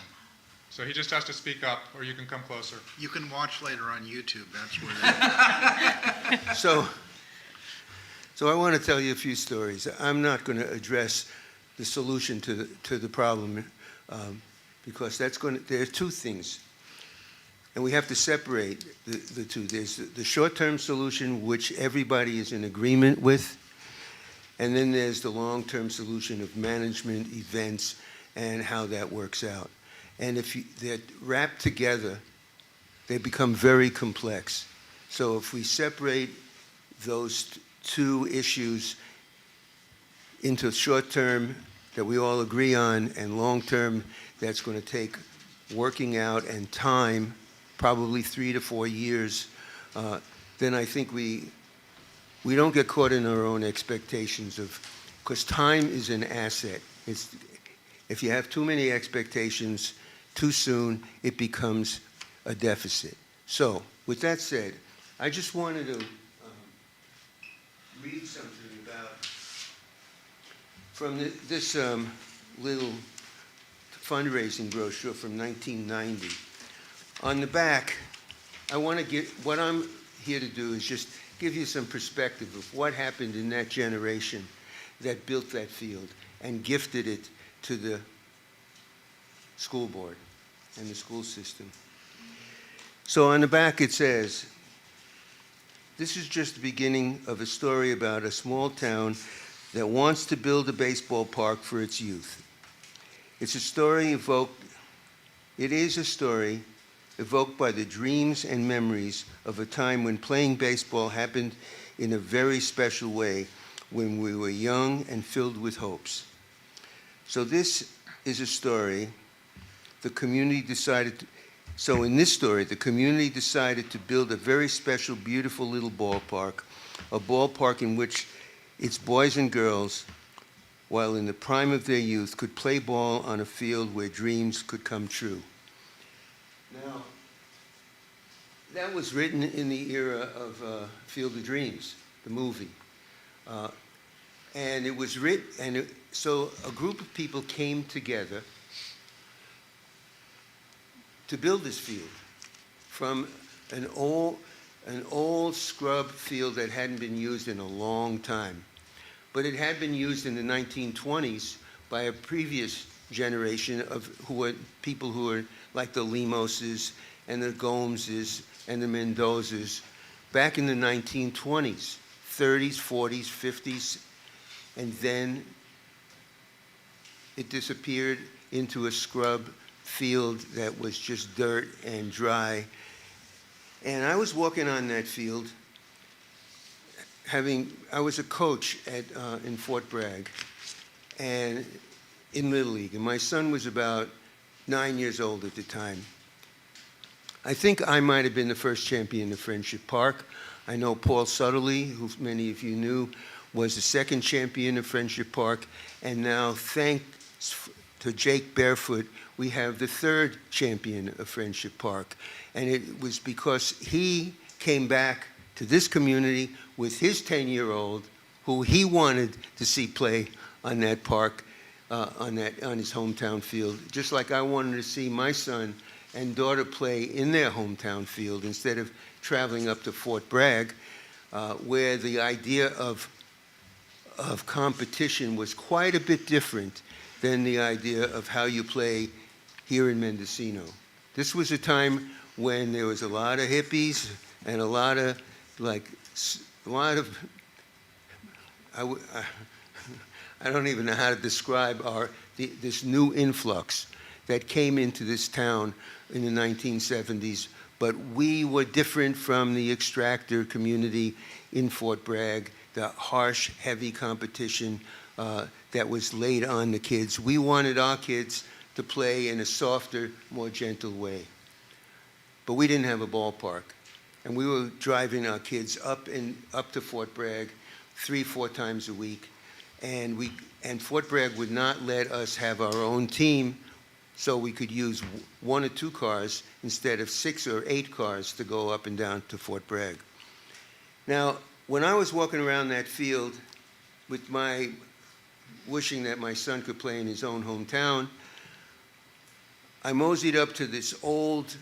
So he just has to speak up, or you can come closer. You can watch later on YouTube, that's where So I want to tell you a few stories. I'm not going to address the solution to the problem because there are two things. and we have to separate the two. There's the short-term solution, which everybody is in agreement with, and then there's the long-term solution of management, events, and how that works out. And if they're wrapped together, they become very complex. So if we separate those two issues into short-term that we all agree on and long-term that's going to take working out and time, probably 3 to 4 years, then I think we don't get caught in our own expectations because time is an asset. If you have too many expectations too soon, it becomes a deficit. So, with that said, I just wanted to read something about from this little fundraising brochure from 1990. On the back, I want to get, what I'm here to do is just give you some perspective of what happened in that generation that built that field and gifted it to the school board and the school system. So on the back it says, this is just the beginning of a story about a small town that wants to build a baseball park for its youth. It is a story evoked by the dreams and memories of a time when playing baseball happened in a very special way, when we were young and filled with hopes. So this is a story So in this story, the community decided to build a very special, beautiful little ballpark, a ballpark in which its boys and girls, while in the prime of their youth, could play ball on a field where dreams could come true. Now, that was written in the era of Field of Dreams, the movie. And it was written, so a group of people came together to build this field from an old scrub field that hadn't been used in a long time. But it had been used in the 1920s by a previous generation of people who were like the Limoses and the Gomeses and the Mendozas back in the 1920s, 30s, 40s, 50s, and then it disappeared into a scrub field that was just dirt and dry. And I was walking on that field, I was a coach in Fort Bragg and in Little League, and my son was about 9 years old at the time. I think I might have been the first champion of Friendship Park. I know Paul Sutterly, who many of you knew, was the second champion of Friendship Park, and now thanks to Jake Barefoot, we have the third champion of Friendship Park. And it was because he came back to this community with his 10-year-old, who he wanted to see play on that park, on his hometown field, just like I wanted to see my son and daughter play in their hometown field instead of traveling up to Fort Bragg, where the idea of competition was quite a bit different than the idea of how you play here in Mendocino. This was a time when there was a lot of hippies and I don't even know how to describe this new influx that came into this town in the 1970s, but we were different from the extractor community in Fort Bragg, the harsh, heavy competition that was laid on the kids. We wanted our kids to play in a softer, more gentle way. But we didn't have a ballpark. And we were driving our kids up to Fort Bragg 3-4 times a week. And Fort Bragg would not let us have our own team, so we could use 1 or 2 cars instead of 6 or 8 cars to go up and down to Fort Bragg. Now, when I was walking around that field with my wishing that my son could play in his own hometown, I moseyed up to this old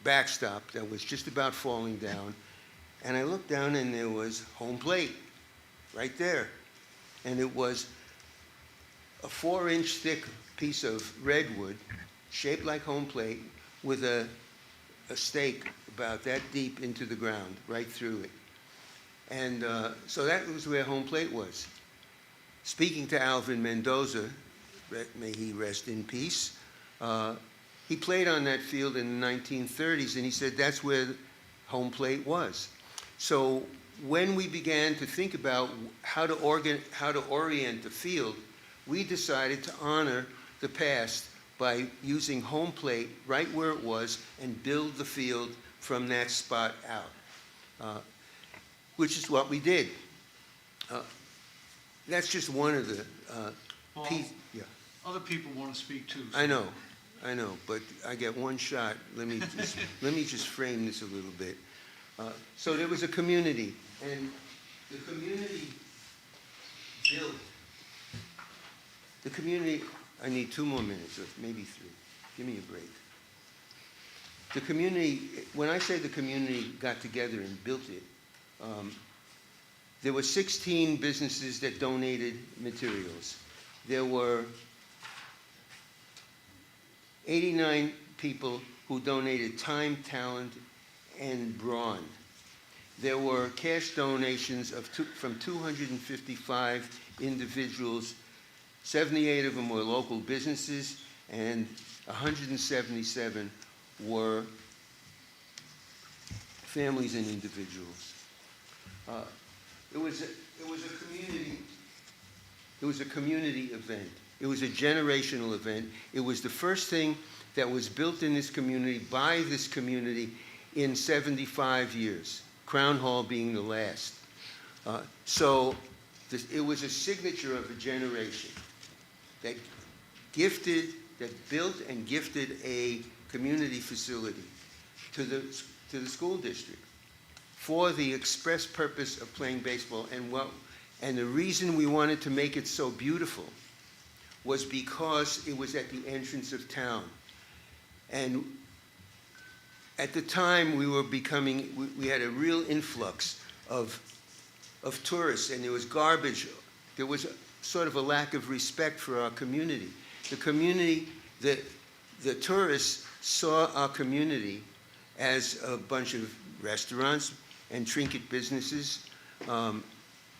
backstop that was just about falling down, and I looked down and there was home plate right there. And it was a 4-inch thick piece of redwood shaped like home plate with a stake about that deep into the ground, right through it. And so that was where home plate was. Speaking to Alvin Mendoza, may he rest in peace, he played on that field in the 1930s, and he said that's where home plate was. So when we began to think about how to orient the field, we decided to honor the past by using home plate right where it was and build the field from that spot out, which is what we did. That's just one of the Paul, yeah. other people want to speak too. so- I know, but I get one shot. Let me just frame this a little bit. So there was a community, and the community built. The community. I need 2 more minutes, or maybe 3. Give me a break. The community. When I say the community got together and built it, there were 16 businesses that donated materials. There were 89 people who donated time, talent, and brawn. There were cash donations from 255 individuals. 78 of them were local businesses, and 177 were families and individuals. It was a community. It was a community event. It was a generational event. It was the first thing that was built in this community by this community in 75 years, Crown Hall being the last. So it was a signature of a generation that built and gifted a community facility to the school district for the express purpose of playing baseball. And the reason we wanted to make it so beautiful was because it was at the entrance of town. And at the time, we had a real influx of tourists, and there was garbage. There was sort of a lack of respect for our community. The community, the tourists saw our community as a bunch of restaurants and trinket businesses.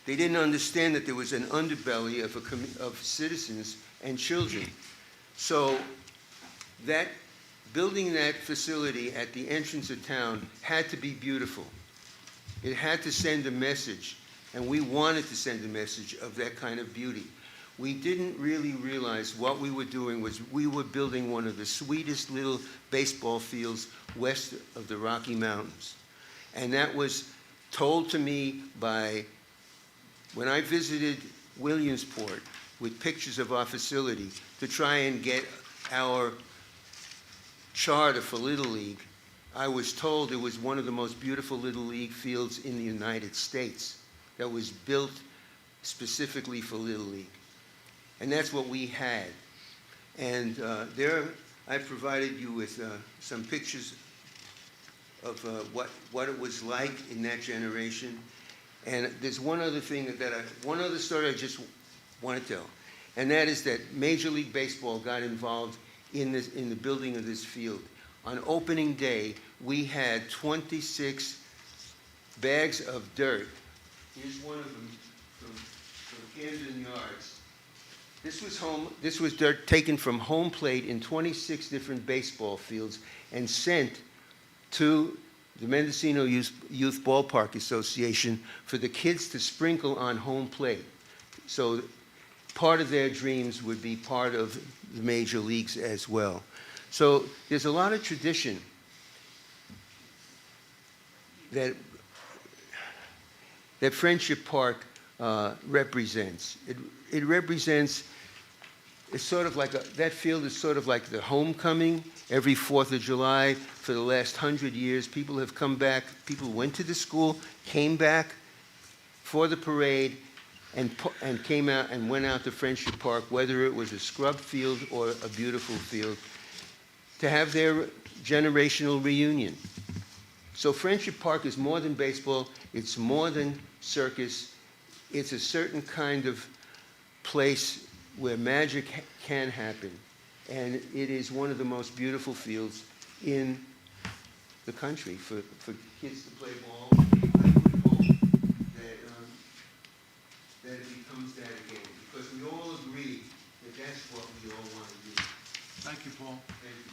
They didn't understand that there was an underbelly of citizens and children. So building that facility at the entrance of town had to be beautiful. It had to send a message, and we wanted to send a message of that kind of beauty. We didn't really realize what we were doing was we were building one of the sweetest little baseball fields west of the Rocky Mountains. And that was told to me when I visited Williamsport with pictures of our facility to try and get our charter for Little League. I was told it was one of the most beautiful Little League fields in the United States that was built specifically for Little League. And that's what we had. And I provided you with some pictures of what it was like in that generation. And there's one other thing one other story I just want to tell. And that is that Major League Baseball got involved in the building of this field. On opening day, we had 26 bags of dirt. Here's one of them from Camden Yards. This was dirt taken from home plate in 26 different baseball fields and sent to the Mendocino Youth Ballpark Association for the kids to sprinkle on home plate. So part of their dreams would be part of the major leagues as well. So there's a lot of tradition that Friendship Park represents. It represents, it's sort of like that field is sort of like the homecoming every 4th of July for the last 100 years. People have come back, people went to the school, came back for the parade, and came out and went out to Friendship Park, whether it was a scrub field or a beautiful field, to have their generational reunion. So Friendship Park is more than baseball, it's more than circus, it's a certain kind of place where magic can happen. And it is one of the most beautiful fields in the country for kids to play ball. I would hope that it becomes that again, because we all agree that that's what we all want to do. Thank you, Paul. Thank you.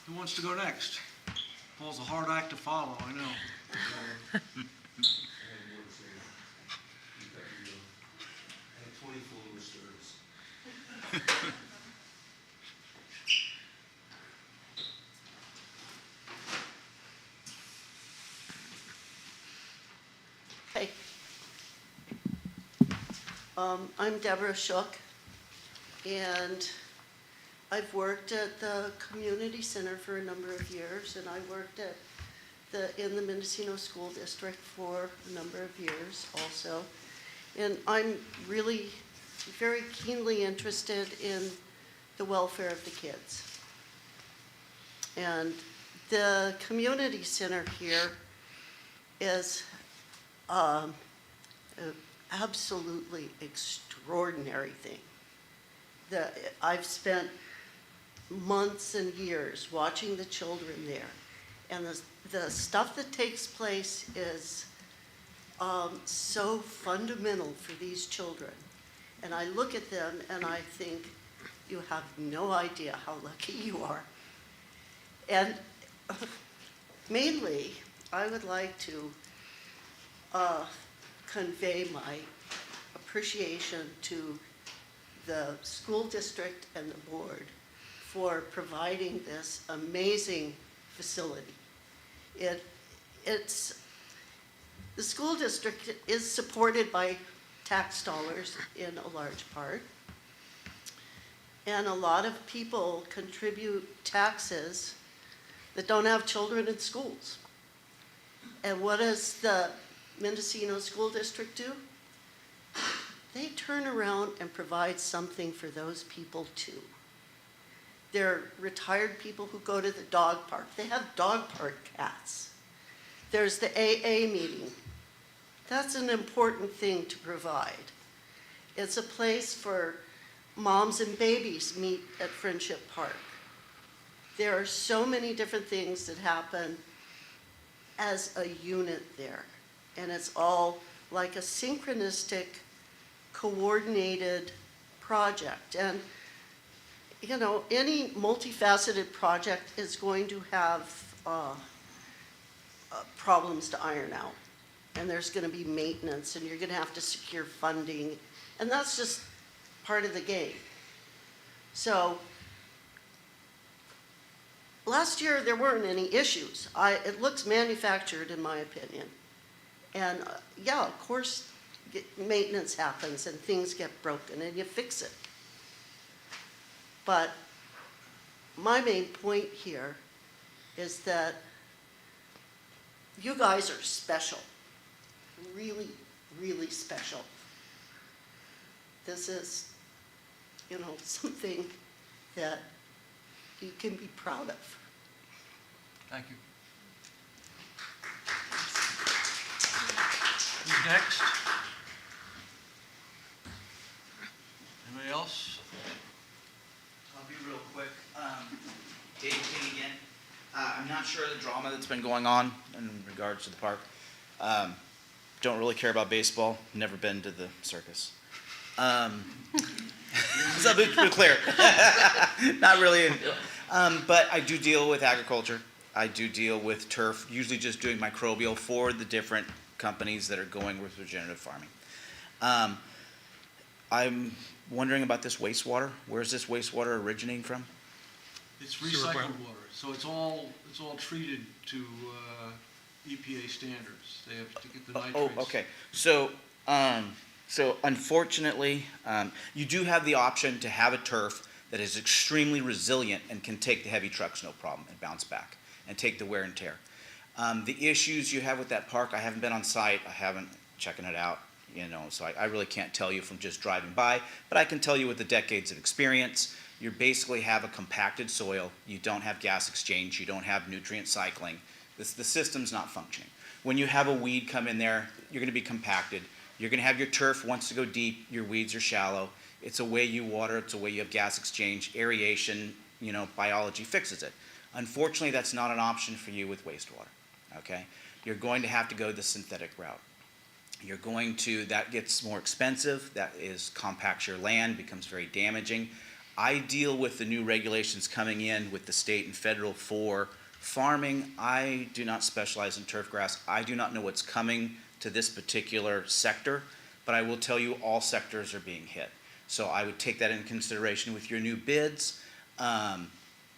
Who wants to go next? Paul's a hard act to follow, I know. I had more to say. You cut me off. I had 24 reserves. Hey. I'm Deborah Shook, and I've worked at the community center for a number of years, and I worked at in the Mendocino School District for a number of years also. And I'm really very keenly interested in the welfare of the kids. And the community center here is an absolutely extraordinary thing. I've spent months and years watching the children there, and the stuff that takes place is so fundamental for these children. And I look at them and I think, you have no idea how lucky you are. And mainly, I would like to convey my appreciation to the school district and the board for providing this amazing facility. The school district is supported by tax dollars in a large part, and a lot of people contribute taxes that don't have children in schools. And what does the Mendocino School District do? They turn around and provide something for those people too. They're retired people who go to the dog park. They have dog park cats. There's the AA meeting. That's an important thing to provide. It's a place for moms and babies meet at Friendship Park. There are so many different things that happen as a unit there. And it's all like a synchronistic, coordinated project. And you know, any multifaceted project is going to have problems to iron out. And there's going to be maintenance, and you're going to have to secure funding. And that's just part of the game. So last year, there weren't any issues. It looks manufactured, in my opinion. And yeah, of course, maintenance happens and things get broken and you fix it. But my main point here is that you guys are special, really, really special. This is, you know, something that you can be proud of. Thank you. Who's next? Anybody else? I'll be real quick. Dave King again. I'm not sure of the drama that's been going on in regards to the park. Don't really care about baseball. Never been to the circus. So be clear. Not really. But I do deal with agriculture. I do deal with turf, usually just doing microbial for the different companies that are going with regenerative farming. I'm wondering about this wastewater. Where's this wastewater originating from? It's recycled water, so it's all treated to EPA standards. They have to get the nitrates. Oh, okay. So unfortunately, you do have the option to have a turf that is extremely resilient and can take the heavy trucks no problem and bounce back and take the wear and tear. The issues you have with that park, I haven't been on site. I haven't checking it out, you know, so I really can't tell you from just driving by, but I can tell you with the decades of experience, you basically have a compacted soil. You don't have gas exchange. You don't have nutrient cycling. The system's not functioning. When you have a weed come in there, you're going to be compacted. You're going to have your turf wants to go deep. Your weeds are shallow. It's a way you water. It's a way you have gas exchange. Aeration, you know, biology fixes it. Unfortunately, that's not an option for you with wastewater, okay? You're going to have to go the synthetic route. That gets more expensive, that compacts your land, becomes very damaging. I deal with the new regulations coming in with the state and federal for farming. I do not specialize in turf grass. I do not know what's coming to this particular sector, but I will tell you all sectors are being hit. So I would take that into consideration with your new bids.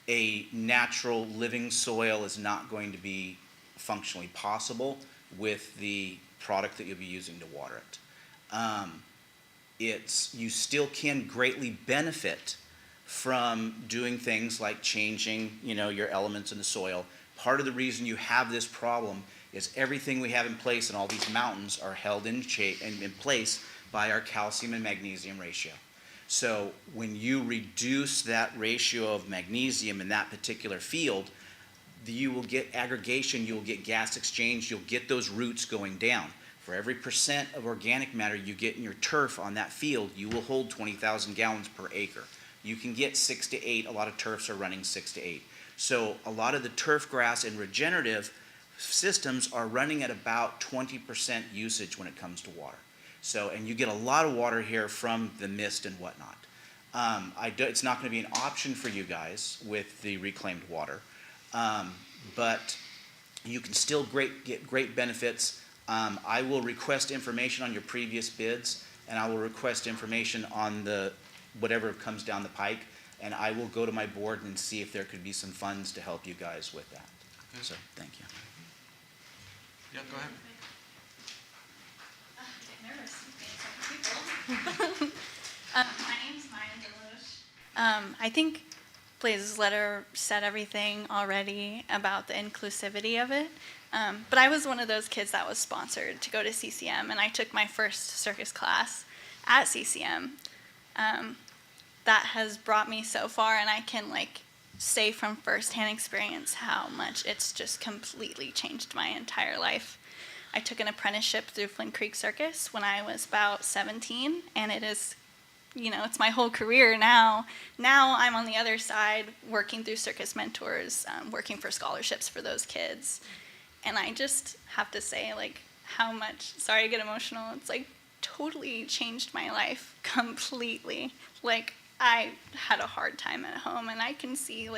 A natural living soil is not going to be functionally possible with the product that you'll be using to water it. You still can greatly benefit from doing things like changing, your elements in the soil. Part of the reason you have this problem is everything we have in place and all these mountains are held in place by our calcium and magnesium ratio. So when you reduce that ratio of magnesium in that particular field, you will get aggregation, you'll get gas exchange, you'll get those roots going down. For every % of organic matter you get in your turf on that field, you will hold 20,000 gallons per acre. You can get 6 to 8, a lot of turfs are running 6 to 8. So a lot of the turf grass and regenerative systems are running at about 20% usage when it comes to water. So, and you get a lot of water here from the mist and whatnot. It's not going to be an option for you guys with the reclaimed water, but you can still get great benefits. I will request information on your previous bids, and I will request information on whatever comes down the pike, and I will go to my board and see if there could be some funds to help you guys with that. Okay. So, thank you. Yeah, go ahead. My name's Maya Deloche. I think Blaze's letter said everything already about the inclusivity of it. But I was one of those kids that was sponsored to go to CCM, and I took my first circus class at CCM. That has brought me so far, and I can say from firsthand experience how much it's just completely changed my entire life. I took an apprenticeship through Flint Creek Circus when I was about 17, and it is, it's my whole career now. Now I'm on the other side working through Circus Mentors, working for scholarships for those kids. And I just have to say, how much, sorry to get emotional, it's totally changed my life completely. I had a hard time at home, and I can see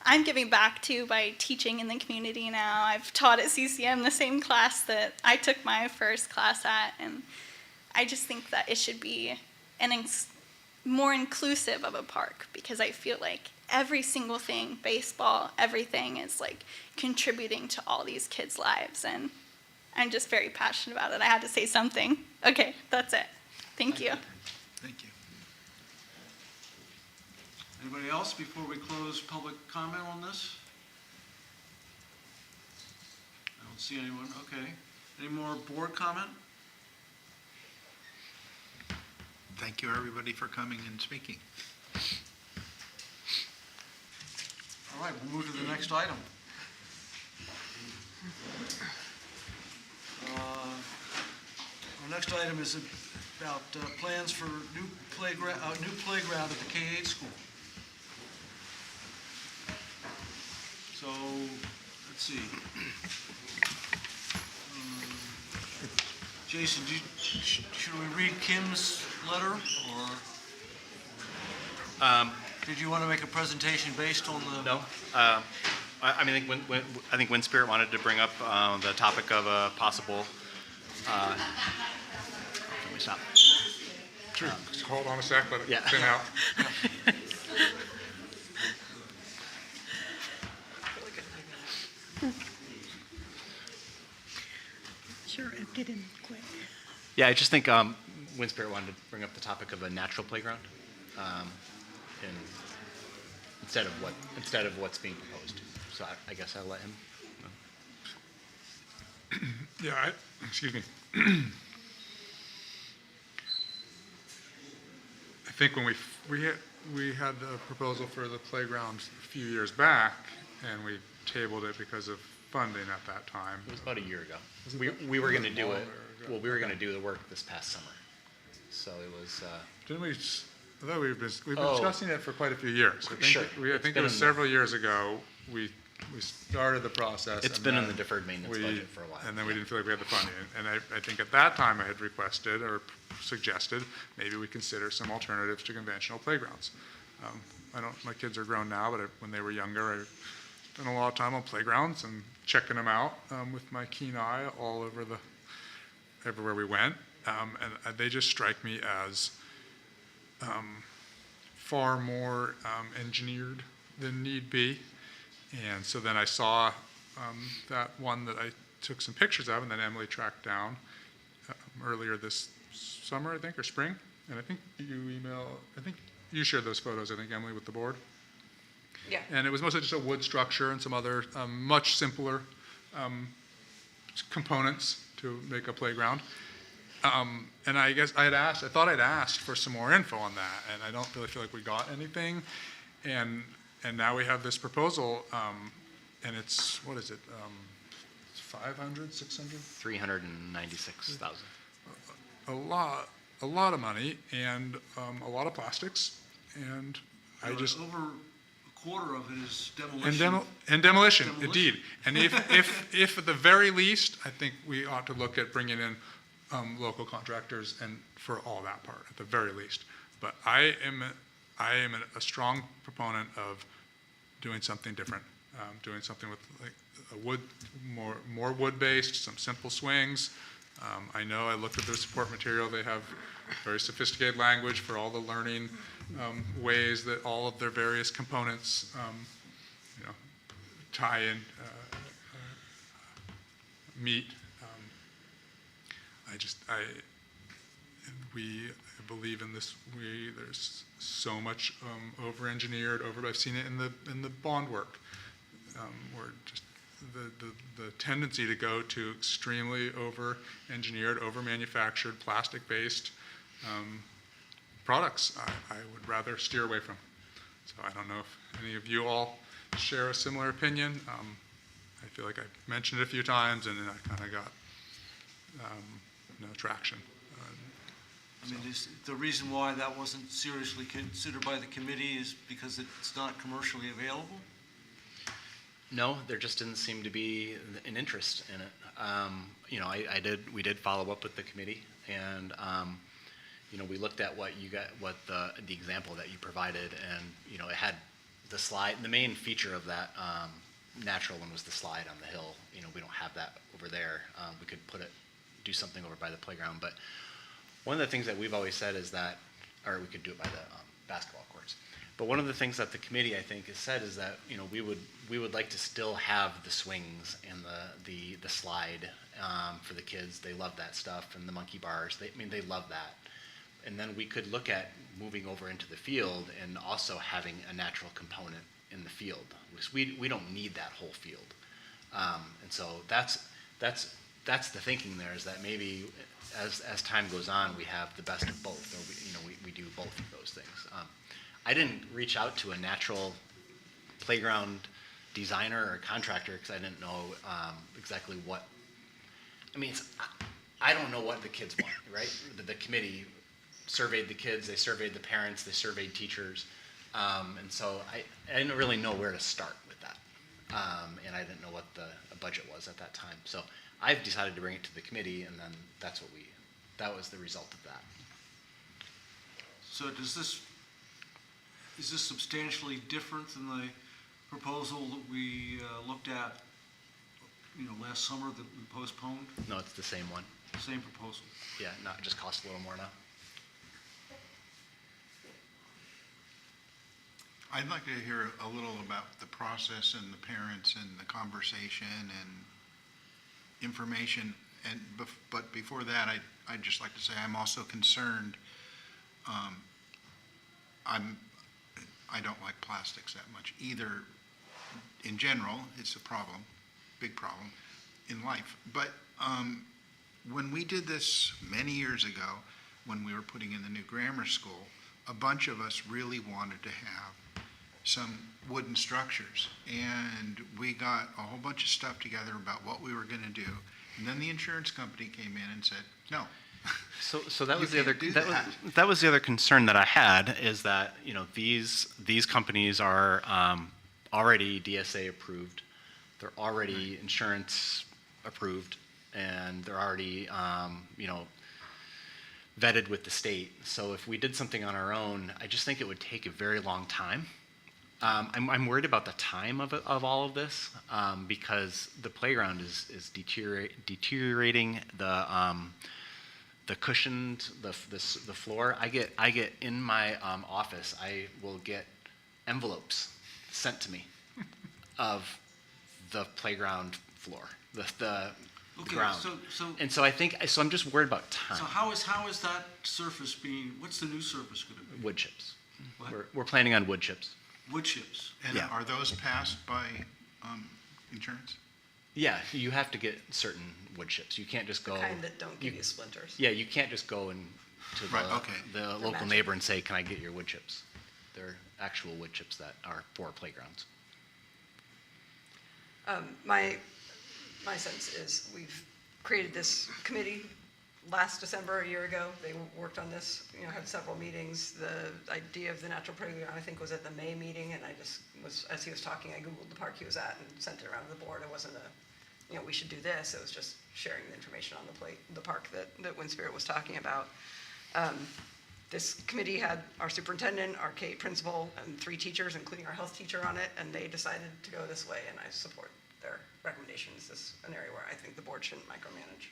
I'm giving back to by teaching in the community now. I've taught at CCM the same class that I took my first class at, and I just think that it should be more inclusive of a park, because I feel like every single thing, baseball, everything is contributing to all these kids' lives, and I'm just very passionate about it. I had to say something. Okay, that's it. Thank you. Thank you. Anybody else before we close public comment on this? I don't see anyone. Okay. Any more board comment? Thank you, everybody, for coming and speaking. All right, we'll move to the next item. Our next item is about plans for new playground at the K-8 school. So, let's see. Jason, should we read Kim's letter, or did you want to make a presentation based on the? No. I think Wind Spirit wanted to bring up the topic of a possible. Let me stop. Sure. Just hold on a sec. Let it Yeah. thin out. Sure, emptied it in quick. Yeah, I just think Wind Spirit wanted to bring up the topic of a natural playground, instead of what's being proposed. So I guess I'll let him. Yeah, excuse me. I think when we had the proposal for the playground a few years back, and we tabled it because of funding at that time. It was about a year ago. We were going to do it. Well, we were going to do the work this past summer. So it was. Didn't we Although we've been Oh. discussing it for quite a few years. I think Sure. I think it been was in the- several years ago, we started the process. It's and been in then the deferred maintenance we- budget for a while. And then we didn't feel like we had the funding. And I think at that time I had requested or suggested maybe we consider some alternatives to conventional playgrounds. My kids are grown now, but when they were younger, I spent a lot of time on playgrounds and checking them out with my keen eye all over everywhere we went. And they just strike me as far more engineered than need be. And so then I saw that one that I took some pictures of, and then Emily tracked down earlier this summer, I think, or spring. And I think you shared those photos, I think, Emily, with the board. Yeah. And it was mostly just a wood structure and some other much simpler components to make a playground. And I guess I thought I'd asked for some more info on that, and I don't really feel like we got anything. And now we have this proposal, and it's, what is it, 500, 600? 396,000. A lot of money and a lot of plastics, and I just. Over a quarter of it is demolition. And demolition, indeed. And if at the very least, I think we ought to look at bringing in local contractors and for all that part, at the very least. But I am a strong proponent of doing something different, doing something with like a wood, more wood-based, some simple swings. I know I looked at their support material. They have very sophisticated language for all the learning ways that all of their various components, tie in, meet. We believe in this. There's so much over-engineered. I've seen it in the bond work, where just the tendency to go to extremely over-engineered, over-manufactured, plastic-based products. I would rather steer away from. So I don't know if any of you all share a similar opinion. I feel like I've mentioned it a few times, and then I kind of got no traction. I mean, the reason why that wasn't seriously considered by the committee is because it's not commercially available? No, there just didn't seem to be an interest in it. We did follow up with the committee, and we looked at what the example that you provided, and it had the slide. The main feature of that natural one was the slide on the hill. We don't have that over there. We could do something over by the playground, but one of the things that we've always said is that, or we could do it by the basketball courts. But one of the things that the committee, I think, has said is that we would like to still have the swings and the slide for the kids. They love that stuff, and the monkey bars. They love that. And then we could look at moving over into the field and also having a natural component in the field, because we don't need that whole field. And so that's the thinking there, is that maybe as time goes on, we have the best of both, or we do both of those things. I didn't reach out to a natural playground designer or contractor because I didn't know exactly what. I don't know what the kids want, right? The committee surveyed the kids, they surveyed the parents, they surveyed teachers, and so I didn't really know where to start with that, and I didn't know what the budget was at that time. So I've decided to bring it to the committee, and then that was the result of that. So is this substantially different than the proposal that we looked at, last summer that we postponed? No, it's the same one. Same proposal. Yeah, it just costs a little more now. I'd like to hear a little about the process and the parents and the conversation and information. But before that, I'd just like to say I'm also concerned. I don't like plastics that much either. In general, it's a problem, big problem in life. But when we did this many years ago, when we were putting in the new grammar school, a bunch of us really wanted to have some wooden structures. And we got a whole bunch of stuff together about what we were going to do. And then the insurance company came in and said, no, So that was You the other, can't do that was the other concern that I had, is that, these companies are already DSA approved. They're already insurance approved, and they're already, vetted with the state. So if we did something on our own, I just think it would take a very long time. I'm worried about the time of all of this, because the playground is deteriorating. The cushioned, the floor. I get in my office, I will get envelopes sent to me of the playground floor, the Okay, ground. And so I'm just worried about time. So how is that surface what's the new surface going to be? Wood chips. What? We're planning on wood chips. Wood chips. And Yeah. are those passed by insurance? Yeah, you have to get certain wood chips. You can't just go. The kind that don't give you splinters. Yeah, you can't just go to Right, okay. the local magic. neighbor and say, "Can I get your wood chips?" They're actual wood chips that are for playgrounds. My sense is we've created this committee last December, a year ago. They worked on this, had several meetings. The idea of the natural playground, I think, was at the May meeting, and I just was, as he was talking, I Googled the park he was at and sent it around to the board. It wasn't we should do this. It was just sharing the information on the park that Wind Spirit was talking about. This committee had our superintendent, our K principal, and 3 teachers, including our health teacher, on it, and they decided to go this way, and I support their recommendations. This is an area where I think the board shouldn't micromanage,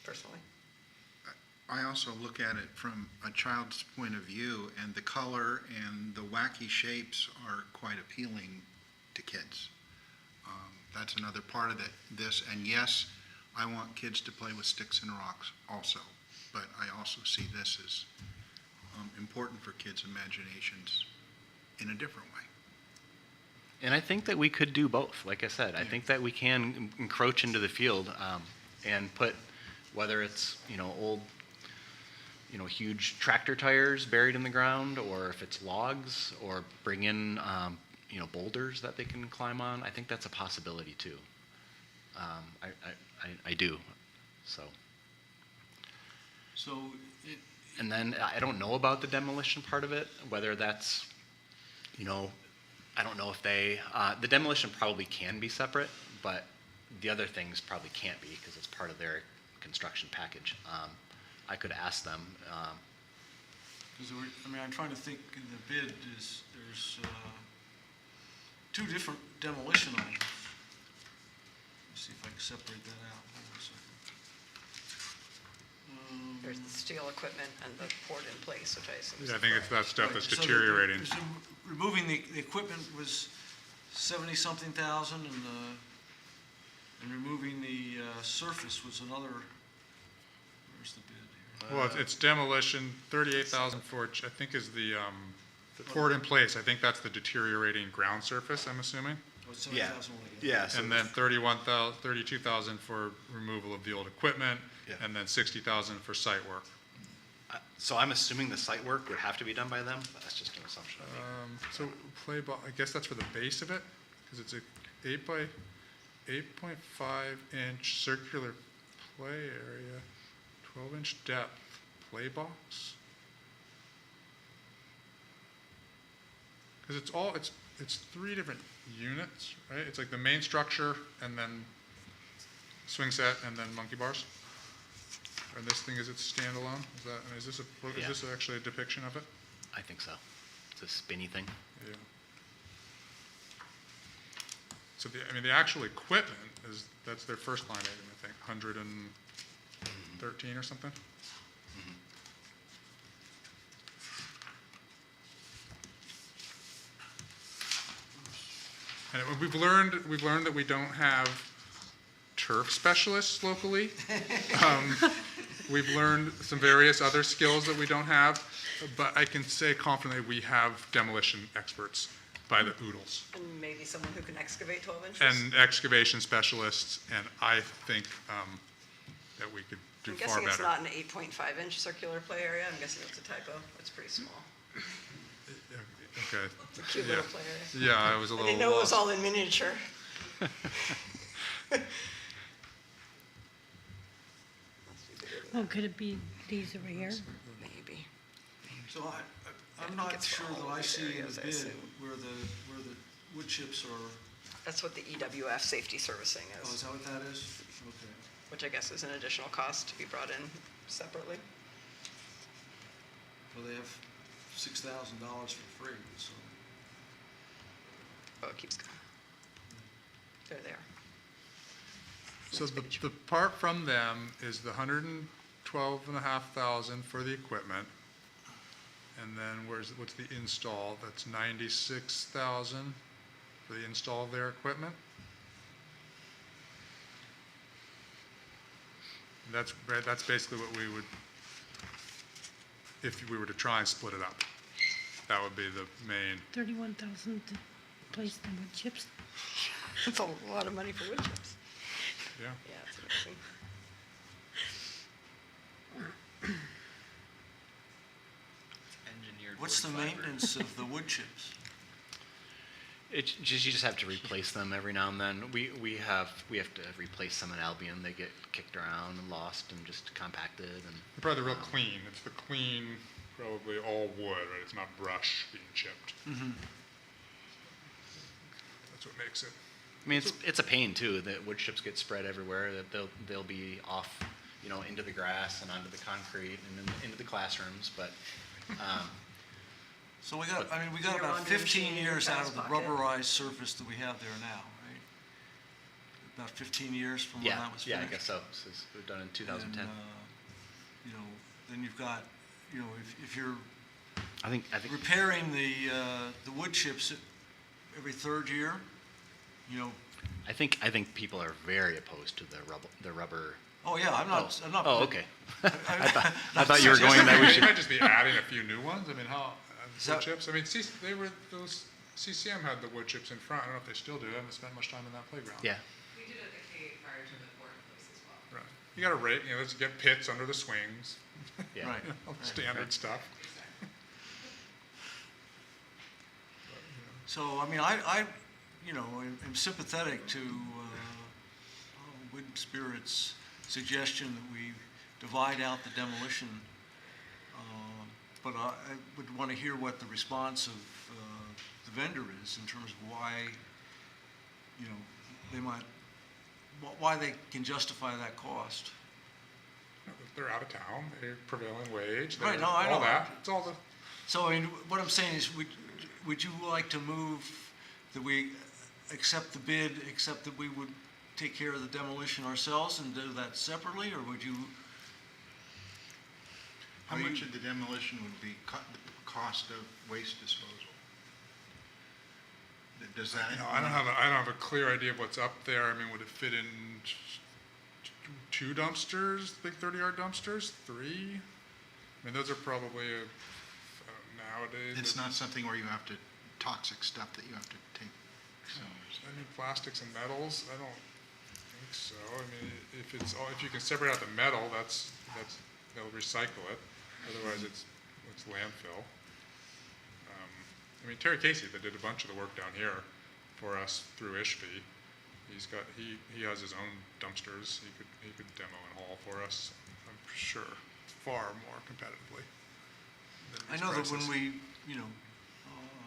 personally. I also look at it from a child's point of view, and the color and the wacky shapes are quite appealing to kids. That's another part of this, and yes, I want kids to play with sticks and rocks also, but I also see this as important for kids' imaginations in a different way. And I think that we could do both. Like I said, I think that we can encroach into the field and put, whether it's old, huge tractor tires buried in the ground, or if it's logs, or bring in boulders that they can climb on. I think that's a possibility too. I do. So. And then I don't know about the demolition part of it, whether that's, I don't know if the demolition probably can be separate, but the other things probably can't be because it's part of their construction package. I could ask them. Because I'm trying to think in the bid there's 2 different demolition items. Let's see if I can separate that out. Hold on a second. There's the steel equipment and the poured in place, which I assume is. Yeah, I think it's that stuff that's So deteriorating. removing the equipment was 70-something thousand, and removing the surface was another. Where's the bid here? Well, it's demolition, 38,000 for, I think is the poured in place. I think that's the deteriorating ground surface, I'm assuming. Oh, it's 70,000 only. Yeah. So And then 32,000 for removal of the old equipment, Yeah. and then 60,000 for site work. So I'm assuming the site work would have to be done by them, but that's just an assumption I make. So play ball, I guess that's for the base of it, because it's a 8.5 inch circular play area, 12-inch depth play box. Because it's 3 different units, right? It's like the main structure, and then swing set, and then monkey bars. And this thing is its standalone? Is this actually a depiction of it? I think so. It's a spinny thing. Yeah. So the actual equipment that's their first line item, I think, 113 or something. And we've learned that we don't have turf specialists locally. We've learned some various other skills that we don't have, but I can say confidently we have demolition experts by the oodles. And maybe someone who can excavate 12 inches? And excavation specialists, and I think that we could do I'm far guessing it's better. not an 8.5 inch circular play area. I'm guessing it's a typo. It's pretty small. Okay. It's a cute little play area. Yeah, I was a I little didn't know it was lost. all in miniature. Oh, could it be these over here? Maybe. So I'm not sure that I see in the bid where the wood chips are, That's what the EWF safety servicing oh, is is, that what that is? Okay. which I guess is an additional cost to be brought in separately. Well, they have $6,000 for free, so. Oh, it keeps going. They're there. So the part from them is the 112,500 for the equipment. And then what's the install? That's 96,000 for the install of their equipment. And that's basically what we would, if we were to try and split it up. That would be the main. 31,000 to place the wood chips. That's a lot of money for wood chips. Yeah. Yeah, it's amazing. What's the maintenance of the wood chips? It's just, you just have to replace them every now and then. We have to replace some in Albion. They get kicked around and lost and just compacted and. They're probably real clean. It's the clean, probably all wood, right? It's not brush being chipped. Mm-hmm. That's what makes it. I mean, it's a pain too. That wood chips get spread everywhere. That they'll be off, into the grass and onto the concrete and then into the classrooms. But So we got Your about laundry 15 machine in years your out of the pocket. rubberized surface that we have there now, right? About 15 years from when that was finished. I guess so. This was done in 2010. And, then you've got, if you're I think repairing the wood chips every third year, I think people are very opposed to the rubber. Oh yeah, I'm not. Oh, okay. I thought you were going that we You should. might just be adding a few new ones. I mean, that- wood chips. I mean, those CCM had the wood chips in front. I don't know if they still do. I haven't spent much time in that playground. Yeah. We did it at the K prior to the board place as well. Right. You got to rate. Let's get pits under the swings. Yeah. Right. Standard stuff. So, I mean, I am sympathetic to Wood Spirit's suggestion that we divide out the demolition. But I would want to hear what the response of the vendor is in terms of why, why they can justify that cost. They're out of town. They're prevailing wage. Right, they're no, I know. all that. It's all the. So, I mean, what I'm saying is, would you like to move that we accept the bid, except that we would take care of the demolition ourselves and do that separately, or would you? How much of the demolition would be the cost of waste disposal? Does that? I don't have a clear idea of what's up there. I mean, would it fit in two dumpsters, big 30-yard dumpsters? 3? I mean, those are probably nowadays. It's not something where you have to, toxic stuff that you have to take. So. I mean, plastics and metals. I don't think so. I mean, if you can separate out the metal, they'll recycle it. Otherwise, it's landfill. I mean, Terry Casey, that did a bunch of the work down here for us through ISHP. He has his own dumpsters. He could demo and haul for us. I'm sure far more competitively. I know that when we,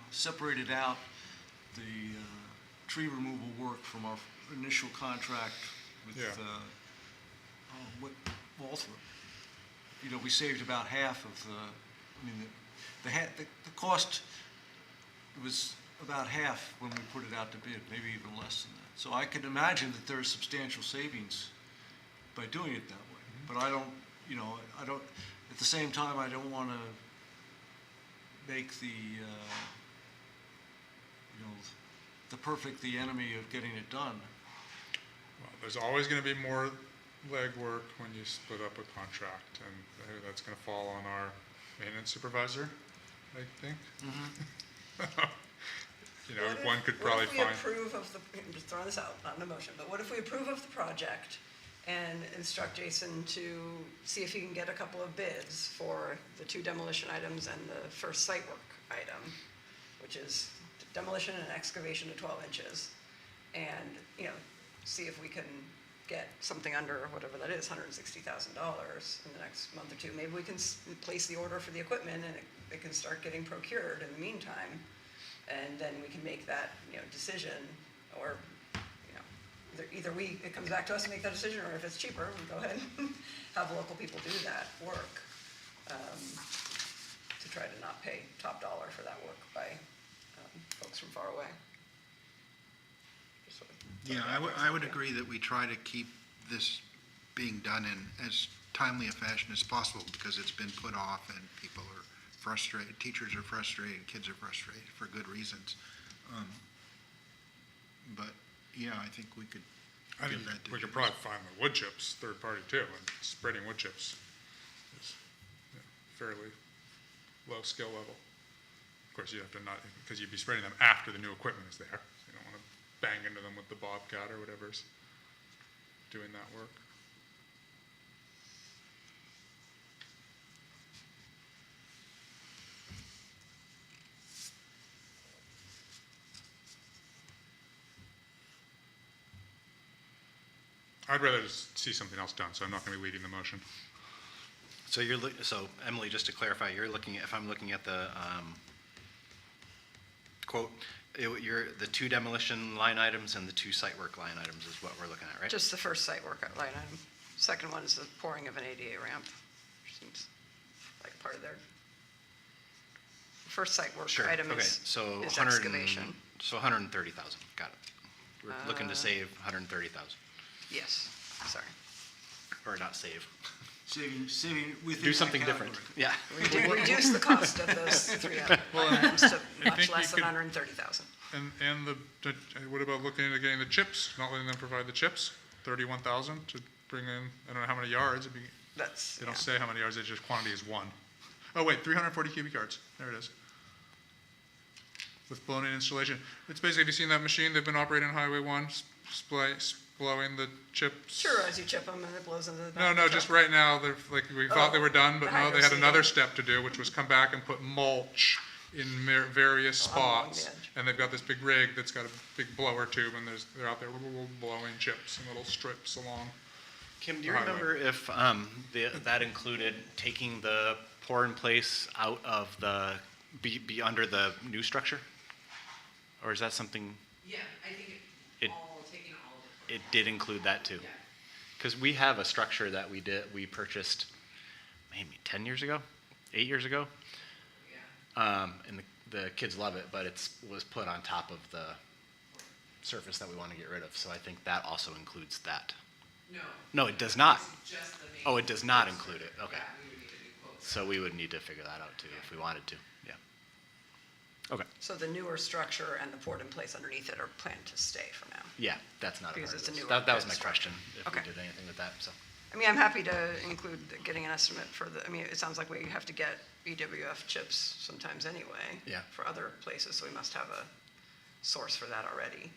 separated out the tree removal work from our initial contract with Walthrop, we saved about half of the cost was about half when we put it out to bid, maybe even less than that. So I can imagine that there's substantial savings by doing it that way. But I don't, at the same time, I don't want to make the perfect the enemy of getting it done. Well, there's always going to be more legwork when you split up a contract, and that's going to fall on our maintenance supervisor, I think. Mm-hmm. One could probably find. What if we approve of I'm just throwing this out, not in a motion, but what if we approve of the project and instruct Jason to see if he can get a couple of bids for the 2 demolition items and the first site work item, which is demolition and excavation to 12 inches, and, see if we can get something under whatever that is, $160,000 in the next month or two, maybe we can place the order for the equipment and it can start getting procured in the meantime. And then we can make that, decision, or, either it comes back to us and make that decision, or if it's cheaper, we go ahead and have local people do that work, to try to not pay top dollar for that work by folks from far away. Just sort of throw Yeah, that out I would there. agree that we try to keep this being done in as timely a fashion as possible, because it's been put off and people are frustrated, teachers are frustrated, kids are frustrated for good reasons. But, yeah, I think we could I think give that to we could Denise. probably find the wood chips, third party too, and spreading wood chips is fairly low skill level. Of course, you have to not, because you'd be spreading them after the new equipment is there. So you don't want to bang into them with the Bobcat or whatever's doing that work. I'd rather just see something else done, so I'm not going to be leading the motion. So so Emily, just to clarify, if I'm looking at the quote, the 2 demolition line items and the 2 site work line items is what we're looking at, right? Just the first site work line item. Second one is the pouring of an ADA ramp, which seems like part of their first site work Sure. item Okay. is So excavation. So 130,000. Got it. We're looking to save 130,000, Yes, sorry. or not save. Saving within Do that something different. category. Yeah. Reduce the cost of those 3 items to I much think less you than could- 130,000. And what about looking at getting the chips, not letting them provide the chips? 31,000 to bring in, I don't know how many yards, That's, they don't say how many yards, it's just quantity is 1. Oh wait, 340 cubic yards, there it is. With blown-in installation. It's basically, have you seen that machine they've been operating on Highway 1, blowing the chips? Sure, as you chip them and it blows into the back No, of no, the just truck. right now, they're, like, we thought they were done, but the no, they had hydro another seeding. step to do, which was come back and put mulch in various Along the spots. edge. And they've got this big rig that's got a big blower tube, and they're out there blowing chips in little strips along. Kim, do you Highway. remember if that included taking the pour in place out of be under the new structure? Or is that something, Yeah, I think It- taking all of it. it did include that too? Yeah. Because we have a structure that we purchased maybe 10 years ago, 8 years ago. Yeah. And the kids love it, but it was put on top of the surface that we want to get rid of. So I think that also includes that. No. No, it does not. It's just the main. Oh, it does not include it. Okay. Yeah, we would need a new quote. So we would need to figure that out too if we wanted to. Yeah. Okay. So the newer structure and the poured in place underneath it are planned to stay for now. Yeah, that's not a Because part it's of a this. newer That was my structure. question, if Okay. we did anything with that, so. I mean, I'm happy to include getting an estimate for it sounds like we have to get EWF chips sometimes anyway. Yeah. For other places, so we must have a source for that already.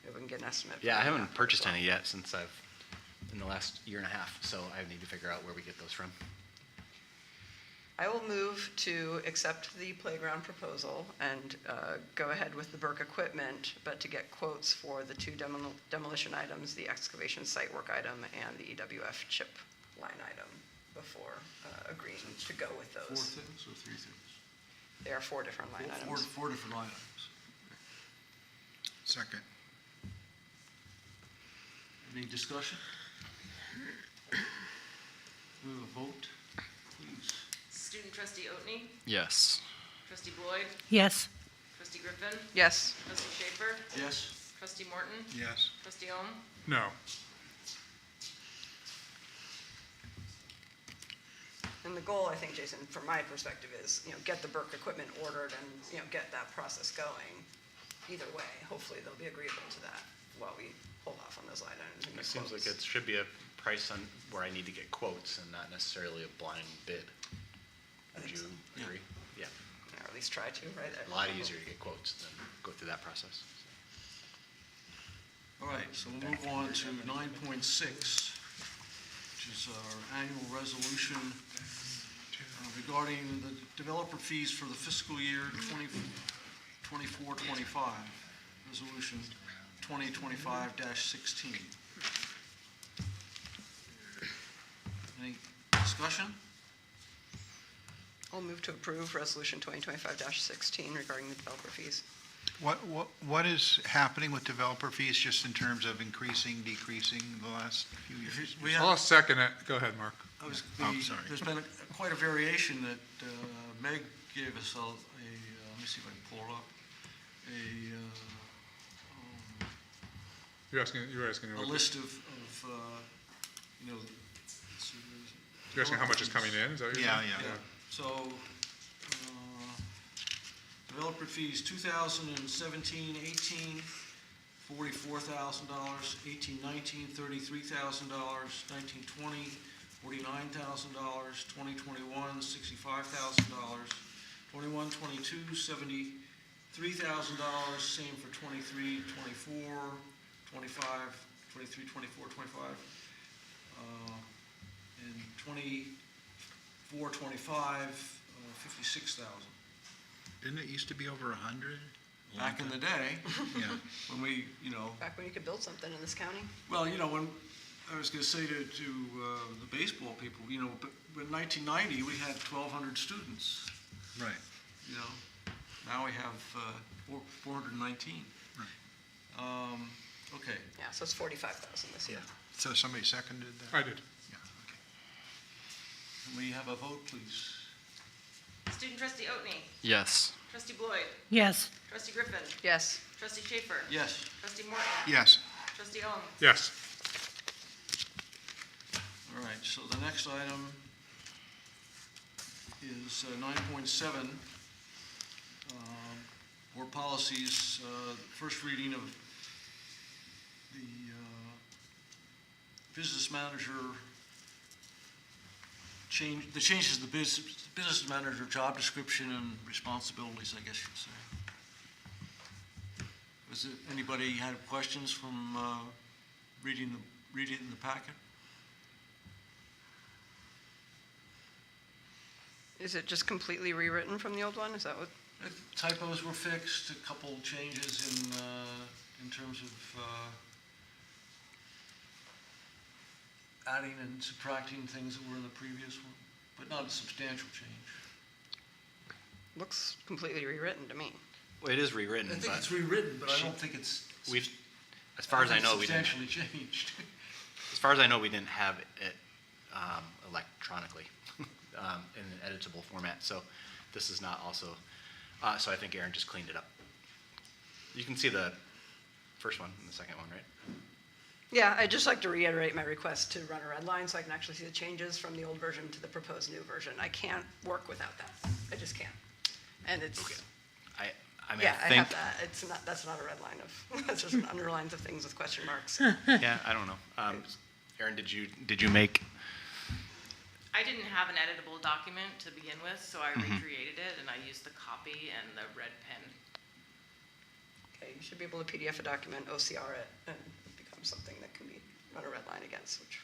If we can get an estimate. for Yeah, I that haven't as purchased well. any yet since in the last year and a half, so I need to figure out where we get those from. I will move to accept the playground proposal and go ahead with the Burke equipment, but to get quotes for the 2 demolition items, the excavation site work item and the EWF chip line item before agreeing to go with 4 those. things or 3 things? They are 4 different line items. Four different line items. Second. Any discussion? We have a vote, please. Student trustee Otney, Yes. trustee Boyd, Yes. trustee Griffin, Yes. trustee Schaefer, Yes? trustee Morton, Yes. trustee Ohm. No. And the goal, I think, Jason, from my perspective is, get the Burke equipment ordered and, get that process going. Either way, hopefully they'll be agreeable to that while we hold off on those line items and It get seems like quotes. it should be a price on where I need to get quotes and not necessarily a blind bid. I Would think you agree? Yeah. Or at least try to, right? A lot easier to get quotes than go through that process. All right, so we'll move on to 9.6, which is our annual resolution regarding the developer fees for the fiscal year 24-25, resolution 2025-16. Any discussion? I'll move to approve Resolution 2025-16 regarding the developer fees. What is happening with developer fees, just in terms of increasing, decreasing the last few years? We I'll have, second it. Go ahead, Mark. Sorry. there's been quite a variation that Meg gave us let me see if I can pull it up, You're asking a what- list of you know, let's see, where is it? you're asking how much is coming in? Is that what you're saying? Yeah, so, developer fees, 2017, 18, $44,000, 18, 19, $33,000, 19, 20, $49,000, 20, 21, $65,000, 21, 22, $73,000, same for 23, 24, 25, 23, 24, 25, and 24, 25, 56,000. Didn't it used to be over 100? Back in the day, Yeah. when we, you know, Back when you could build something in this county? well, you know, when, I was gonna say to the baseball people, you know, but in 1990, we had 1,200 students, Right. you know. Now we have 419. Right. Okay. Yeah, so it's 45,000 this year. So somebody seconded that? I did. Yeah, okay. Can we have a vote, please? Student trustee Otney. Yes. Trustee Boyd. Yes. Trustee Griffin. Yes. Trustee Schaefer. Yes. Trustee Morton. Yes. Trustee Owen. Yes. All right, so the next item is 9.7, board policies, first reading of the business manager the changes to the business manager job description and responsibilities, I guess you'd say. Was it, anybody had questions from reading it in the packet? Is it just completely rewritten from the old one? Is that what? Typos were fixed, a couple changes in terms of adding and subtracting things that were in the previous one, but not a substantial change. Looks completely rewritten to me. Well, it is rewritten, I think but it's rewritten, but I don't think it's we've, as far as I know, we didn't. substantially changed. As far as I know, we didn't have it electronically in an editable format. So this is not also. So I think Aaron just cleaned it up. You can see the first one and the second one, right? Yeah, I'd just like to reiterate my request to run a red line so I can actually see the changes from the old version to the proposed new version. I can't work without that. I just can't. And it's. Okay. I mean, Yeah, I I think. have that. It's not, that's not a red line of, that's just an underlines of things with question marks. Yeah, I don't know. Aaron, did you make? I didn't have an editable document to begin with, so I recreated it and I used the copy and the red pen. Okay, you should be able to PDF a document, OCR it, and it becomes something that can be run a red line against, which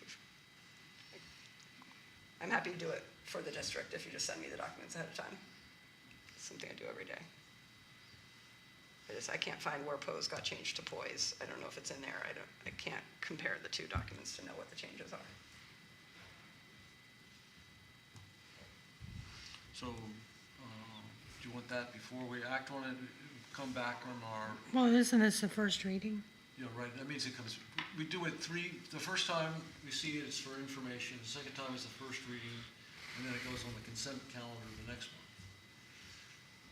I'm happy to do it for the district if you just send me the documents ahead of time. It's something I do every day. I can't find where pose got changed to poise. I don't know if it's in there. I can't compare the two documents to know what the changes are. So, do you want that before we act on it? Come back on our, Well, isn't this the first reading? yeah, right, that means it comes, we do it the first time we see it, it's for information, the second time is the first reading, and then it goes on the consent calendar the next one.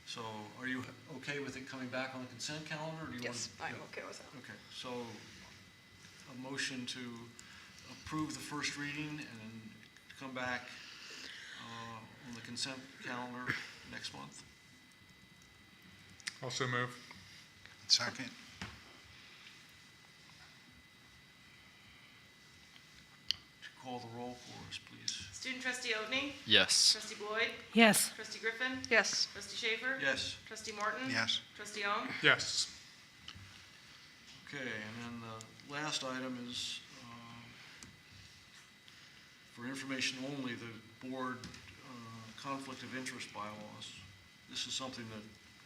So, are you okay with it coming back on the consent calendar, or do you want? Yes, I'm okay with that. Okay, so a motion to approve the first reading and then come back on the consent calendar next month. Also move. Second. Call the roll for us, please. Student trustee Otney. Yes. Trustee Boyd. Yes. Trustee Griffin. Yes. Trustee Schaefer. Yes. Trustee Morton. Yes. Trustee Owen. Yes. Okay, and then the last item is for information only, the board conflict of interest bylaws. This is something that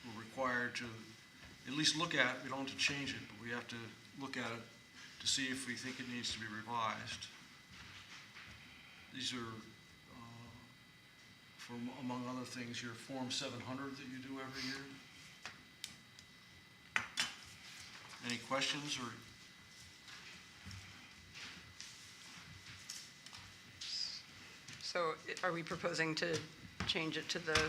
we're required to at least look at. We don't have to change it, but we have to look at it to see if we think it needs to be revised. These are, for, among other things, your Form 700 that you do every year. Any questions or? So are we proposing to change it to the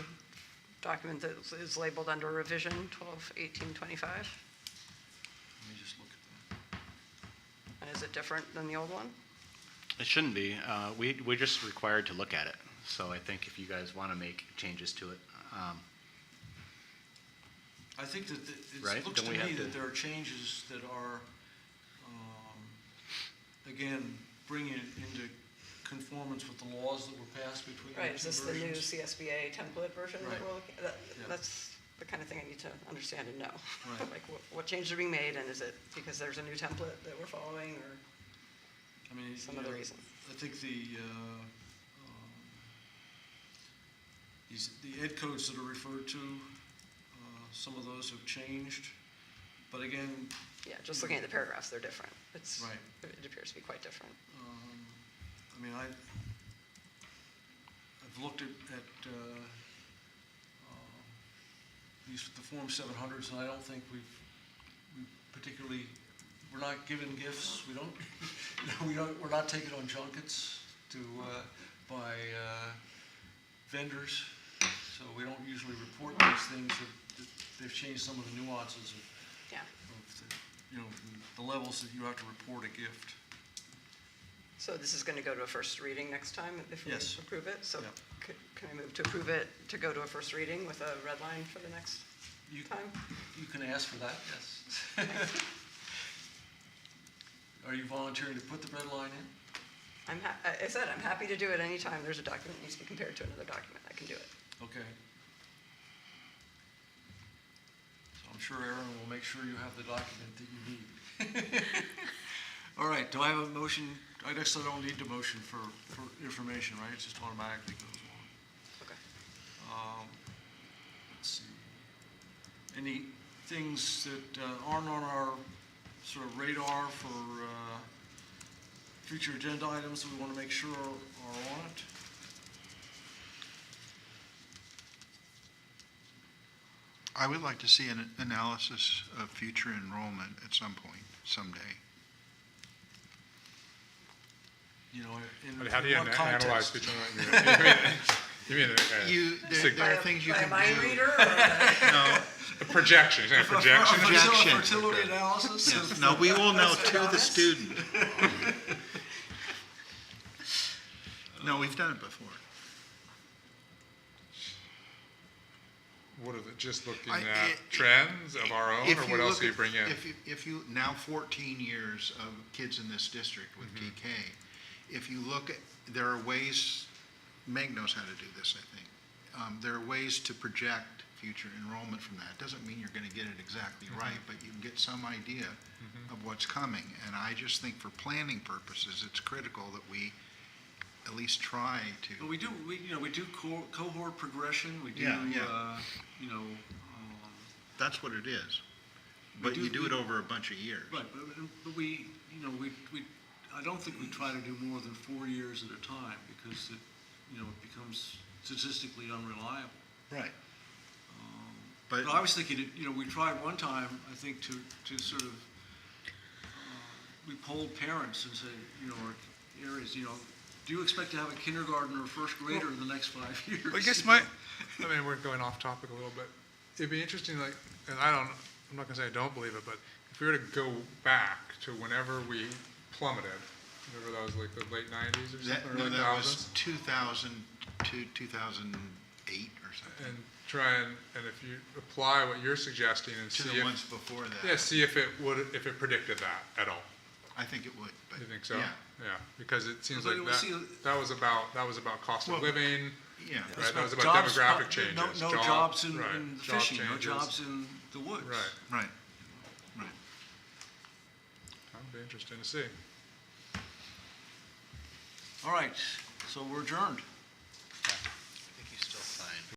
document that is labeled under revision 12/18/25? Let me just look at that. And is it different than the old one? It shouldn't be. We're just required to look at it. So I think if you guys want to make changes to it, I think that Right, it looks to then we me have to- that there are changes that are, again, bringing it into conformance with the laws that were passed between the Right, two is this the new versions. CSBA template version that Right. we're looking at? Yeah. That's the kind of thing I need to understand and know. Right. Like, what changes are being made, and is it because there's a new template that we're following, or I mean, some you other know, reason? I think the ed codes that are referred to, some of those have changed, but again, Yeah, just looking at the paragraphs, they're different. It's, Right. it appears to be quite different. I mean, I've looked at the Form 700s, and I don't think we particularly, we're not giving gifts, we don't, we're not taking on junkets by vendors, so we don't usually report these things. They've changed some of the nuances of Yeah. the levels that you have to report a gift. So this is going to go to a first reading next time if we Yes. approve it? So Yep. can I move to approve it to go to a first reading with a red line for the next time? You can ask for that, yes. Are you volunteering to put the red line in? I said, I'm happy to do it anytime there's a document that needs to be compared to another document. I can do it. Okay. So I'm sure Aaron will make sure you have the document that you need. All right, do I have a motion? I guess I don't need the motion for information, right? It just automatically goes on. Okay. Let's see. Any things that aren't on our sort of radar for future agenda items that we want to make sure are on it? I would like to see an analysis of future enrollment at some point, someday. You know, in But how do you what analyze context? between you mean There are things you By can a mind do. reader or? No, a projection? You're saying a projection? Projection. Fertility analysis? yes, no, we will know to the honest? student. No, we've done it before. What are the, just looking I- at it- trends of our own, If or you what else look do you at- bring in? If you, now 14 years of kids in this district with Mm-hmm. KK, if you look at, there are ways, Meg knows how to do this, I think. There are ways to project future enrollment from that. Doesn't mean you're going to get it exactly Mm-hmm. right, but you can get some idea of what's coming. And I just think for planning purposes, it's critical that we at least try to. But we do cohort progression, we do, Yeah. That's what it is. But you do it over a bunch of years. Right, but we, I don't think we try to do more than 4 years at a time because it becomes statistically unreliable. Right. But I was thinking, we tried one time, I think, to sort of, we polled parents and said, or areas, do you expect to have a kindergarten or first grader in the next 5 years? I guess we're going off topic a little bit. It'd be interesting, like, and I'm not gonna say I don't believe it, but if we were to go back to whenever we plummeted, whenever that was like the late 90s or something, No, early that was 2000s, 2000 to 2008 or something. and try and if you apply what you're suggesting and To see the if, ones before that. yeah, see if it predicted that at all. I think it would, but. You think so? Yeah. Yeah, because it seems But like we'll see- that was about cost of Well, living, Yeah. right? That was about Jobs- demographic changes. No job- jobs in right, in job fishing, no changes. jobs in the woods. Right. Right. That'd be interesting to see. All right, so we're adjourned.